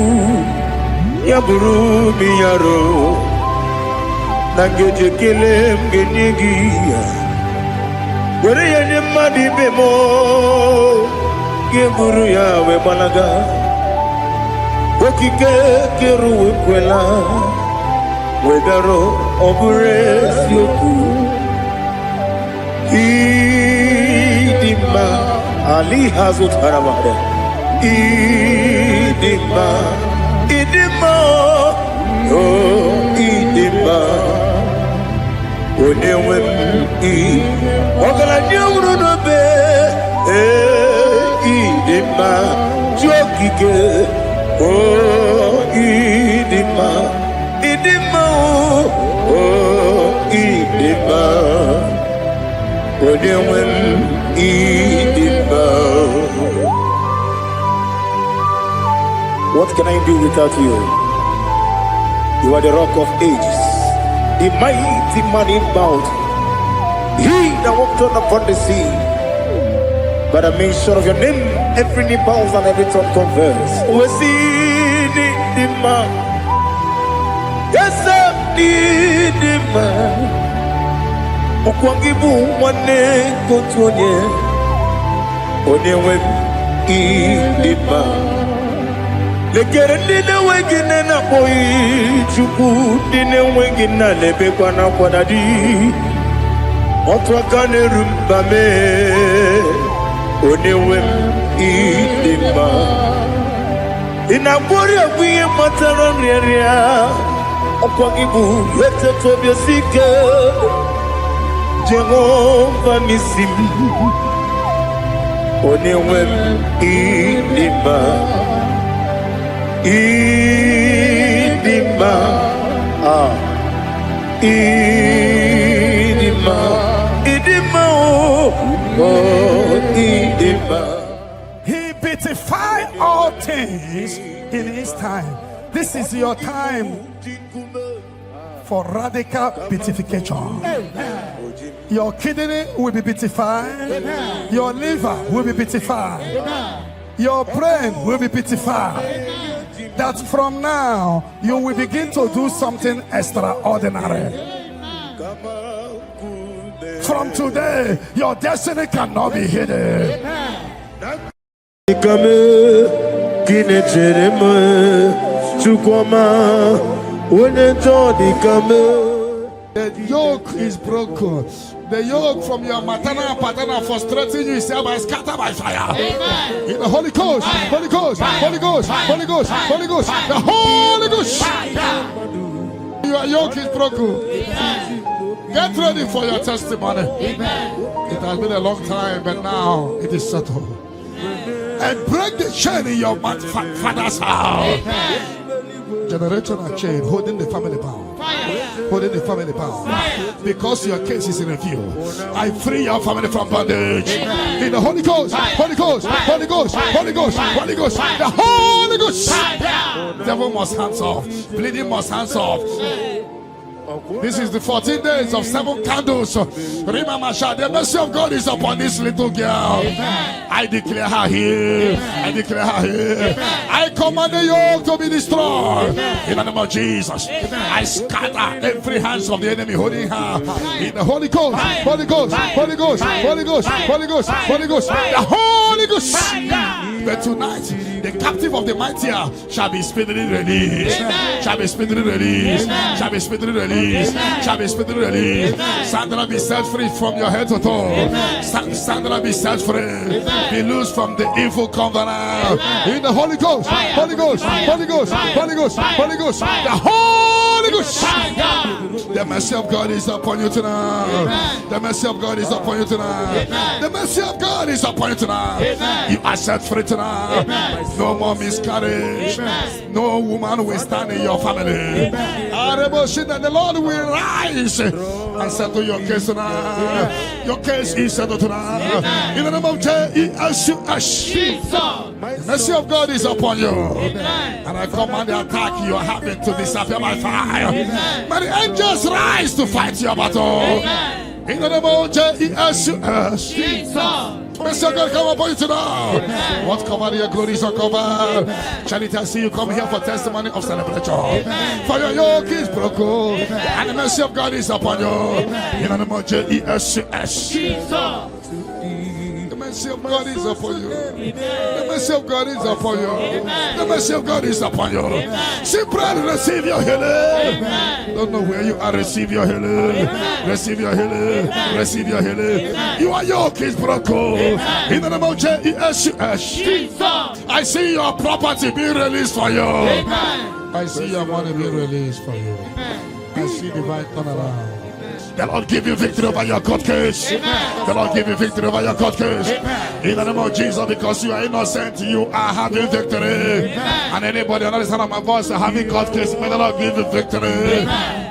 Yaburu miyaro Nangeje kele mgenyigia Were ya nyemadi bemo Geburu ya we balaga Wokike keru wekwela Wegaro obure sioku Idima Ali hazut haramade Idima Idima, oh Idima, Onewem I, Ogala nyumruno be, Idima, Jokike, oh Idima, Idima, oh Idima, Onewem Idima. What can I do without you? You are the rock of ages, the mighty man in bound. He that walked on upon the sea. By the mention of your name, every knee bows and every tongue confesses. We see the man. Yes, I need the man. Okwangibu wane kotonye. Onyewe the man. Lekere dine wengine na boyi chuku dine wengine lebe kwa na kwa dadi otwakane rumbame onewe idima inabori agwiye matara nreria okwagibu yete tobye sike Jehova nisim onewe idima Idima, Idima, Idima, He beautified all things in his time. This is your time for radical beautification. Your kidney will be beautified. Your liver will be beautified. Your brain will be beautified. That from now you will begin to do something extraordinary. From today, your destiny cannot be hidden. The yoke is broken. The yoke from your maternal and paternal frustrating you is scattered by fire. Amen. In the Holy Ghost, Holy Ghost, Holy Ghost, Holy Ghost, Holy Ghost, the Holy Ghost. Your yoke is broken. Amen. Get ready for your testimony. Amen. It has been a long time, but now it is settled. And break the chain in your father's house. Amen. Generational chain holding the family bound. Holding the family bound. Because your case is in review. I free your family from bondage. Amen. In the Holy Ghost, Holy Ghost, Holy Ghost, Holy Ghost, Holy Ghost, the Holy Ghost. Devil must hands off. Bleeding must hands off. This is the 14 days of 7 candles. Remember, the mercy of God is upon this little girl. I declare her here. I declare her here. I command the yoke to be destroyed. In the name of Jesus. I scatter every hands of the enemy holding her. In the Holy Ghost, Holy Ghost, Holy Ghost, Holy Ghost, Holy Ghost, Holy Ghost, the Holy Ghost. But tonight, the captive of the mightier shall be speedily released. Shall be speedily released. Shall be speedily released. Shall be speedily released. Sandra, be set free from your head to toe. Sandra, be set free. Be loose from the evil covenant. In the Holy Ghost, Holy Ghost, Holy Ghost, Holy Ghost, Holy Ghost, the Holy Ghost. The mercy of God is upon you tonight. The mercy of God is upon you tonight. The mercy of God is upon you tonight. You are set free tonight. No more miscarriage. No woman will stand in your family. The Lord will rise and settle your case tonight. Your case is settled tonight. In the name of Jesus. The mercy of God is upon you. And I command the attack you are having to disappear by fire. May the angels rise to fight your battle. In the name of Jesus. Mercy of God come upon you tonight. What cover your glory is uncovered. Charity, I see you come here for testimony of celebration. For your yoke is broken. And the mercy of God is upon you. In the name of Jesus. The mercy of God is upon you. The mercy of God is upon you. The mercy of God is upon you. Simply receive your healing. Don't know where you are. Receive your healing. Receive your healing. Receive your healing. Your yoke is broken. In the name of Jesus. I see your property being released for you. I see your money being released for you. I see divine turnaround. The Lord give you victory over your court case. The Lord give you victory over your court case. In the name of Jesus, because you are innocent, you are having victory. And anybody under the sound of my voice are having court case, may the Lord give you victory.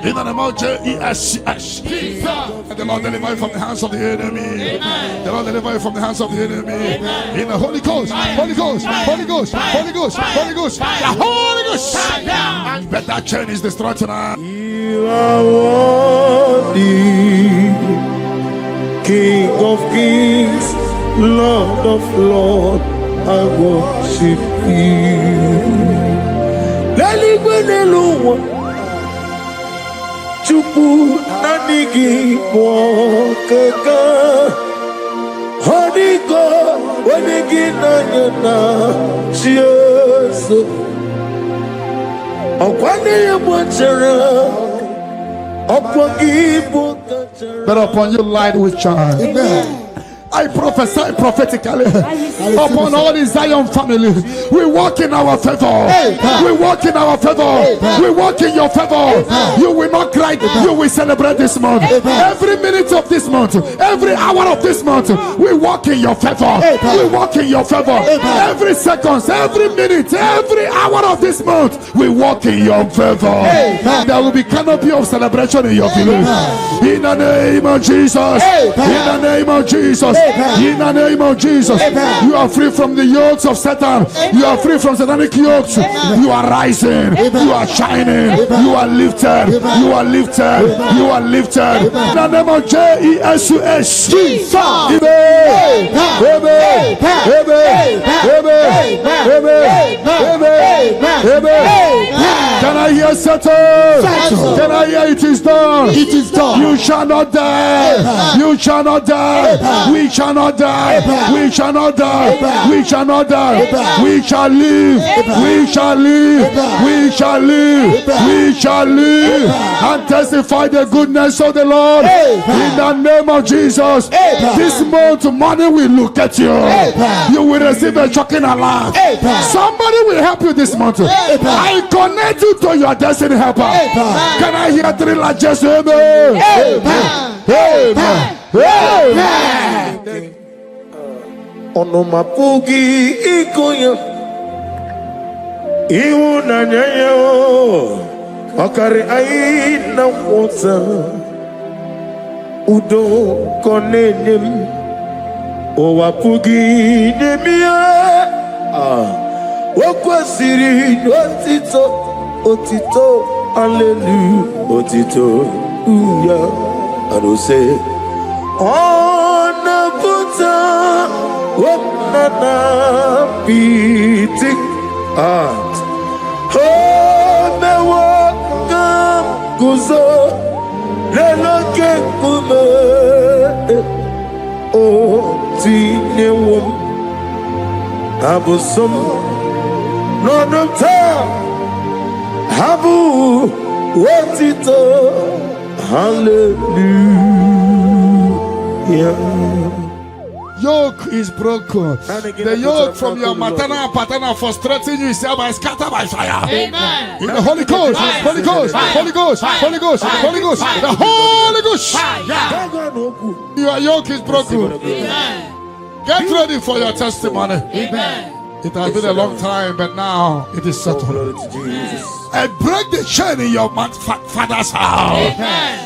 In the name of Jesus. And the Lord deliver you from the hands of the enemy. The Lord deliver you from the hands of the enemy. In the Holy Ghost, Holy Ghost, Holy Ghost, Holy Ghost, Holy Ghost, the Holy Ghost. But that chain is destroyed tonight. You are worthy, King of kings, Lord of lords, I worship you. Chupu nanigi mwokeka, honiko wanigi nanyana shieso. Okwani yebwachara. But upon you light will shine. Amen. I prophesy prophetically upon all the Zion family. We walk in our favor. We walk in our favor. We walk in your favor. You will not cry. You will celebrate this month. Every minute of this month, every hour of this month, we walk in your favor. We walk in your favor. Every second, every minute, every hour of this month, we walk in your favor. There will be canopy of celebration in your village. In the name of Jesus. In the name of Jesus. In the name of Jesus. You are free from the yokes of Satan. You are free from satanic yokes. You are rising. You are shining. You are lifted. You are lifted. You are lifted. In the name of Jesus. Jesus. Amen. Amen. Can I hear settle? Can I hear it is done? It is done. You shall not die. You shall not die. We shall not die. We shall not die. We shall not die. We shall live. We shall live. We shall live. We shall live and testify the goodness of the Lord. In the name of Jesus. This month money will look at you. You will receive a shocking alarm. Somebody will help you this month. I connect you to your destiny helper. Can I hear three largest amen? Amen. Amen. Onomapugi ikoya iwu na nyayo akari aina wota udo konenem owapugi nemia okwasiri otito hallelujah otito uya arose ona puta Wapnana beating heart. Oh, me wakam kuzo leloke kume. Oh, tinewum abusum nonota habu watito hallelujah. Yoke is broken. The yoke from your maternal and paternal frustrating you is hereby scattered by fire. Amen. In the Holy Ghost, Holy Ghost, Holy Ghost, Holy Ghost, Holy Ghost, the Holy Ghost. Your yoke is broken. Amen. Get ready for your testimony. Amen. It has been a long time, but now it is settled. And break the chain in your father's house. Amen.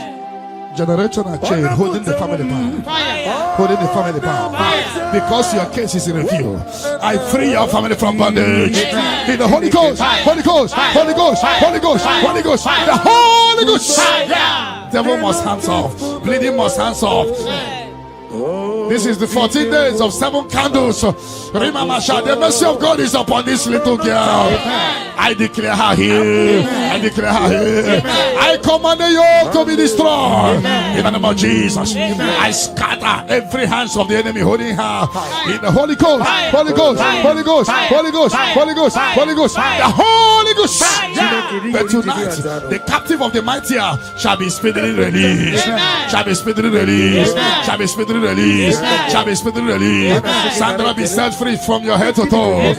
Generational chain holding the family bound. Holding the family bound. Because your case is in review. I free your family from bondage. In the Holy Ghost, Holy Ghost, Holy Ghost, Holy Ghost, Holy Ghost, the Holy Ghost. Devil must hands off. Bleeding must hands off. This is the 14 days of 7 candles. The mercy of God is upon this little girl. I declare her here. I declare her here. I command the yoke to be destroyed. In the name of Jesus. I scatter every hands of the enemy holding her. In the Holy Ghost, Holy Ghost, Holy Ghost, Holy Ghost, Holy Ghost, Holy Ghost, the Holy Ghost. But tonight, the captive of the mightier shall be speedily released. Shall be speedily released. Shall be speedily released. Shall be speedily released. Sandra, be set free from your head to toe.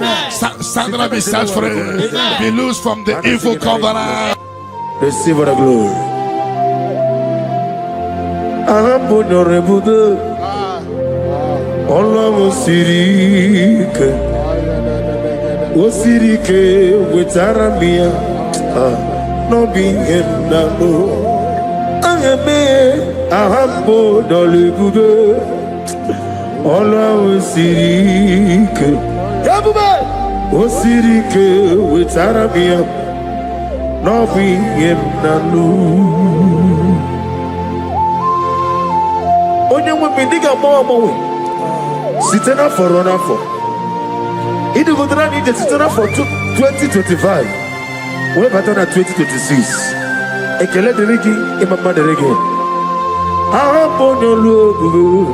Sandra, be set free. Be loose from the evil covenant. Receive the glory. Allah Osirike wetaramia no being no Ayame ahambo dolebube Allah Osirike Yabube Osirike wetaramia no being no Onye we diga mo sitena for runner for It will not need the season for 2025. We're better than 2026. A kele de regi, a mama de regi. I'm on your logo.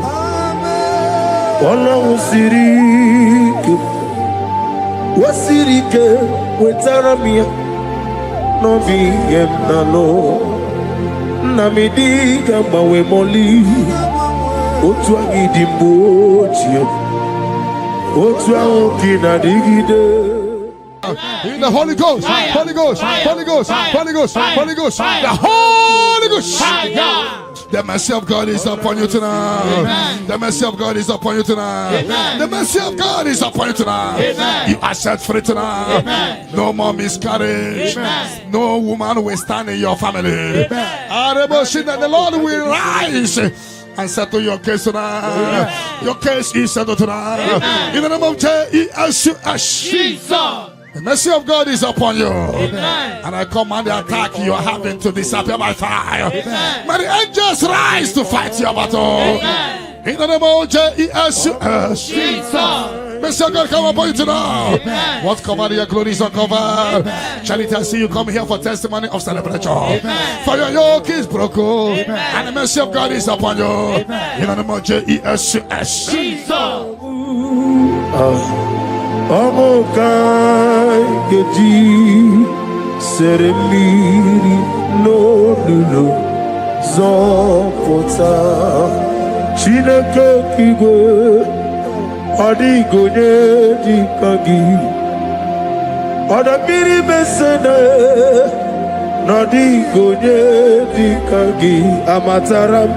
All was Sirike. Was Sirike with Taramia? No being no. Namidi Gambawe Molly. Otuagi Dimbochi. In the Holy Ghost, Holy Ghost, Holy Ghost, Holy Ghost, Holy Ghost, the Holy Ghost. The mercy of God is upon you tonight. The mercy of God is upon you tonight. The mercy of God is upon you tonight. You are set free tonight. No more miscarriage. No woman will stand in your family. The Lord will rise and settle your case tonight. Your case is settled tonight. In the name of Jesus. The mercy of God is upon you. Amen. And I command the attack you are having to disappear by fire. Amen. May the angels rise to fight your battle. Amen. In the name of Jesus. Mercy of God come upon you tonight. Amen. What covered your glory is uncovered. Charity, I see you come here for testimony of celebration. Amen. For your yoke is broken. Amen. And the mercy of God is upon you. Amen. In the name of Jesus. Amokai keji seremiri no zopota Chineke kigwe adigonye dikagi adamiri mesene nadigonye dikagi amataram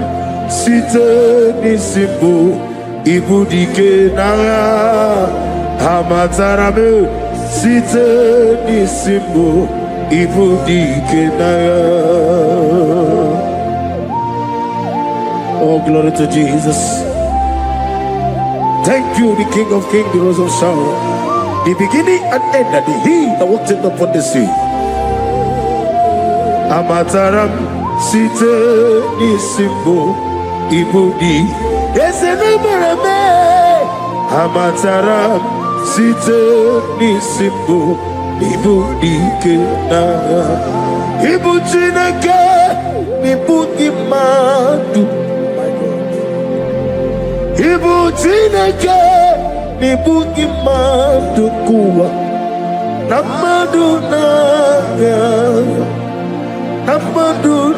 site nisimbo ibudike naya Amatarame site nisimbo ibudike naya. Oh, glory to Jesus. Thank you, the King of Kings, the Rose of Sharon, the beginning and end, and the He that walked upon the sea. Amataram site nisimbo ibudi. Amataram site nisimbo ibudike na ibu Chineke nibuki madu ibu Chineke nibuki madu kuwa na madu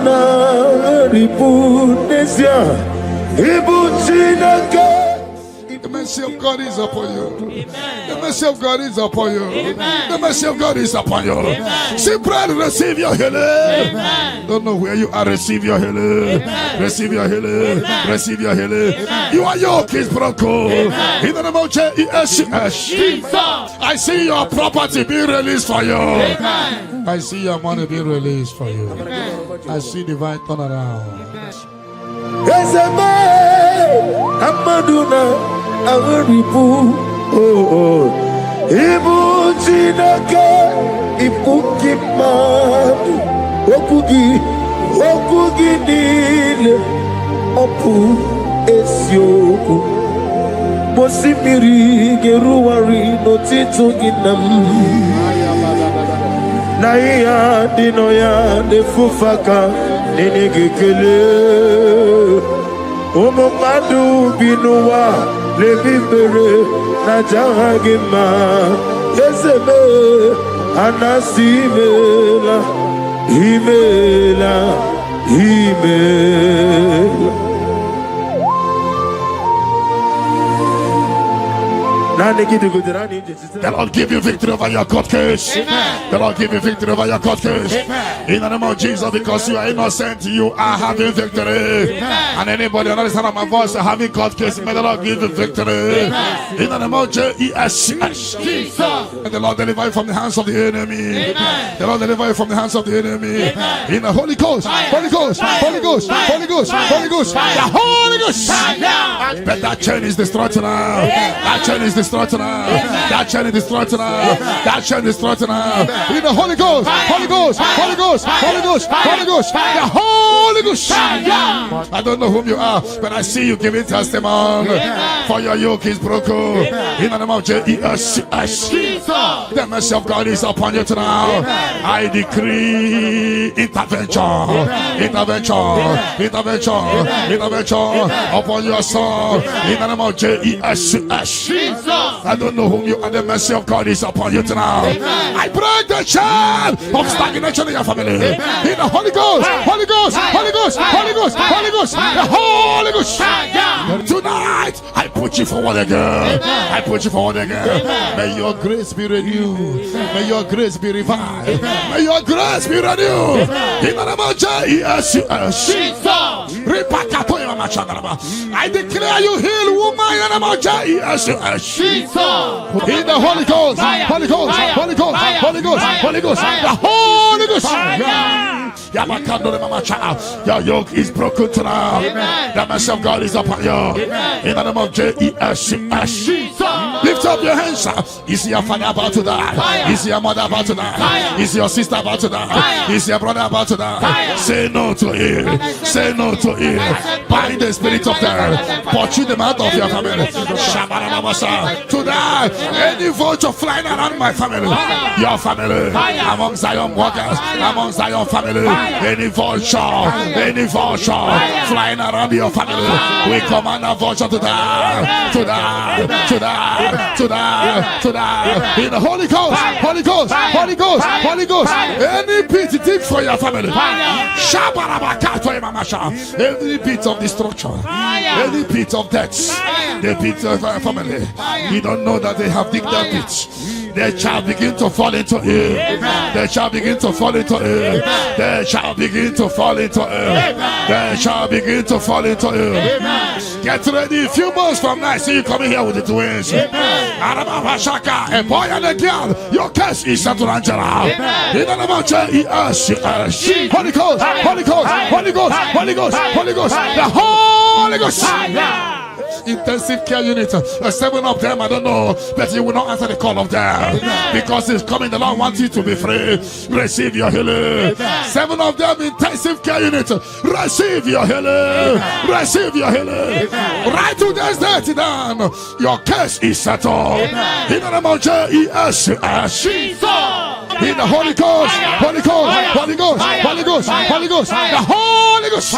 na ribu nesia ibu Chineke. The mercy of God is upon you. Amen. The mercy of God is upon you. Amen. The mercy of God is upon you. Amen. See, pray to receive your healing. Amen. Don't know where you are. Receive your healing. Amen. Receive your healing. Amen. Receive your healing. Amen. Your yoke is broken. Amen. In the name of Jesus. I see your property being released for you. Amen. I see your money being released for you. Amen. I see divine turnaround. Amaduna Agaripu Ibu Chineke Ibuki madu Okugi nile Opu esioku Mosimiri geruwari notito ginam Na iya dino ya defufaka Nini gekele Omo madu binuwa lebibere na jahagima Ezeme anasimela Imela The Lord give you victory over your court case. Amen. The Lord give you victory over your court case. Amen. In the name of Jesus, because you are innocent, you are having victory. Amen. And anybody on the other side of my voice having court case, may the Lord give you victory. Amen. In the name of Jesus. And the Lord deliver you from the hands of the enemy. Amen. The Lord deliver you from the hands of the enemy. Amen. In the Holy Ghost, Holy Ghost, Holy Ghost, Holy Ghost, Holy Ghost, the Holy Ghost. But that chain is destroyed tonight. That chain is destroyed tonight. That chain is destroyed tonight. That chain is destroyed tonight. In the Holy Ghost, Holy Ghost, Holy Ghost, Holy Ghost, Holy Ghost, the Holy Ghost. I don't know whom you are, but I see you giving testimony. For your yoke is broken. In the name of Jesus, the mercy of God is upon you tonight. I decree intervention, intervention, intervention, intervention upon your soul. In the name of Jesus. I don't know whom you are. The mercy of God is upon you tonight. I break the chain of stagnation in your family. In the Holy Ghost, Holy Ghost, Holy Ghost, Holy Ghost, Holy Ghost, the Holy Ghost. Tonight, I put you forward again. I put you forward again. May your grace be renewed. May your grace be revived. May your grace be renewed. In the name of Jesus. I declare you heal, woman. In the name of Jesus. In the Holy Ghost, Holy Ghost, Holy Ghost, Holy Ghost, Holy Ghost, the Holy Ghost. Your yoke is broken tonight. The mercy of God is upon you. In the name of Jesus. Lift up your hands. Is your father about to die? Is your mother about to die? Is your sister about to die? Is your brother about to die? Say no to it. Say no to it. Bind the spirit of death. Pursue them out of your family. To die. Any vulture flying around my family, your family, among Zion workers, among Zion family, any vulture flying around your family, we command a vulture to die, to die, to die, to die, to die. In the Holy Ghost, Holy Ghost, Holy Ghost, Holy Ghost. Any pit deep for your family, every pit of destruction, any pit of death, the pit of your family, you don't know that they have digged their pits. They shall begin to fall into it. They shall begin to fall into it. They shall begin to fall into it. They shall begin to fall into it. Get ready. A few months from now, see you coming here with the twins. A boy and a girl. Your curse is settled, Angela. In the name of Jesus. Holy Ghost, Holy Ghost, Holy Ghost, Holy Ghost, Holy Ghost, the Holy Ghost. Intensive care unit, 7 of them, I don't know, but you will not answer the call of them because it's coming. The Lord wants you to be free. Receive your healing. 7 of them, intensive care unit. Receive your healing. Receive your healing. Right to this day down. Your case is settled. In the name of Jesus. In the Holy Ghost, Holy Ghost, Holy Ghost, Holy Ghost, Holy Ghost, the Holy Ghost.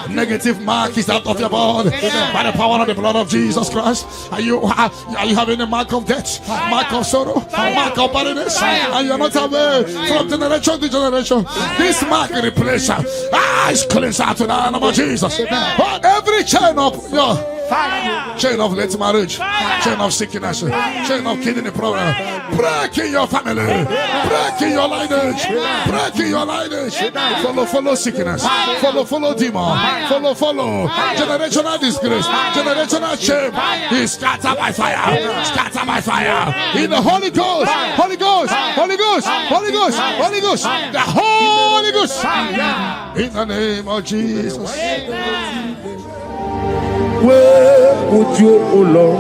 Negative mark is out of your body by the power of the blood of Jesus Christ. Are you having a mark of death, mark of sorrow, mark of barrenness, and you are not aware from generation to generation? This mark replace is cleansed out to the name of Jesus. Every chain of your chain of late marriage, chain of sickness, chain of kidney problem, break in your family, break in your lineage, break in your lineage. Follow sickness, follow demon, follow generational disgrace, generational shame. Is scattered by fire, scattered by fire. In the Holy Ghost, Holy Ghost, Holy Ghost, Holy Ghost, Holy Ghost, the Holy Ghost. In the name of Jesus. Where would you, O Lord?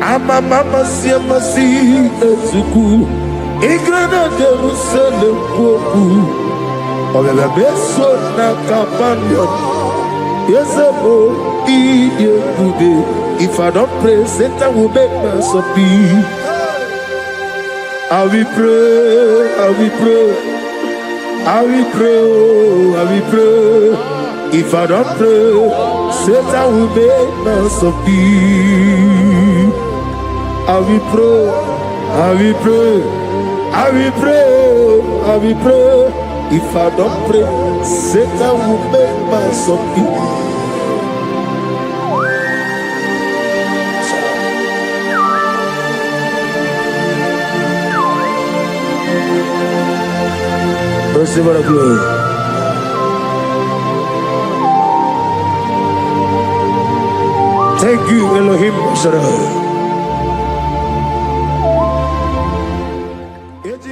Ama mama siama si etuku. Igrana Jerusalem koku. Obebe beso na kapanyon. Yesebo iye kude. If I don't pray, Satan will make us appeal. I will pray, I will pray, I will pray, I will pray. If I don't pray, Satan will make us appeal. I will pray, I will pray, I will pray, I will pray. If I don't pray, Satan will make us appeal. Receive the glory. Thank you, Elohim Shaddai.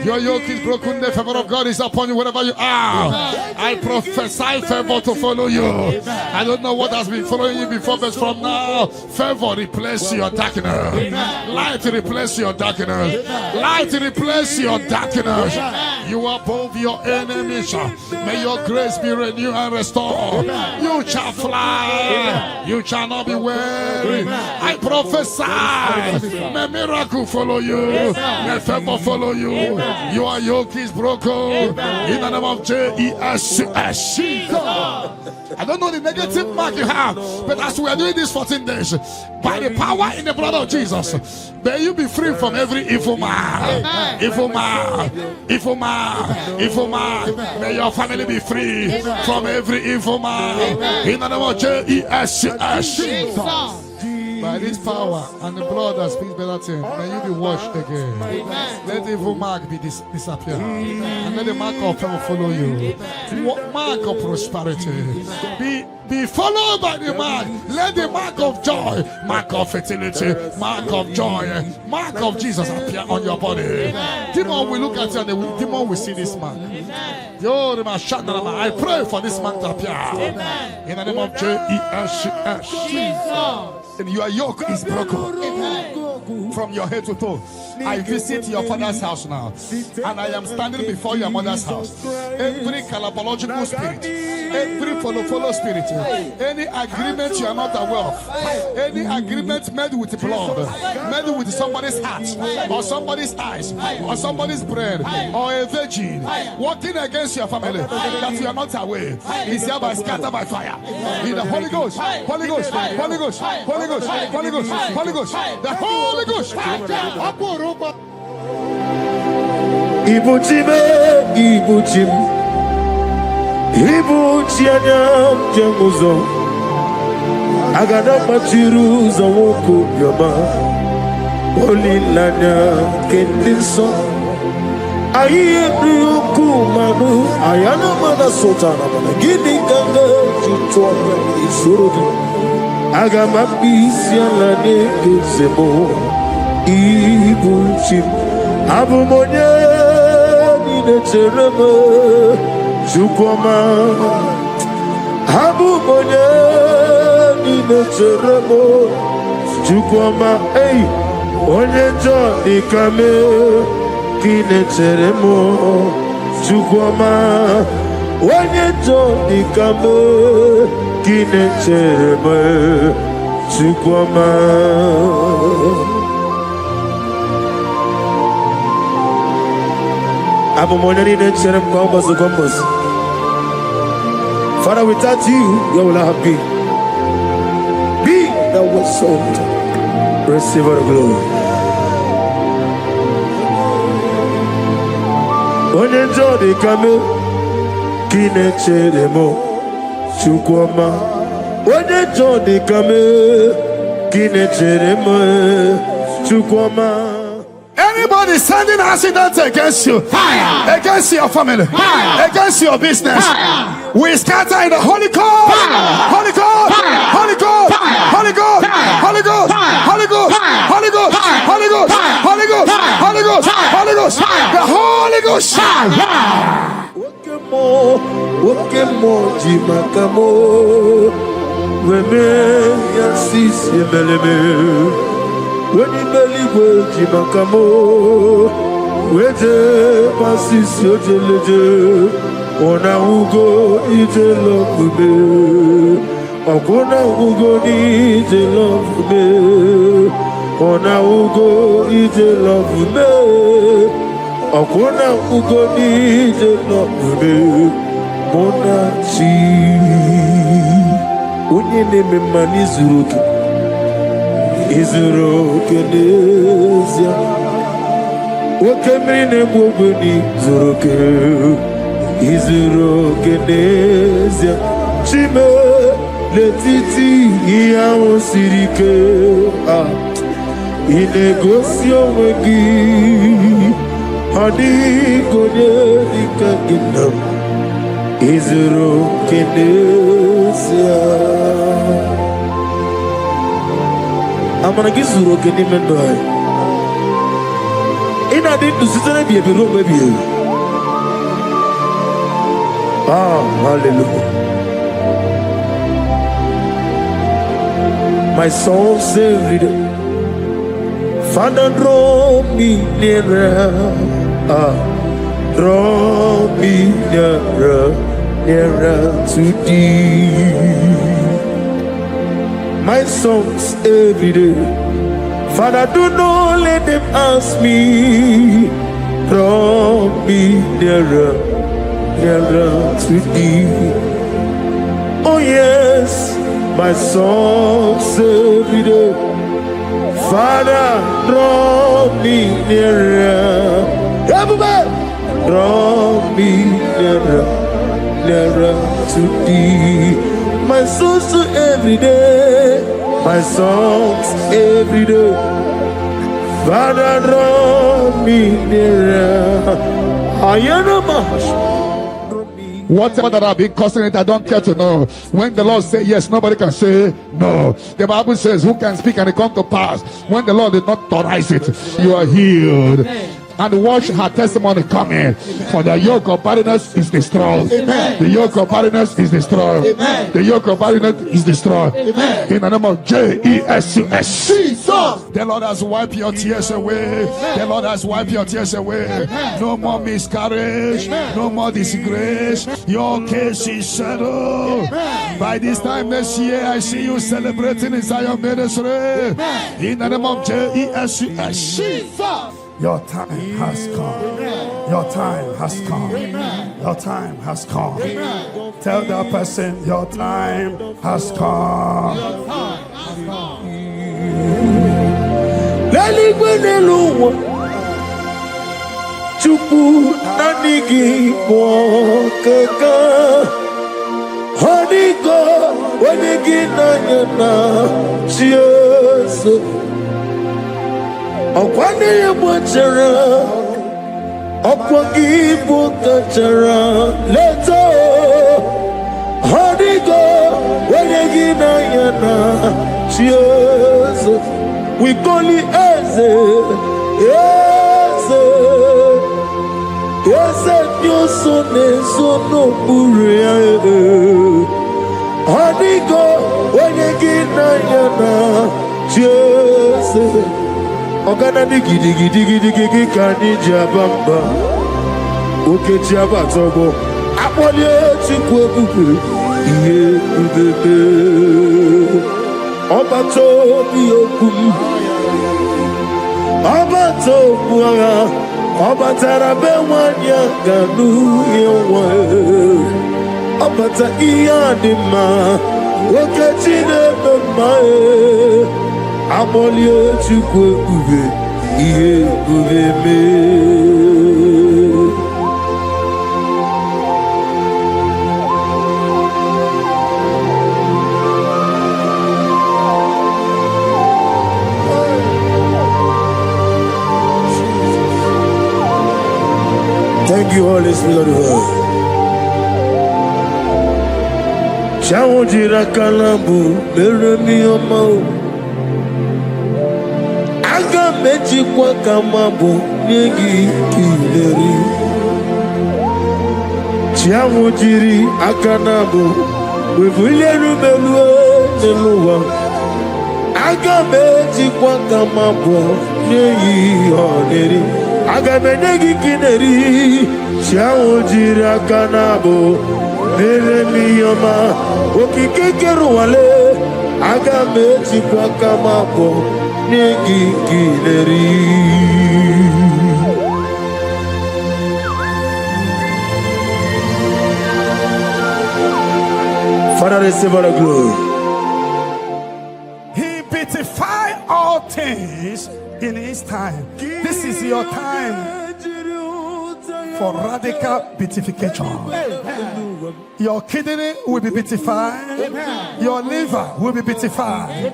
Your yoke is broken, the favor of God is upon you wherever you are. I prophesy favor to follow you. I don't know what has been following you before, but from now, favor replace your darkness. Light replace your darkness. Light replace your darkness. You are above your enemies. May your grace be renewed and restored. You shall fly. You shall not be weary. I prophesy. May miracle follow you. May favor follow you. Your yoke is broken. In the name of Jesus. I don't know the negative mark you have, but as we are doing this 14 days, by the power in the blood of Jesus, may you be free from every evil man. Evil man. Evil man. Evil man. May your family be free from every evil man. In the name of Jesus. By this power and the blood that speaks better things, may you be washed again. Let the evil mark be disappear. And let the mark of favor follow you. Mark of prosperity. Be followed by the mark. Let the mark of joy, mark of fertility, mark of joy, mark of Jesus appear on your body. Demon will look at you and the demon will see this mark. I pray for this mark to appear. In the name of Jesus. Your yoke is broken from your head to toe. I visit your father's house now, and I am standing before your mother's house. Every calabological spirit, every follow spirit, any agreement you are not aware of, any agreement made with blood, made with somebody's heart, or somebody's eyes, or somebody's brain, or a virgin, working against your family that you are not aware, is hereby scattered by fire. In the Holy Ghost, Holy Ghost, Holy Ghost, Holy Ghost, Holy Ghost, Holy Ghost, the Holy Ghost. Ibuchime, Ibuchim, Ibuchianyam Jamuzo, Agada Machiruza Woko Yama, Holy Lanya Kendinson, Ayuku Manu, Ayana Mana Sotana, Gini Ganga, Chutua, Isuru, Agama Pisialane Gizemo, Ibuchim, Abumonia. Tereme Chukwama Habu Monya Nina Teremo Chukwama Hey Onyejo Nikame Kine Teremo Chukwama Onyejo Nikame Kine Teremo Chukwama. Father, without you, you will not be. Be that was sold. Receive the glory. When you join the camel, Kine Cheremo, Chukwama. When you join the camel, Kine Cheremo, Chukwama. Anybody sending accidents against you, fire. Against your family, fire. Against your business, fire. We scatter in the Holy Ghost, Holy Ghost, Holy Ghost, Holy Ghost, Holy Ghost, Holy Ghost, Holy Ghost, Holy Ghost, Holy Ghost, Holy Ghost, Holy Ghost, the Holy Ghost. Okemo jimakamo, weme yasisi beleme. When you believe with Jimakamo, with the passes your jelly, on a Ugo, eat a love with me. On a Ugo, eat a love with me. On a Ugo, eat a love with me. On a Ugo, eat a love with me. Monachi, when you name me Manizuruki. Izuru Kenezia Wakemine Mubuni Zuruke Izuru Kenezia Chime Letiti Iao Sirike Inegosio Wegi Hadi Gonye Ikaginam Izuru Kenezia. I'm gonna get Zuru Kenny Mendoy. In a day to sit and be a room, baby. Ah, hallelujah. My soul saved it. Father, draw me nearer. Draw me nearer, nearer to thee. My songs every day. Father, do not let them ask me. Draw me nearer, nearer to thee. Oh yes, my songs every day. Father, draw me nearer. Everybody, draw me nearer, nearer to thee. My soul every day. my songs every day. Father, draw me nearer. I am a Whatever that I've been causing it, I don't care to know. When the Lord say yes, nobody can say no. The Bible says, who can speak and it come to pass? When the Lord did not authorize it, you are healed. And watch her testimony coming. For the yoke of barrenness is destroyed. Amen. The yoke of barrenness is destroyed. Amen. The yoke of barrenness is destroyed. Amen. In the name of Jesus. The Lord has wiped your tears away. Amen. The Lord has wiped your tears away. Amen. No more miscarriage. Amen. No more disgrace. Your case is settled. Amen. By this time next year, I see you celebrating in Zion ministry. Amen. In the name of Jesus. Your time has come. Amen. Your time has come. Amen. Your time has come. Amen. Tell that person, your time has come. Your time has come. Chupu nanigi kaka honigo wanigi nanyana Jesus. Ọkwani ebuchara ọkwagi ibukachara leto honigo wanigi nanyana Jesus. We call it Eze. Eze nyoso nesono buria honigo wanigi nanyana Jesus. Ogana ni gidi kani jabamba oke jabatogo apoli chukwu ebube ihe ebube obato bi okum obato buara obatara be wanya ganu yewa obata iya dima oke chinebe mae Abolie chukwu ebube ihe ebube me. Thank you, Holy Spirit of God. Chawo jira kalambu meremi omao. Meji kwa kamabu nyegi kileri Chiamu jiri akanabu Wevuleru melue neluwa Aga meji kwa kamabu nyegi oneri Aga menegi kineri Chiamu jiri akanabu Meremi yoma Okikekeru wale Aga meji kwa kamabu Father, receive all the glory. He beautified all things in his time. This is your time for radical beautification. Your kidney will be beautified. Your liver will be beautified.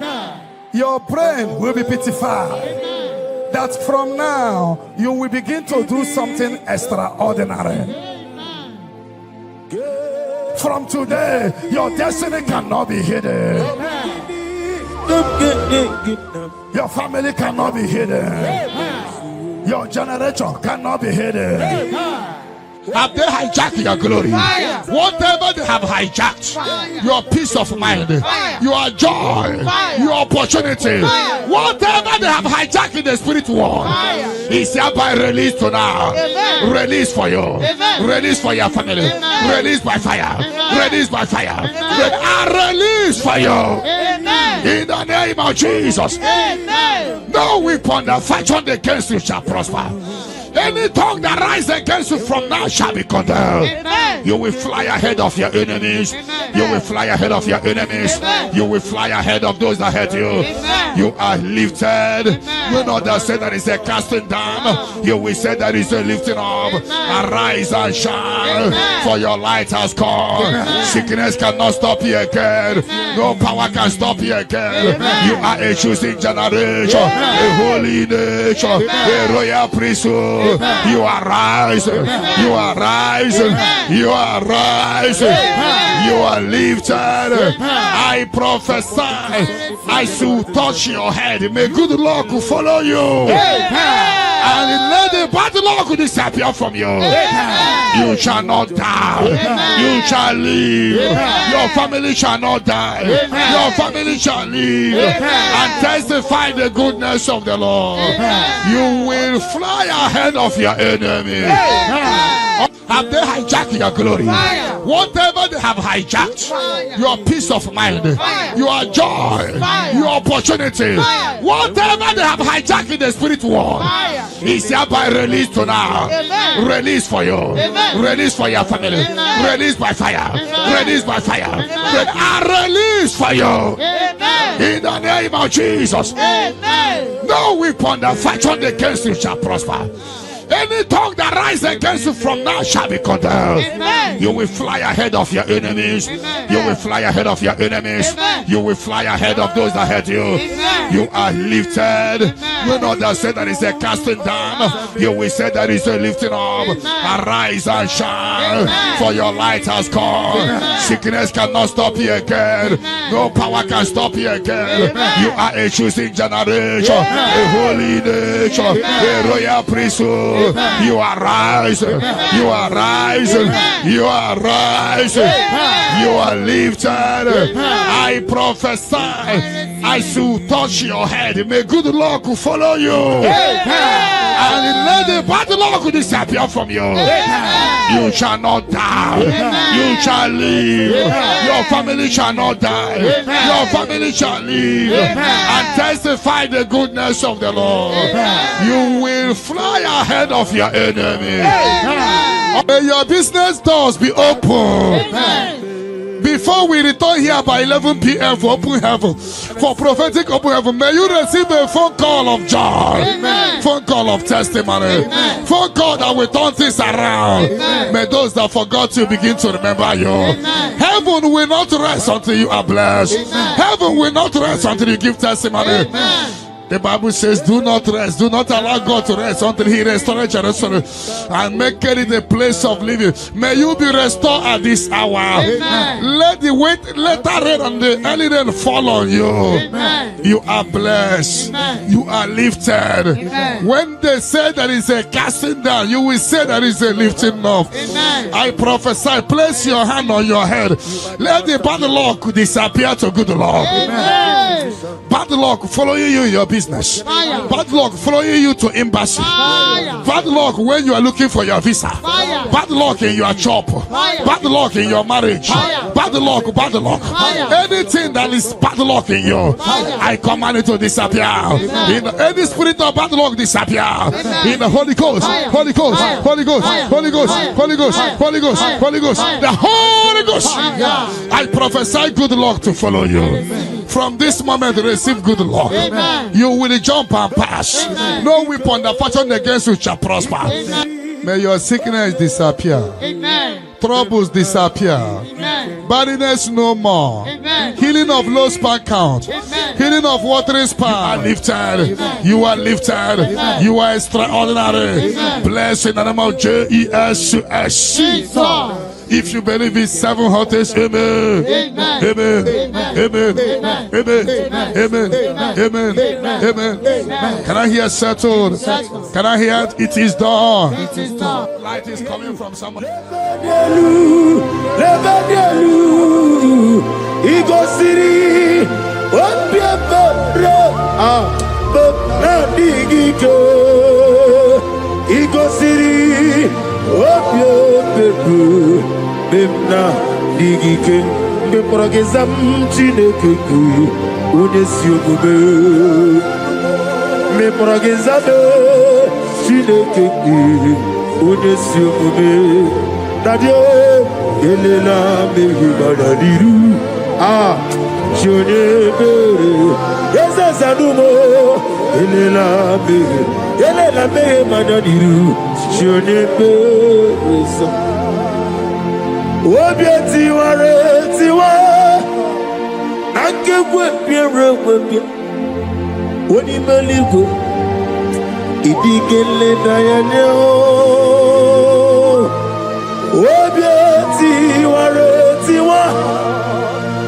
Your brain will be beautified. That from now you will begin to do something extraordinary. From today, your destiny cannot be hidden. Your family cannot be hidden. Your generation cannot be hidden. Have they hijacked your glory? Fire. Whatever they have hijacked, fire. Your peace of mind, fire. Your joy, fire. Your opportunity, fire. Whatever they have hijacked in the spirit world, is hereby released to now. Amen. Release for you. Amen. Release for your family. Amen. Release by fire. Amen. Release by fire. Release for you. Amen. In the name of Jesus. Amen. No weapon that fashioned against you shall prosper. Any tongue that rises against you from now shall be condemned. You will fly ahead of your enemies. You will fly ahead of your enemies. You will fly ahead of those that hurt you. You are lifted. You know that say that is a casting down. You will say that is a lifting up. Arise and shine, for your light has come. Sickness cannot stop you again. No power can stop you again. You are a choosing generation, a holy nation, a royal priesthood. You are rising. You are rising. You are rising. You are lifted. I prophesy, I shall touch your head. May good luck follow you. And let the bad luck disappear from you. You shall not die. You shall live. Your family shall not die. Your family shall live and testify the goodness of the Lord. You will fly ahead of your enemy. Have they hijacked your glory? Whatever they have hijacked, your peace of mind, your joy, your opportunity, whatever they have hijacked in the spirit world, is hereby released to now. Release for you. Release for your family. Release by fire. Release by fire. Release for you. In the name of Jesus. No weapon that fashioned against you shall prosper. Any tongue that rises against you from now shall be condemned. You will fly ahead of your enemies. You will fly ahead of your enemies. You will fly ahead of those that hurt you. You are lifted. You know that say that is a casting down. You will say that is a lifting up. Arise and shine, for your light has come. Sickness cannot stop you again. No power can stop you again. You are a choosing generation, a holy nation, a royal priesthood. You are rising. You are rising. You are rising. You are lifted. I prophesy, I shall touch your head. May good luck follow you. And let the bad luck disappear from you. You shall not die. You shall live. Your family shall not die. Your family shall live and testify the goodness of the Lord. You will fly ahead of your enemy. May your business doors be open. Before we return here by 11 p.m. for open heaven, for prophetic open heaven, may you receive a phone call of joy, phone call of testimony, phone call that will turn things around. May those that forgot you begin to remember you. Heaven will not rest until you are blessed. Heaven will not rest until you give testimony. The Bible says, do not rest. Do not allow God to rest until he restores Jerusalem and make it a place of living. May you be restored at this hour. Amen. Let the latter rain and the early rain fall on you. Amen. You are blessed. Amen. You are lifted. Amen. When they say there is a casting down, you will say there is a lifting up. Amen. I prophesy, place your hand on your head. Let the bad luck disappear to good luck. Amen. Bad luck following you in your business. Bad luck following you to embassy. Bad luck when you are looking for your visa. Bad luck in your job. Bad luck in your marriage. Bad luck, bad luck. Anything that is bad luck in you, I command it to disappear. In any spirit of bad luck, disappear. In the Holy Ghost, Holy Ghost, Holy Ghost, Holy Ghost, Holy Ghost, Holy Ghost, Holy Ghost, the Holy Ghost. I prophesy good luck to follow you. From this moment, receive good luck. You will jump and pass. No weapon that fashion against you shall prosper. May your sickness disappear. Troubles disappear. Barrenness no more. Healing of low sperm count. Healing of watering sperm. You are lifted. You are lifted. You are extraordinary. Blessed in the name of Jesus. If you believe it, 7 hottest, amen. Amen. Amen. Amen. Amen. Amen. Amen. Can I hear settled? Can I hear it is done? It is done. Light is coming from someone. Memna digike me progezam chineke ku onye si omume me progezam Chineke Unesiumume Nadio Elela Mehi Manadiru Shone Bere Yesa Sanumo Elela Mehi Manadiru Shone Bere Obieti Ware Tiwa Nankekwe Piere Webia Woni Meligo Idigele Dayane Obieti Ware Tiwa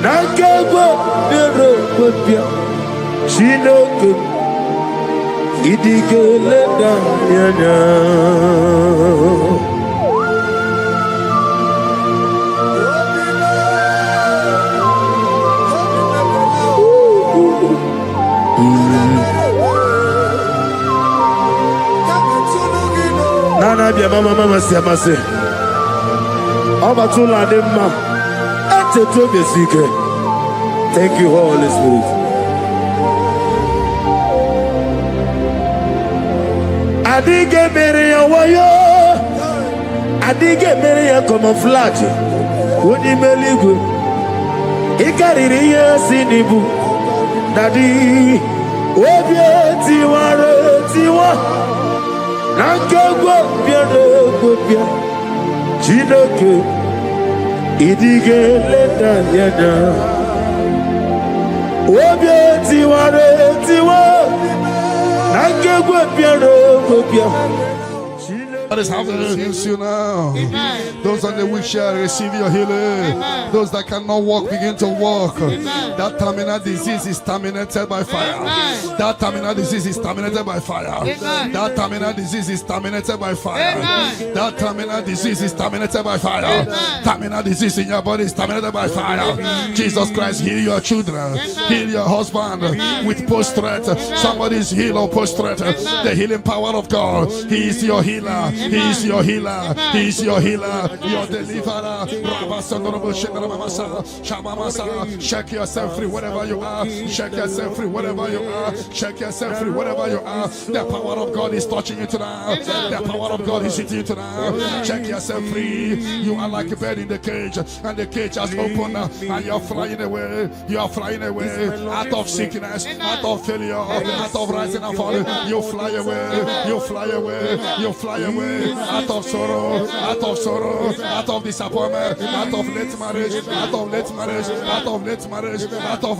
Nankekwe Piere Webia Shinoke Idigele Dayane Nana bia mama siamase Oba tula demma ete to besike. Thank you, Holy Spirit. Adige mere ya wayo Adige mere ya camouflage Woni meligwe Ikariri ya sinibu Dadi Obieti ware tiwa Nankegwe biere kwebia Chineke Idige leda yana Obieti ware tiwa Nankegwe biere kwebia That is how to heals you now. Amen. Those on the weak shall receive your healing. Amen. Those that cannot walk begin to walk. Amen. That terminal disease is terminated by fire. Amen. That terminal disease is terminated by fire. Amen. That terminal disease is terminated by fire. Amen. That terminal disease is terminated by fire. Amen. Terminal disease in your body is terminated by fire. Amen. Jesus Christ, heal your children. Amen. Heal your husband. Amen. With post-threat. Somebody is healed or post-threat. The healing power of God. He is your healer. He is your healer. He is your healer. Your deliverer. Shake yourself free wherever you are. Shake yourself free wherever you are. Shake yourself free wherever you are. The power of God is touching you tonight. The power of God is hitting you tonight. Shake yourself free. You are like a bird in the cage, and the cage has opened, and you're flying away. You are flying away out of sickness, out of failure, out of rising and falling. You fly away. You fly away. You fly away. Out of sorrow, out of disappointment, out of late marriage, out of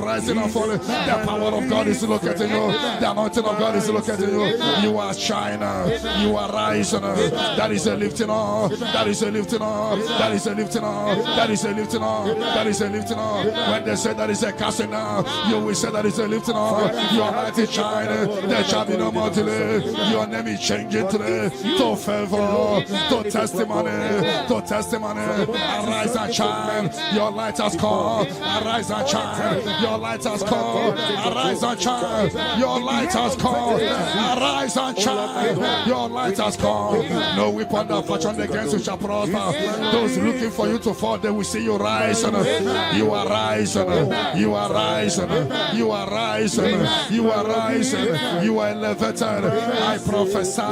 rising and falling. The power of God is locating you. The anointing of God is locating you. You are shining. You are rising. That is a lifting up. That is a lifting up. That is a lifting up. That is a lifting up. That is a lifting up. When they say that is a casting down, you will say that is a lifting up. Your light is shining. There shall be no more delay. Your name is changing today to favor, to testimony, arise and shine, your light has come, arise and shine, your light has come, arise and shine, your light has come, arise and shine, your light has come. No weapon that fashioned against you shall prosper. Those looking for you to fall, they will see you rise. You are rising, you are rising, you are rising, you are rising, you are elevated. I prophesy,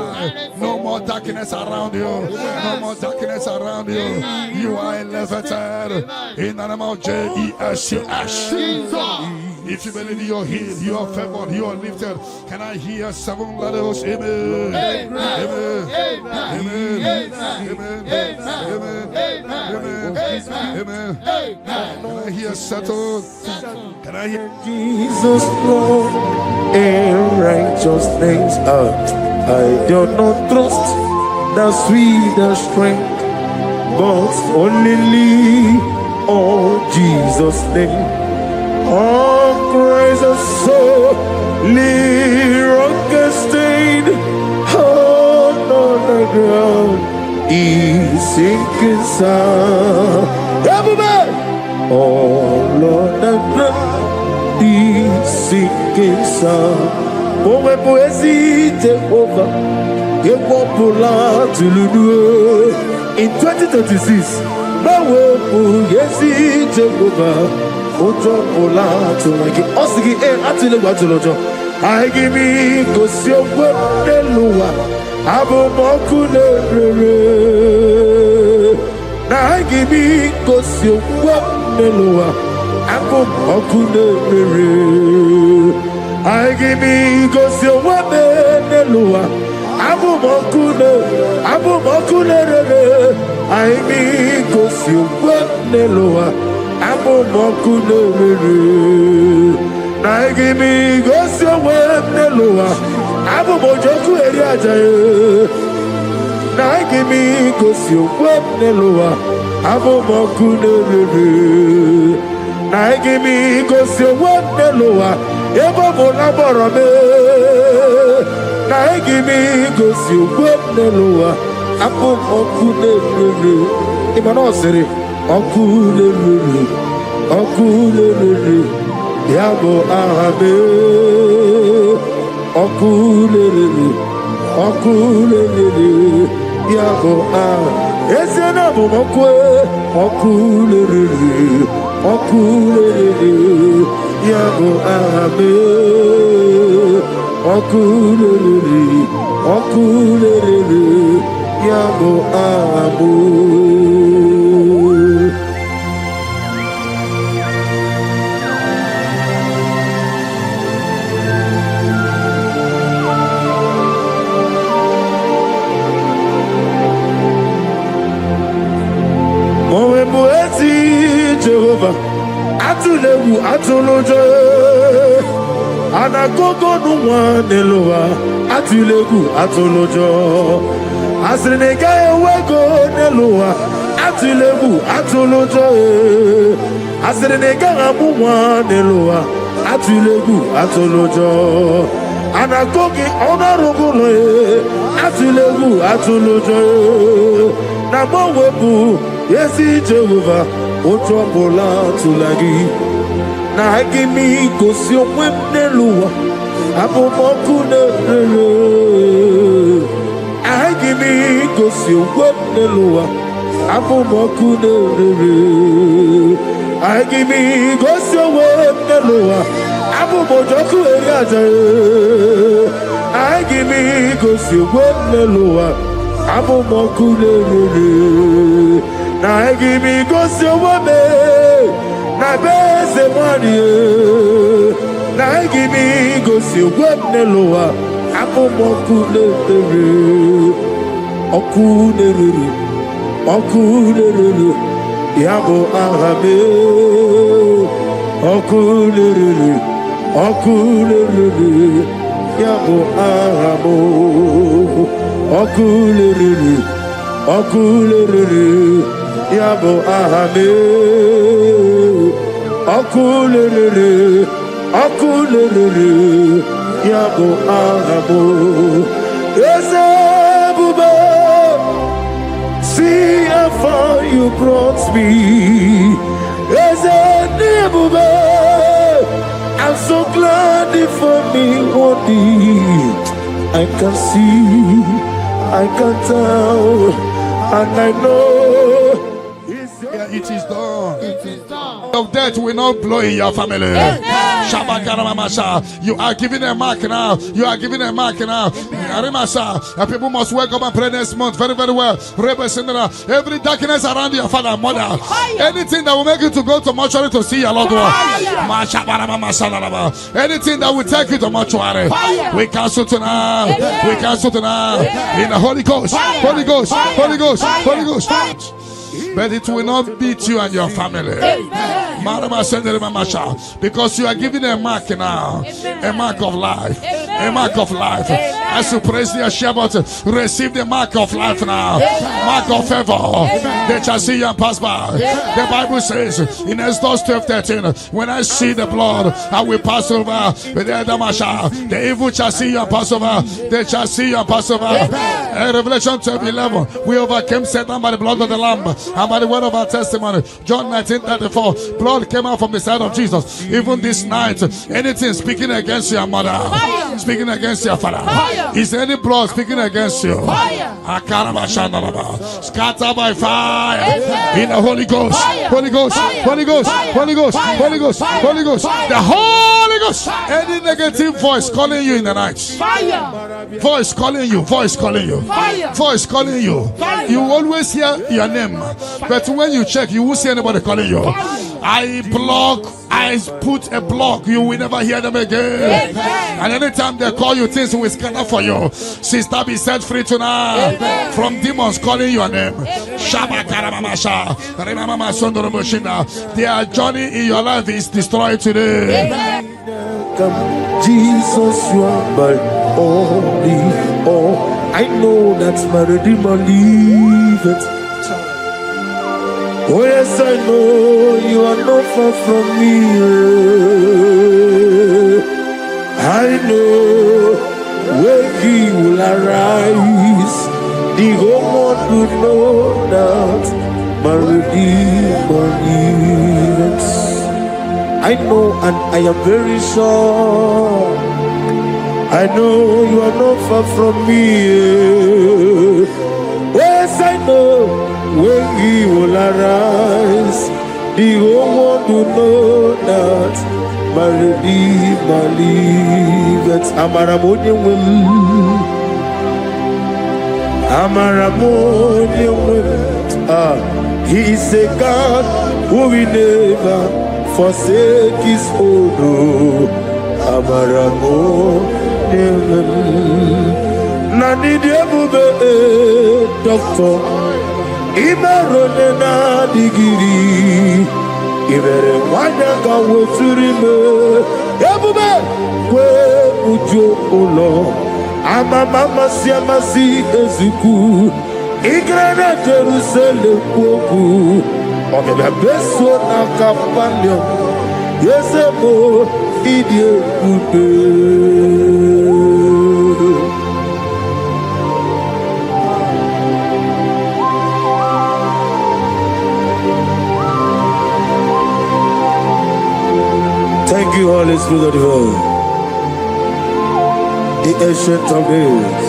no more darkness around you. No more darkness around you. You are elevated in the name of Jesus. If you believe you are healed, you are favored, you are lifted. Can I hear 7 letters? Amen. Amen. Amen. Amen. Amen. Amen. Can I hear settled? Can I hear Jesus Lord and righteousness? I do not trust the sweet strength, but only on Jesus' name. Oh, praise the soul, rock stain, oh, on the ground, he's sinking sound. Everybody, oh, Lord, the ground, he's sinking sound. Oh, my poesy, take over. In 2026, I give me Abumokulere. Na gibi kosio waneloa. Abumokulere. I give me kosio waneloa. Abumokulere. I me kosio waneloa. Abumokulere. Na give me kosio waneloa. Abumojoku eriajaye. Na give me kosio waneloa. Abumokulere. Na give me kosio waneloa. Ebo monaborome. Na give me kosio waneloa. Abumokulere. Imano sere. Okulere. Okulere. Yabo ahabe. Okulere. Okulere. Yabo ah. Esena bomokwe. Okulere. Okulere. Yabo ahabe. Okulere. Okulere. Yabo ahabu. Jehovah, atulewu atulojo, anagogo nuwa nelowa, atulewu atulojo, asrinega ewego nelowa, atulewu atulojo, asrinega amuwa nelowa, atulewu atulojo, anagogi onarugulo, atulewu atulojo, namowebu yesi Jehovah. Otropola tulagi na hakimi kosi omweneluwa abumokulere hakimi kosi omweneluwa abumokulere hakimi kosi omweneluwa abumojoku eriajaye hakimi kosi omweneluwa abumokulere. Na give me go so wame, na bese money. Na give me go so wame loa, abumokulere, okulere, okulere, yabo ahabe, okulere, okulere, yabo ahabo, okulere, okulere. Yabo ahame, okulere, okulere, yabo ahabo. Ezebube, see how far you brought me. Ezebube, I'm so glad for me, Lordy. I can see, I can tell, and I know. It is done. It is done. Of death will not blow in your family. Amen. You are giving a mark now. You are giving a mark now. People must wake up and pray next month very, very well. Every darkness around your father and mother, anything that will make you to go to mortuary to see your loved one, anything that will take you to mortuary, we cancel tonight. We cancel tonight in the Holy Ghost. Holy Ghost. Holy Ghost. Holy Ghost. But it will not beat you and your family. Because you are giving a mark now. A mark of life. A mark of life. As you praise the Shabbat, receive the mark of life now. Mark of favor. They shall see you and pass by. The Bible says in Exodus 12:13, when I see the blood, I will pass over. The evil shall see you and pass over. They shall see you and pass over. Revelation 12:11, we overcame Satan by the blood of the Lamb and by the word of our testimony. John 19:34, blood came out from the side of Jesus. Even this night, anything speaking against your mother, speaking against your father, Is there any blood speaking against you? Fire. Scatter by fire. In the Holy Ghost. Holy Ghost. Holy Ghost. Holy Ghost. Holy Ghost. Holy Ghost. The Holy Ghost. Any negative voice calling you in the night. Fire. Voice calling you. Voice calling you. Fire. Voice calling you. Fire. You always hear your name, but when you check, you won't see anybody calling you. I put a block. You will never hear them again. And anytime they call you, things will scatter for you. Sister, be set free tonight from demons calling your name. Their journey in your life is destroyed today. Jesus, you are my only all. I know that's my Redeemer liveth. Oh yes, I know you are not far from me. I know when He will arise, the whole world will know that my Redeemer liveth. I know and I am very sure. I know you are not far from me. Yes, I know when He will arise, the whole world will know that my Redeemer liveth. Amaramonium will. He is a God who will never forsake His own. Nani diabube doctor imerone na digiri ibere wanya ka weturime ebube kwe ujo ulo amama masi ezuku igrana Jerusalem kwoku obebe beso na kapalio yesebo idie kude. Thank you, Holy Spirit of God, the ancient of days,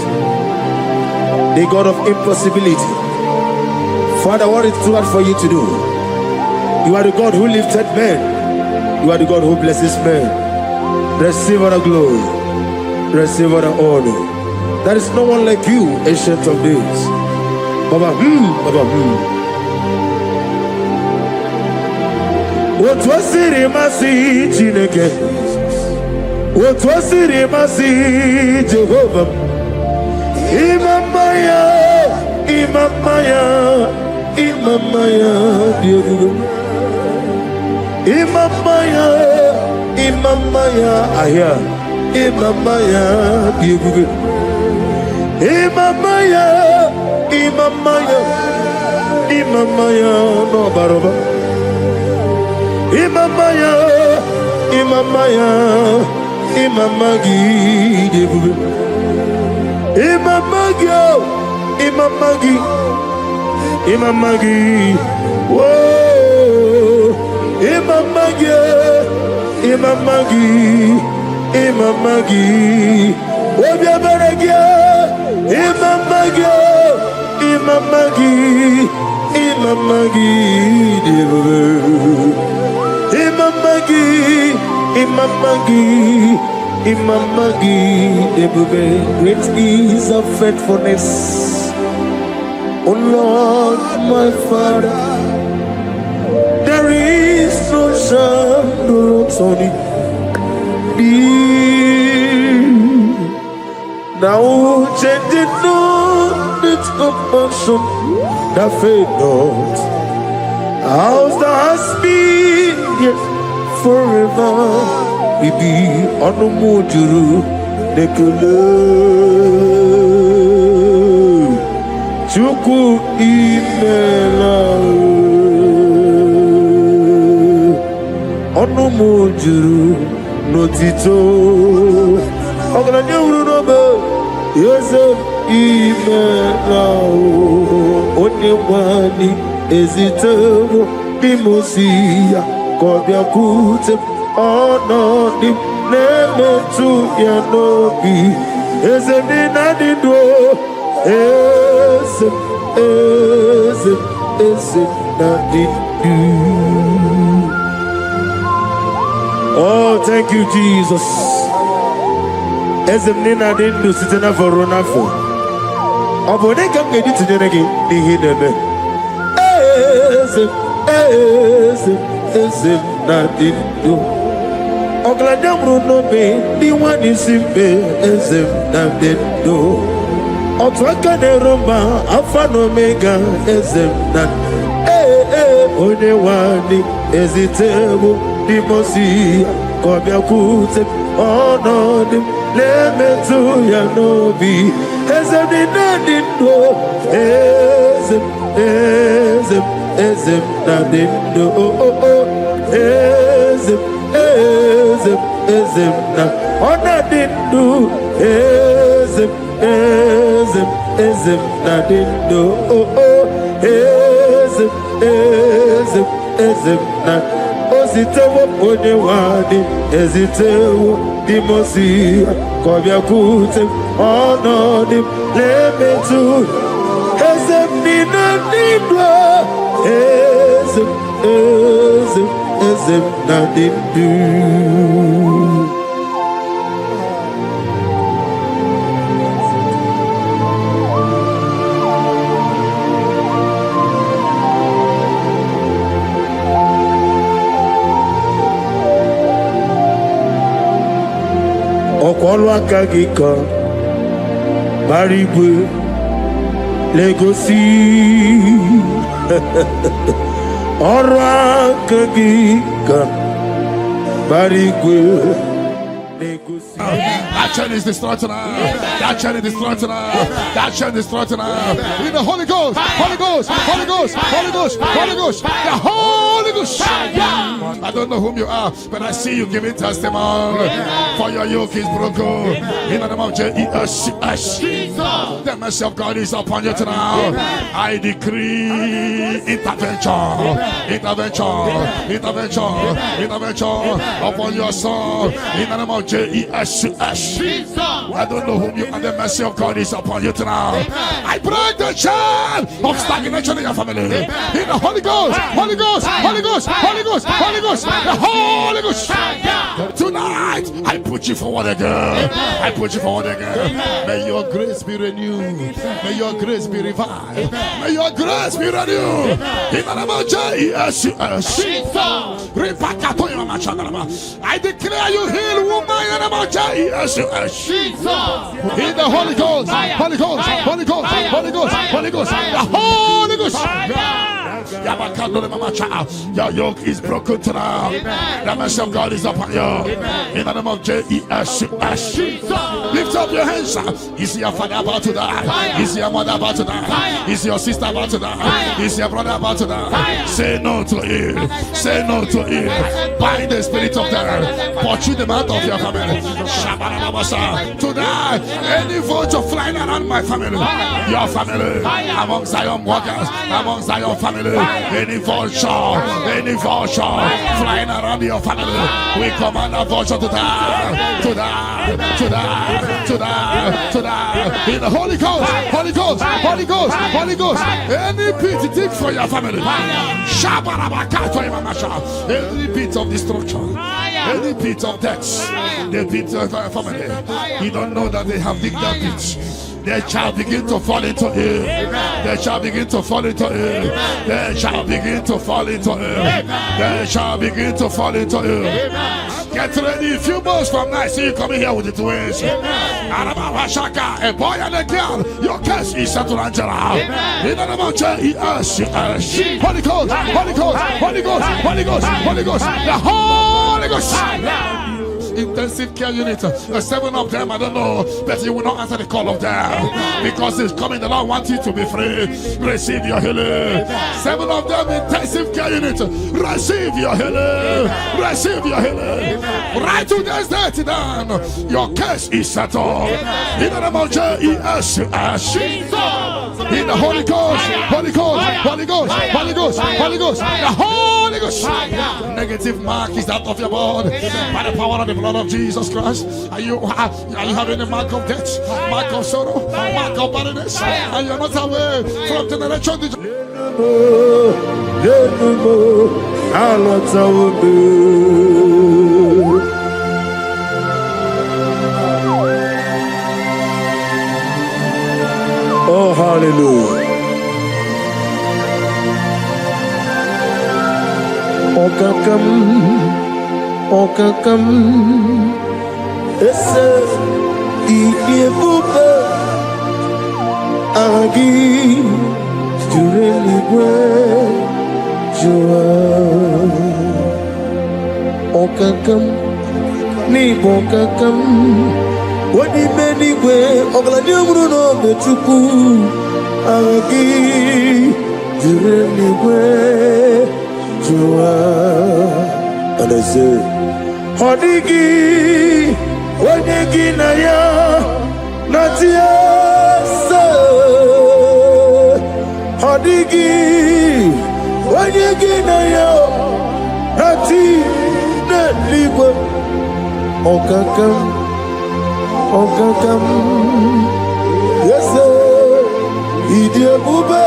the God of impossibility. Father, what is too hard for you to do? You are the God who lifted men. You are the God who blesses men. Receive all the glory. Receive all the honor. There is no one like you, ancient of days. Baba, Baba, What was it, Masi Chineke? What was it, Masi Jehovah? Imamaya, Imamaya, Imamaya, Imamaya, Imamaya, Aya, Imamaya, Imamaya, Imamaya, Imamaya, no baroba. Imamaya, Imamaya, Imamagi, Imamagi, Imamagi, Imamagi, whoa, Imamagi, Imamagi, Imamagi, Obiabaragi, Imamagi, Imamagi, Imamagi, Imamagi, Imamagi, Imamagi, great is of faithfulness, oh Lord, my Father. There is no shadow on thee. Now changing not its compassion that fade not. How's the husband yet forever? We be on the mojuru nekele chuku imela on the mojuru notito oglanya uru no be yosef imela oniwani ezitebo dimosia kobia kute ono dim nemetu ya nobi Oh, thank you, Jesus. Ezemnina didn't do sitting for Ronafo. Oh, but they can get it to the hidden. Ezem do. Ogladamru no be the one is simple. Ezem do. Otwaka de Roma, Alpha and Omega. Ezem Onewani ezitebo dimosi kobiakute onodim lemetu ya nobi ezem dinadindo ezem nadindo ezem na onadindo ezem nadindo ezem na ositewo onewani ezitewo dimosi kobiakute onodim lemetu ezem ninadindwa ezem nadindu. Ọkwọlụaka gị ka bara igwe legosi ọrụ aka gị ka bara igwe legosi. That chain is destroyed tonight. That chain is destroyed tonight. That chain is destroyed tonight. In the Holy Ghost, Holy Ghost, Holy Ghost, Holy Ghost, Holy Ghost, the Holy Ghost. I don't know whom you are, but I see you giving testimony. For your yoke is broken. In the name of Jesus, the mercy of God is upon you tonight. I decree intervention, intervention, intervention, intervention upon your soul. In the name of Jesus. I don't know whom you are. The mercy of God is upon you tonight. I break the chain of stagnation in your family. In the Holy Ghost, Holy Ghost, Holy Ghost, Holy Ghost, Holy Ghost, the Holy Ghost. Tonight, I put you forward again. I put you forward again. May your grace be renewed. May your grace be revived. May your grace be renewed. In the name of Jesus. I declare you heal, woman. In the name of Jesus. In the Holy Ghost, Holy Ghost, Holy Ghost, Holy Ghost, Holy Ghost, the Holy Ghost. Your yoke is broken tonight. The mercy of God is upon you. In the name of Jesus. Lift up your hands. Is your father about to die? Is your mother about to die? Is your sister about to die? Is your brother about to die? Say no to it. Say no to it. Bind the spirit of death. Pursue them out of your family. Tonight, any vulture flying around my family, your family, among Zion workers, among Zion family, any vulture flying around your family, we command a vulture to die, to die, to die, to die, to die. In the Holy Ghost, Holy Ghost, Holy Ghost, Holy Ghost. Any pit dig for your family, any pit of destruction, any pit of death, the pit of your family. You don't know that they have digged that pit. They shall begin to fall into it. They shall begin to fall into it. They shall begin to fall into it. They shall begin to fall into it. Get ready. A few months from now, see you coming here with the twins. A boy and a girl. Your case is settled, Angela. In the name of Jesus. Holy Ghost, Holy Ghost, Holy Ghost, Holy Ghost, Holy Ghost, the Holy Ghost. Intensive care unit, 7 of them, I don't know, but you will not answer the call of them because it's coming. The Lord wants you to be free. Receive your healing. 7 of them, intensive care unit, receive your healing. Receive your healing. Right to this day down. Your case is settled. In the name of Jesus. In the Holy Ghost, Holy Ghost, Holy Ghost, Holy Ghost, Holy Ghost, the Holy Ghost. Negative mark is out of your body by the power of the blood of Jesus Christ. Are you having a mark of death, mark of sorrow, mark of barrenness, and you're not away from generation to generation? Oh, hallelujah. Okakam, ese EBUKA, agi, jureligwe, jua. Okakam, ni bokakam, wadi benigwe, ogladi bruno betuku, agi, jureligwe, jua. And I say, Hodigi, Wadigi Naya, Natia, Hodigi, Wadigi Naya, Nati, Neligo, Okakam, yes, Idiabube,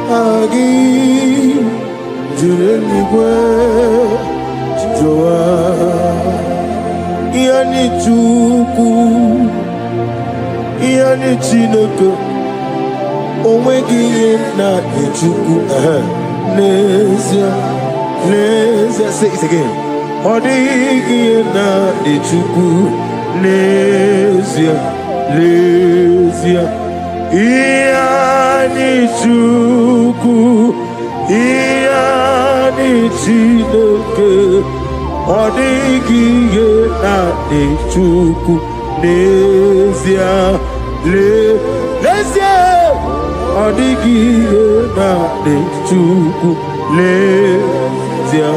Agi. Jureligwe joa yani chuku yani chineke onwegi na chuku nezia say it again odigi na chuku nezia yani chuku yani chineke odigi na chuku nezia odigi na chuku nezia.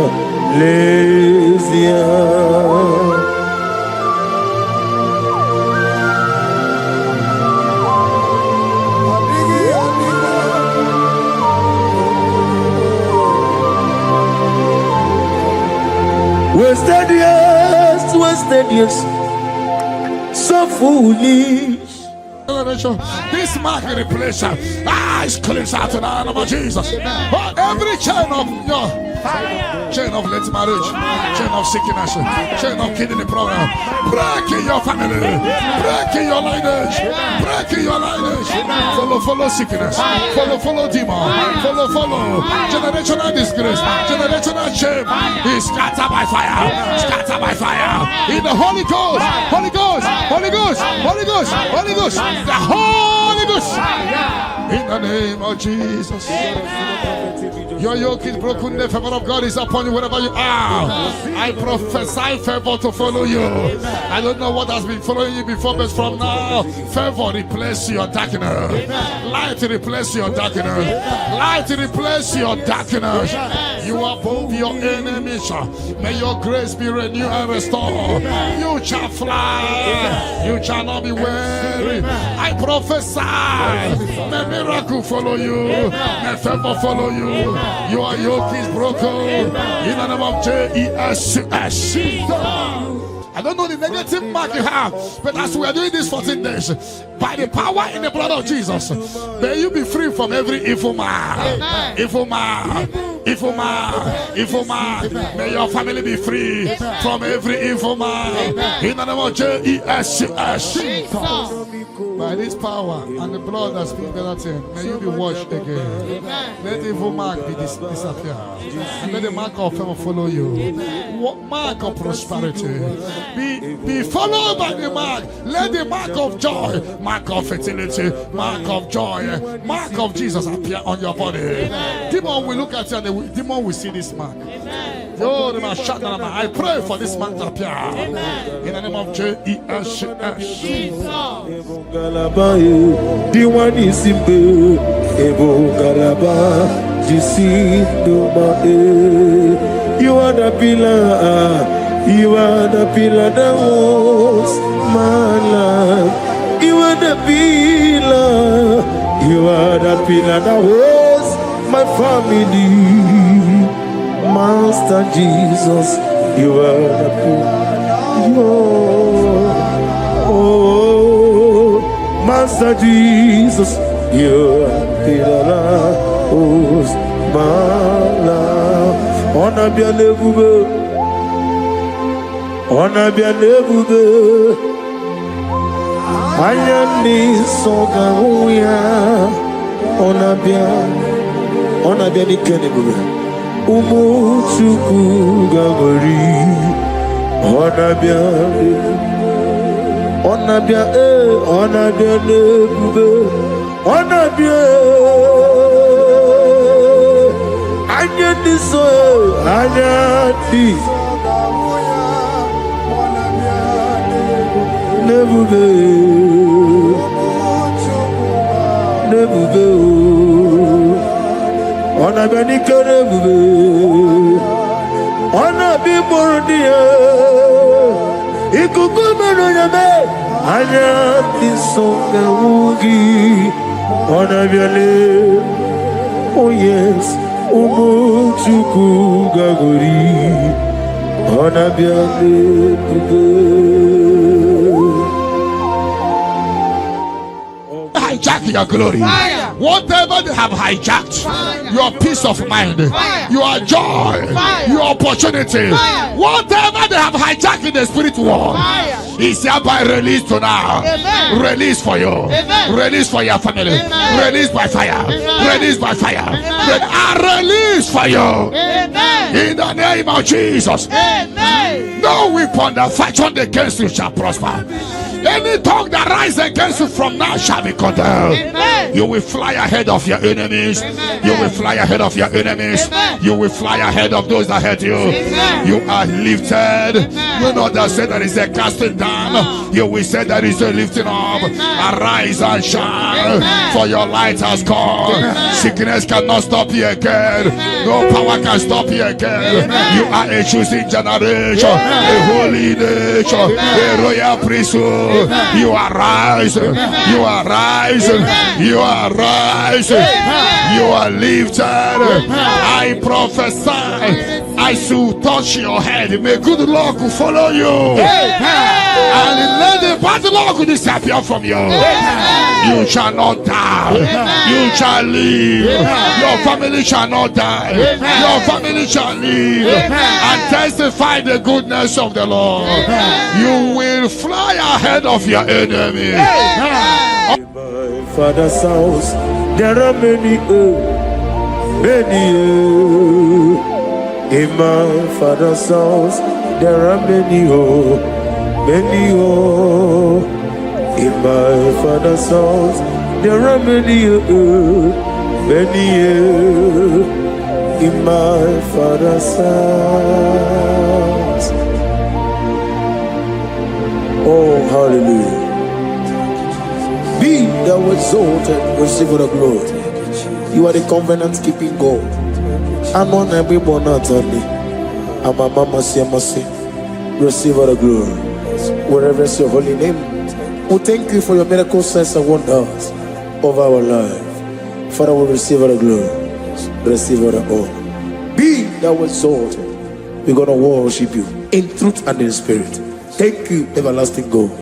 Wasted years, so foolish. This mark in the place, is cleansed out in the name of Jesus. Every chain of your chain of late marriage, chain of sickness, chain of kidney problem, break in your family, break in your lineage, break in your lineage. Follow sickness, follow demon, follow generational disgrace, generational shame. Is scattered by fire, in the Holy Ghost, Holy Ghost, Holy Ghost, Holy Ghost, Holy Ghost, the Holy Ghost. In the name of Jesus. Your yoke is broken, the favor of God is upon you wherever you are. I prophesy favor to follow you. I don't know what has been following you before, but from now, favor replace your darkness. Light replace your darkness. Light replace your darkness. You are above your enemies. May your grace be renewed and restored. You shall fly. You shall not be weary. I prophesy. May miracle follow you. May favor follow you. Your yoke is broken. In the name of Jesus. I don't know the negative mark you have, but as we are doing this 14 days, by the power in the blood of Jesus, may you be free from every evil man. Evil man. May your family be free from every evil man. In the name of Jesus. By this power and the blood that speaks better things, may you be washed again. Let the evil mark be disappear. Let the mark of favor follow you. Mark of prosperity. Be followed by the mark. Let the mark of joy, mark of fertility, mark of joy, mark of Jesus appear on your body. Demon will look at you and the demon will see this mark. I pray for this mark to appear. In the name of Jesus. You are the pillar. You are the pillar that holds my life. You are the pillar pillar. You are the pillar that holds my family. Master Jesus, you are the pillar. Oh, Master Jesus, you are the pillar that holds my life. On a bien éboué, on a bien éboué. Ayani sogaouya, on a bien éboué. Umuchuku gagori, on a bien éboué, on a bien éboué, on a bien. Ayani so, ayani. Nebube, on a bien incurable, on a bien mordia, Ikukumaname, I am this song, on a bien, oh yes, Umuchuku Gagori, on a bien. Hijack your glory. Fire. Whatever they have hijacked, Fire. your peace of mind, Fire. your joy, Fire. your opportunity, Fire. whatever they have hijacked in the spirit world, Fire. is hereby released to now. Amen. Release for you. Amen. Release for your family. Amen. Release by fire. Amen. Release by fire. Amen. Release for you. Amen. In the name of Jesus. Amen. No weapon that fashioned against you shall prosper. Any tongue that rises against you from now shall be condemned. Amen. You will fly ahead of your enemies. Amen. You will fly ahead of your enemies. Amen. You will fly ahead of those that hurt you. Amen. You are lifted. Amen. You know that said there is a casting down. You will say there is a lifting up. Amen. Arise and shine, Amen. for your light has come. Amen. Sickness cannot stop you again. Amen. No power can stop you again. Amen. You are a choosing generation, a holy nation, a royal priesthood. You are rising. You are rising. You are rising. You are lifted. I prophesy. I shall touch your head. May good luck follow you. And let the bad luck disappear from you. You shall not die. You shall live. Your family shall not die. Your family shall live and testify the goodness of the Lord. You will fly ahead of your enemy. In my father's house, there are many. In my father's house, there are many. In my father's house, there are many. In my father's house. Oh, hallelujah. Be thou exalted, receive the glory. You are the covenant keeping God. I'm on every born out on me. I'm a mama, see, receive the glory. Wherever is your holy name. We thank you for your miracle signs and wonders over our life. Father, we receive the glory. Receive the honor. Be thou exalted. We're going to worship you in truth and in spirit. Thank you, everlasting God.